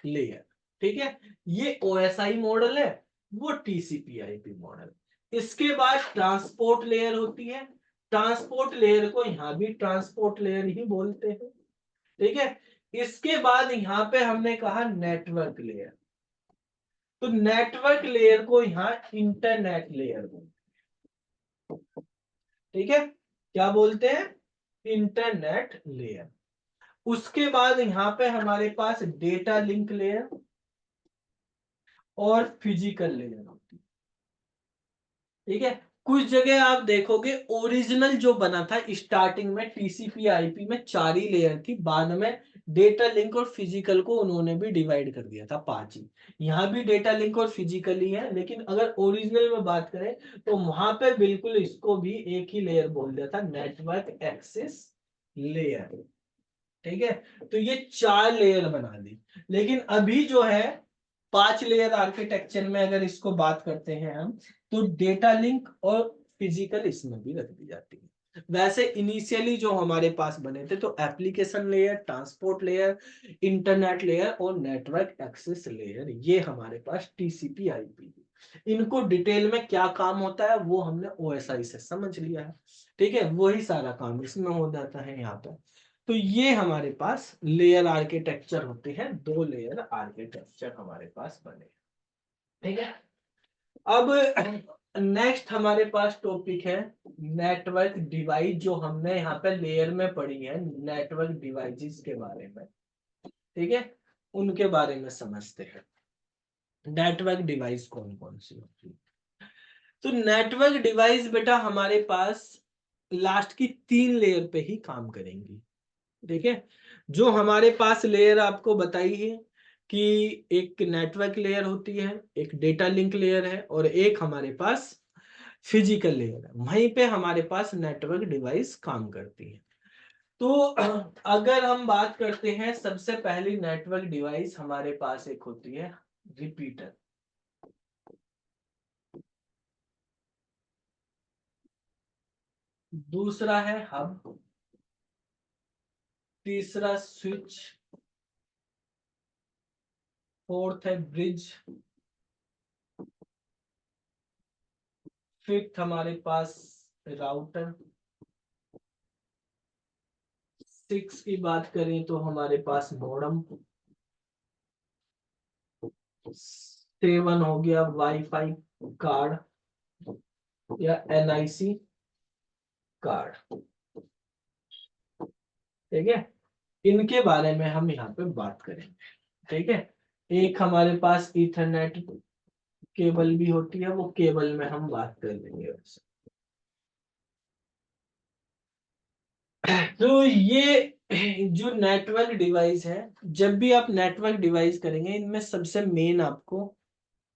लेयर, ठीक है। ये ओएसआई मॉडल है, वो टीसीपी आईपी मॉडल। इसके बाद ट्रांसपोर्ट लेयर होती है। ट्रांसपोर्ट लेयर को यहां भी ट्रांसपोर्ट लेयर ही बोलते हैं, ठीक है। इसके बाद यहां पे हमने कहा नेटवर्क लेयर, तो नेटवर्क लेयर को यहां इंटरनेट लेयर बोलते हैं। ठीक है, क्या बोलते हैं, इंटरनेट लेयर। उसके बाद यहाँ पे हमारे पास डेटा लिंक लेयर और फिजिकल लेयर होती है। ठीक है, कुछ जगह आप देखोगे ओरिजिनल जो बना था स्टार्टिंग में टीसीपी आईपी में 4 ही लेयर थी, बाद में डेटा लिंक और फिजिकल को उन्होंने भी डिवाइड कर दिया था 5 ही। यहाँ भी डेटा लिंक और फिजिकल ही है, लेकिन अगर ओरिजिनल में बात करें तो वहां पे बिल्कुल इसको भी एक ही लेयर बोल दिया था, नेटवर्क एक्सेस लेयर। ठीक है, तो ये 4 लेयर बना दी। लेकिन अभी जो है 5 लेयर आर्किटेक्चर में अगर इसको बात करते हैं हम, तो डेटा लिंक और फिजिकल इसमें भी रख दी जाती है। वैसे इनिशियली जो हमारे पास बने थे तो application layer, transport layer, internet layer और नेटवर्क एक्सेस लेयर, ये हमारे पास टीसीपी आईपी। इनको डिटेल में क्या काम होता है वो हमने ओएसआई से समझ लिया है। ठीक है, वही सारा काम इसमें हो जाता है यहाँ पर। तो ये हमारे पास लेयर आर्किटेक्चर होते हैं, 2 लेयर आर्किटेक्चर हमारे पास बने। ठीक है, अब नेक्स्ट हमारे पास टॉपिक है नेटवर्क डिवाइस, जो हमने यहाँ पे लेयर में पढ़ी है नेटवर्क डिवाइसेस के बारे में। ठीक है, उनके बारे में समझते हैं, नेटवर्क डिवाइस कौन कौन सी होती है। तो नेटवर्क डिवाइस बेटा हमारे पास लास्ट की 3 लेयर पे ही काम करेंगी। ठीक है, जो हमारे पास लेयर आपको बताई है कि एक नेटवर्क लेयर होती है, एक डेटा लिंक लेयर है और एक हमारे पास फिजिकल लेयर है, वहीं पे हमारे पास नेटवर्क डिवाइस काम करती है। तो अगर हम बात करते हैं, सबसे पहली नेटवर्क डिवाइस हमारे पास एक होती है रिपीटर। दूसरा है हब, तीसरा स्विच, फोर्थ है ब्रिज, फिफ्थ हमारे पास राउटर, 6 की बात करें तो हमारे पास मॉडेम, 7 हो गया वाईफाई कार्ड या एनआईसी कार्ड। ठीक है, इनके बारे में हम यहाँ पे बात करेंगे। ठीक है, एक हमारे पास ईथरनेट केबल भी होती है, वो केबल में हम बात कर लेंगे वैसे। तो ये जो नेटवर्क डिवाइस है, जब भी आप नेटवर्क डिवाइस करेंगे, इनमें सबसे मेन आपको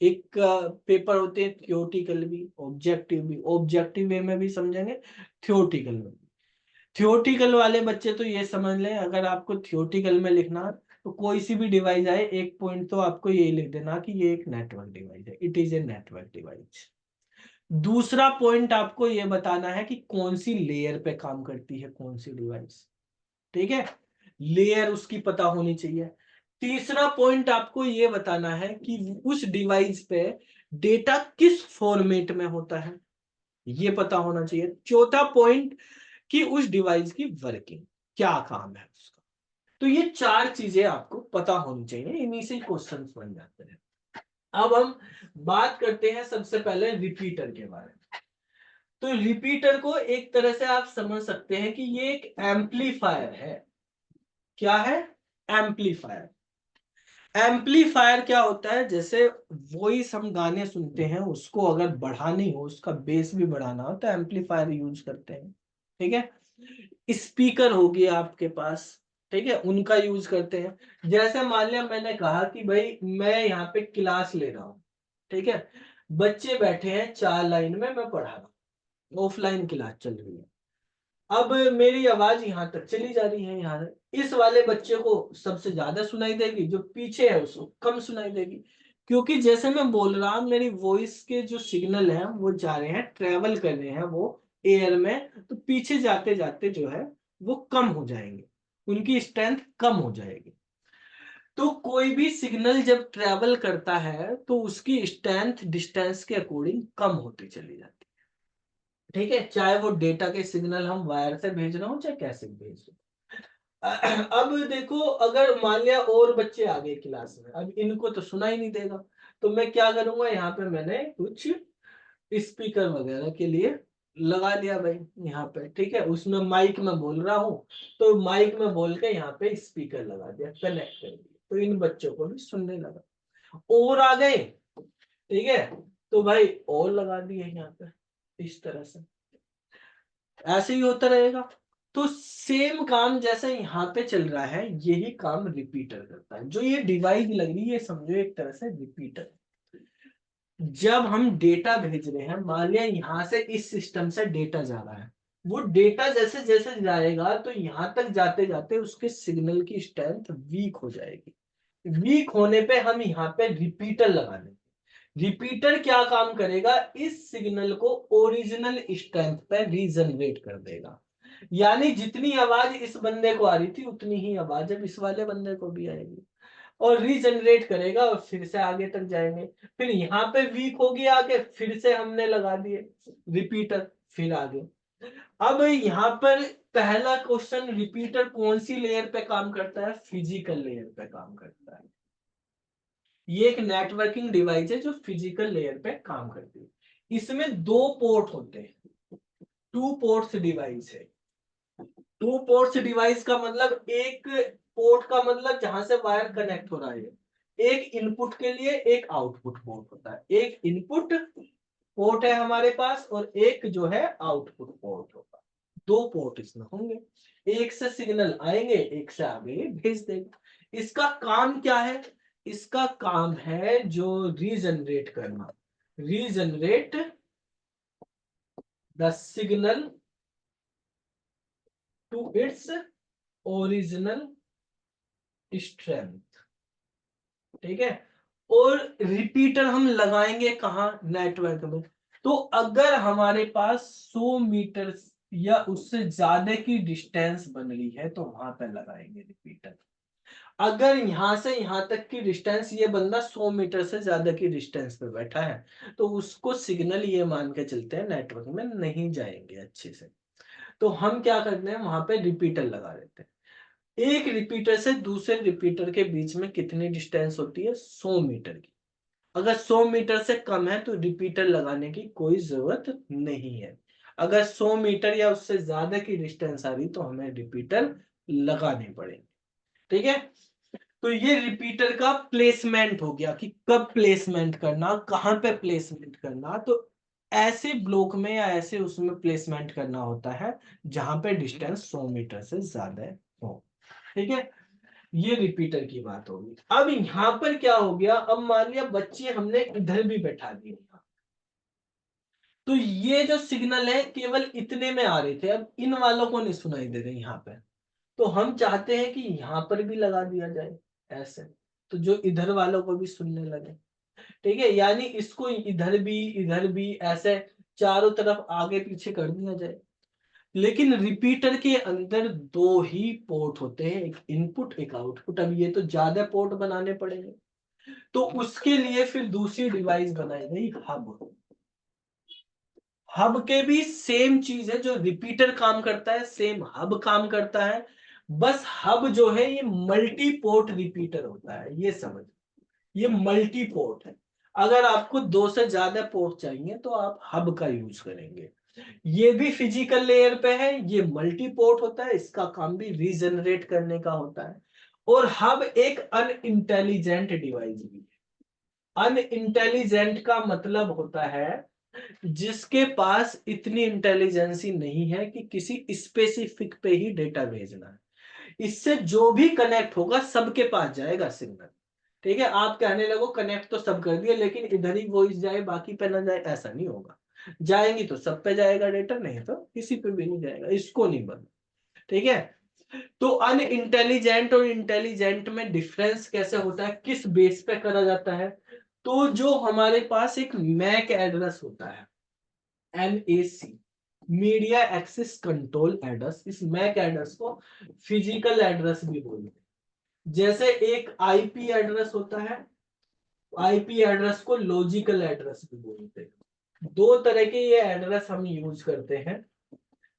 एक पेपर होते हैं थियोटिकल भी, ऑब्जेक्टिव भी। ऑब्जेक्टिव वे में भी समझेंगे, थियोटिकल में भी। थियोटिकल वाले बच्चे तो ये समझ लें, अगर आपको थियोटिकल में लिखना तो कोई सी भी डिवाइस आए, एक पॉइंट तो आपको यही लिख देना कि ये एक नेटवर्क डिवाइस है, it is a network device. दूसरा पॉइंट आपको ये बताना है कि कौन सी लेयर पे काम करती है कौन सी डिवाइस। ठीक है, लेयर उसकी पता होनी चाहिए। तीसरा पॉइंट आपको ये बताना है कि उस डिवाइस पे डेटा किस फॉर्मेट में होता है, ये पता होना चाहिए। चौथा पॉइंट कि उस डिवाइस की वर्किंग, क्या काम है उसका। तो ये 4 चीजें आपको पता होनी चाहिए, इन्हीं से क्वेश्चन बन जाते हैं। अब हम बात करते हैं सबसे पहले रिपीटर के बारे में। तो रिपीटर को एक तरह से आप समझ सकते हैं कि ये एक एम्पलीफायर है। क्या है, एम्पलीफायर। एम्पलीफायर क्या होता है, जैसे वॉइस हम गाने सुनते हैं, उसको अगर बढ़ानी हो, उसका बेस भी बढ़ाना हो तो एम्पलीफायर यूज करते हैं। ठीक है, स्पीकर हो गया आपके पास, ठीक है, उनका यूज करते हैं। जैसे मान लिया मैंने कहा कि भाई मैं यहाँ पे क्लास ले रहा हूँ, ठीक है, बच्चे बैठे हैं 4 लाइन में, मैं पढ़ा रहा हूँ, ऑफलाइन क्लास चल रही है। अब मेरी आवाज यहाँ तक चली जा रही है, यहाँ इस वाले बच्चे को सबसे ज्यादा सुनाई देगी, जो पीछे है उसको कम सुनाई देगी। क्योंकि जैसे मैं बोल रहा हूँ, मेरी वॉइस के जो सिग्नल हैं वो जा रहे हैं, ट्रेवल कर रहे हैं वो एयर में, तो पीछे जाते जाते जो है वो कम हो जाएंगे, उनकी स्ट्रेंथ कम हो जाएगी। तो कोई भी सिग्नल जब ट्रेवल करता है तो उसकी स्ट्रेंथ डिस्टेंस के अकॉर्डिंग कम होती चली जाती है। ठीक है, चाहे वो डेटा के सिग्नल हम वायर से भेज रहे हो चाहे कैसे भेज रहे हो। अब देखो, अगर मान लिया और बच्चे आ गए क्लास में, अब इनको तो सुना ही नहीं देगा, तो मैं क्या करूंगा, यहाँ पे मैंने कुछ स्पीकर वगैरह के लिए लगा लिया भाई यहाँ पे, ठीक है। उसमें माइक में बोल रहा हूँ तो माइक में बोल के यहाँ पे स्पीकर लगा दिया, कनेक्ट कर दिया, तो इन बच्चों को भी सुनने लगा। और आ गए, ठीक है, तो भाई और लगा दिए यहाँ पे, इस तरह से ऐसे ही होता रहेगा। तो सेम काम जैसा यहाँ पे चल रहा है, यही काम रिपीटर करता है। जो ये डिवाइस लग रही है, समझो एक तरह से रिपीटर। जब हम डेटा भेज रहे हैं, मान लिया यहाँ से इस सिस्टम से डेटा जा रहा है, वो डेटा जैसे जैसे जाएगा तो यहाँ तक जाते जाते उसके सिग्नल की स्ट्रेंथ वीक हो जाएगी। वीक होने पे हम यहाँ पे रिपीटर लगा देंगे। रिपीटर क्या काम करेगा, इस सिग्नल को ओरिजिनल स्ट्रेंथ पे रीजनरेट कर देगा। यानी जितनी आवाज इस बंदे को आ रही थी उतनी ही आवाज अब इस वाले बंदे को भी आएगी, और रीजनरेट करेगा और फिर से आगे तक जाएंगे। फिर यहाँ पे वीक होगी आगे, फिर से हमने लगा दिए रिपीटर, फिर आगे। अब यहाँ पर पहला क्वेश्चन, रिपीटर कौन सी लेयर पे काम करता है, फिजिकल लेयर पे काम करता है। ये एक नेटवर्किंग डिवाइस है जो फिजिकल लेयर पे काम करती है। इसमें दो पोर्ट होते हैं, टू पोर्ट्स डिवाइस है। टू पोर्ट्स डिवाइस का मतलब, एक पोर्ट का मतलब जहां से वायर कनेक्ट हो रहा है, एक इनपुट के लिए एक आउटपुट पोर्ट होता है। एक इनपुट पोर्ट है हमारे पास और एक जो है आउटपुट पोर्ट होगा। दो पोर्ट इसमें होंगे, एक से सिग्नल आएंगे, एक से आगे भेज देगा। इसका काम क्या है, इसका काम है जो रीजनरेट करना, regenerate the signal to its original strength, ठीक है। और रिपीटर हम लगाएंगे कहाँ, नेटवर्क में। तो अगर हमारे पास 100 मीटर या उससे ज्यादा की डिस्टेंस बन रही है तो वहां पर लगाएंगे रिपीटर। अगर यहां से यहां तक की डिस्टेंस, ये बंदा 100 मीटर से ज्यादा की डिस्टेंस पे बैठा है, तो उसको सिग्नल ये मान के चलते हैं नेटवर्क में नहीं जाएंगे अच्छे से। तो हम क्या करते हैं, वहां पे रिपीटर लगा देते हैं। एक रिपीटर से दूसरे रिपीटर के बीच में कितनी डिस्टेंस होती है, 100 मीटर की। अगर 100 मीटर से कम है तो रिपीटर लगाने की कोई जरूरत नहीं है। अगर 100 मीटर या उससे ज्यादा की डिस्टेंस आ रही तो हमें रिपीटर लगाने पड़ेंगे, ठीक है। तो ये रिपीटर का प्लेसमेंट हो गया कि कब प्लेसमेंट करना, कहां पे प्लेसमेंट करना। तो ऐसे ब्लॉक में या ऐसे उसमें प्लेसमेंट करना होता है जहां पे डिस्टेंस 100 मीटर से ज्यादा हो, ठीक है। ये रिपीटर की बात होगी। अब यहाँ पर क्या हो गया, अब मान लिया बच्चे हमने इधर भी बैठा दिए, तो ये जो सिग्नल है केवल इतने में आ रहे थे, अब इन वालों को नहीं सुनाई दे रहे यहाँ पे। तो हम चाहते हैं कि यहाँ पर भी लगा दिया जाए ऐसे, तो जो इधर वालों को भी सुनने लगे, ठीक है। यानी इसको इधर भी ऐसे चारों तरफ आगे पीछे कर दिया जाए। लेकिन रिपीटर के अंदर दो ही पोर्ट होते हैं, एक इनपुट एक आउटपुट। अब ये तो ज्यादा पोर्ट बनाने पड़ेंगे, तो उसके लिए फिर दूसरी डिवाइस बनाई गई, हब। हब के भी सेम चीज है, जो रिपीटर काम करता है सेम हब काम करता है। बस हब जो है ये मल्टी पोर्ट रिपीटर होता है, ये समझ, ये मल्टी पोर्ट है। अगर आपको दो से ज्यादा पोर्ट चाहिए तो आप हब का यूज करेंगे। ये भी फिजिकल लेयर पे है, ये मल्टी पोर्ट होता है, इसका काम भी रीजनरेट करने का होता है। और हब एक अनइंटेलिजेंट डिवाइस भी है। अनइंटेलिजेंट का मतलब होता है जिसके पास इतनी इंटेलिजेंसी नहीं है कि किसी स्पेसिफिक पे ही डेटा भेजना है। इससे जो भी कनेक्ट होगा सबके पास जाएगा सिग्नल, ठीक है। आप कहने लगो कनेक्ट तो सब कर दिए लेकिन इधर ही वॉइस जाए बाकी पे ना जाए, ऐसा नहीं होगा। जाएंगी तो सब पे जाएगा डेटा, नहीं तो किसी पे भी नहीं जाएगा, इसको नहीं बदल, ठीक है। तो अनइंटेलिजेंट और इंटेलिजेंट में डिफरेंस कैसे होता है, किस बेस पे करा जाता है। तो जो हमारे पास एक मैक एड्रेस होता है, MAC, media access control address, इस मैक एड्रेस को फिजिकल एड्रेस भी बोलते हैं। जैसे एक आईपी एड्रेस होता है, आईपी एड्रेस को लॉजिकल एड्रेस भी बोलते हैं। दो तरह के ये एड्रेस हम यूज करते हैं,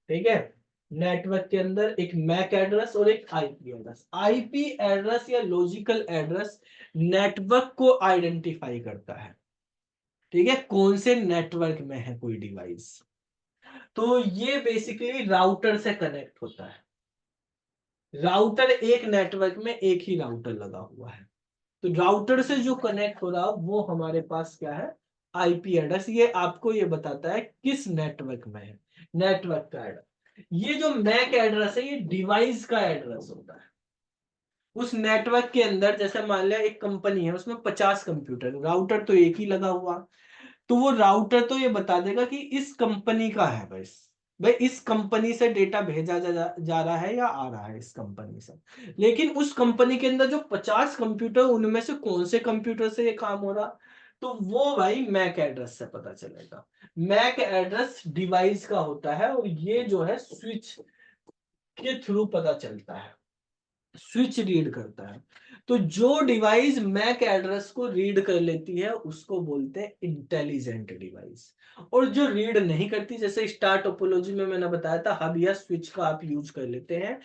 ठीक है। नेटवर्क के अंदर एक मैक एड्रेस और एक आईपी एड्रेस। आईपी एड्रेस या लॉजिकल एड्रेस नेटवर्क को आइडेंटिफाई करता है, ठीक है, कौन से नेटवर्क में है कोई डिवाइस। तो ये बेसिकली राउटर से कनेक्ट होता है। राउटर एक नेटवर्क में एक ही राउटर लगा हुआ है, तो राउटर से जो कनेक्ट हो रहा वो हमारे पास क्या है, आईपी एड्रेस। ये आपको ये बताता है किस नेटवर्क में है, नेटवर्क का एड्रेस। ये जो मैक एड्रेस है ये डिवाइस का एड्रेस होता है। उस नेटवर्क के अंदर जैसे मान लिया एक कंपनी है, उसमें 50 कंप्यूटर, राउटर तो एक ही लगा हुआ, तो वो राउटर तो ये बता देगा कि इस कंपनी का है, बस भाई इस कंपनी से डेटा भेजा जा रहा है या आ रहा है इस कंपनी से। लेकिन उस कंपनी के अंदर जो 50 कंप्यूटर, उनमें से कौन से कंप्यूटर से ये काम हो रहा, तो वो भाई मैक एड्रेस से पता चलेगा। मैक एड्रेस डिवाइस का होता है, और ये जो है स्विच के थ्रू पता चलता है, स्विच रीड करता है। तो जो डिवाइस मैक एड्रेस को रीड कर लेती है उसको बोलते हैं इंटेलिजेंट डिवाइस। और जो रीड नहीं करती, जैसे स्टार टोपोलॉजी में मैंने बताया था हब या स्विच का आप यूज कर लेते हैं,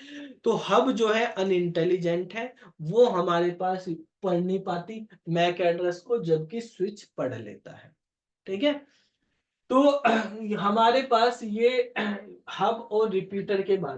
तो हब जो है अनइंटेलिजेंट है, वो हमारे पास पढ़ नहीं पाती मैक एड्रेस को, जबकि स्विच पढ़ लेता है। ठीक है, तो हमारे पास ये हब और रिपीटर के बारे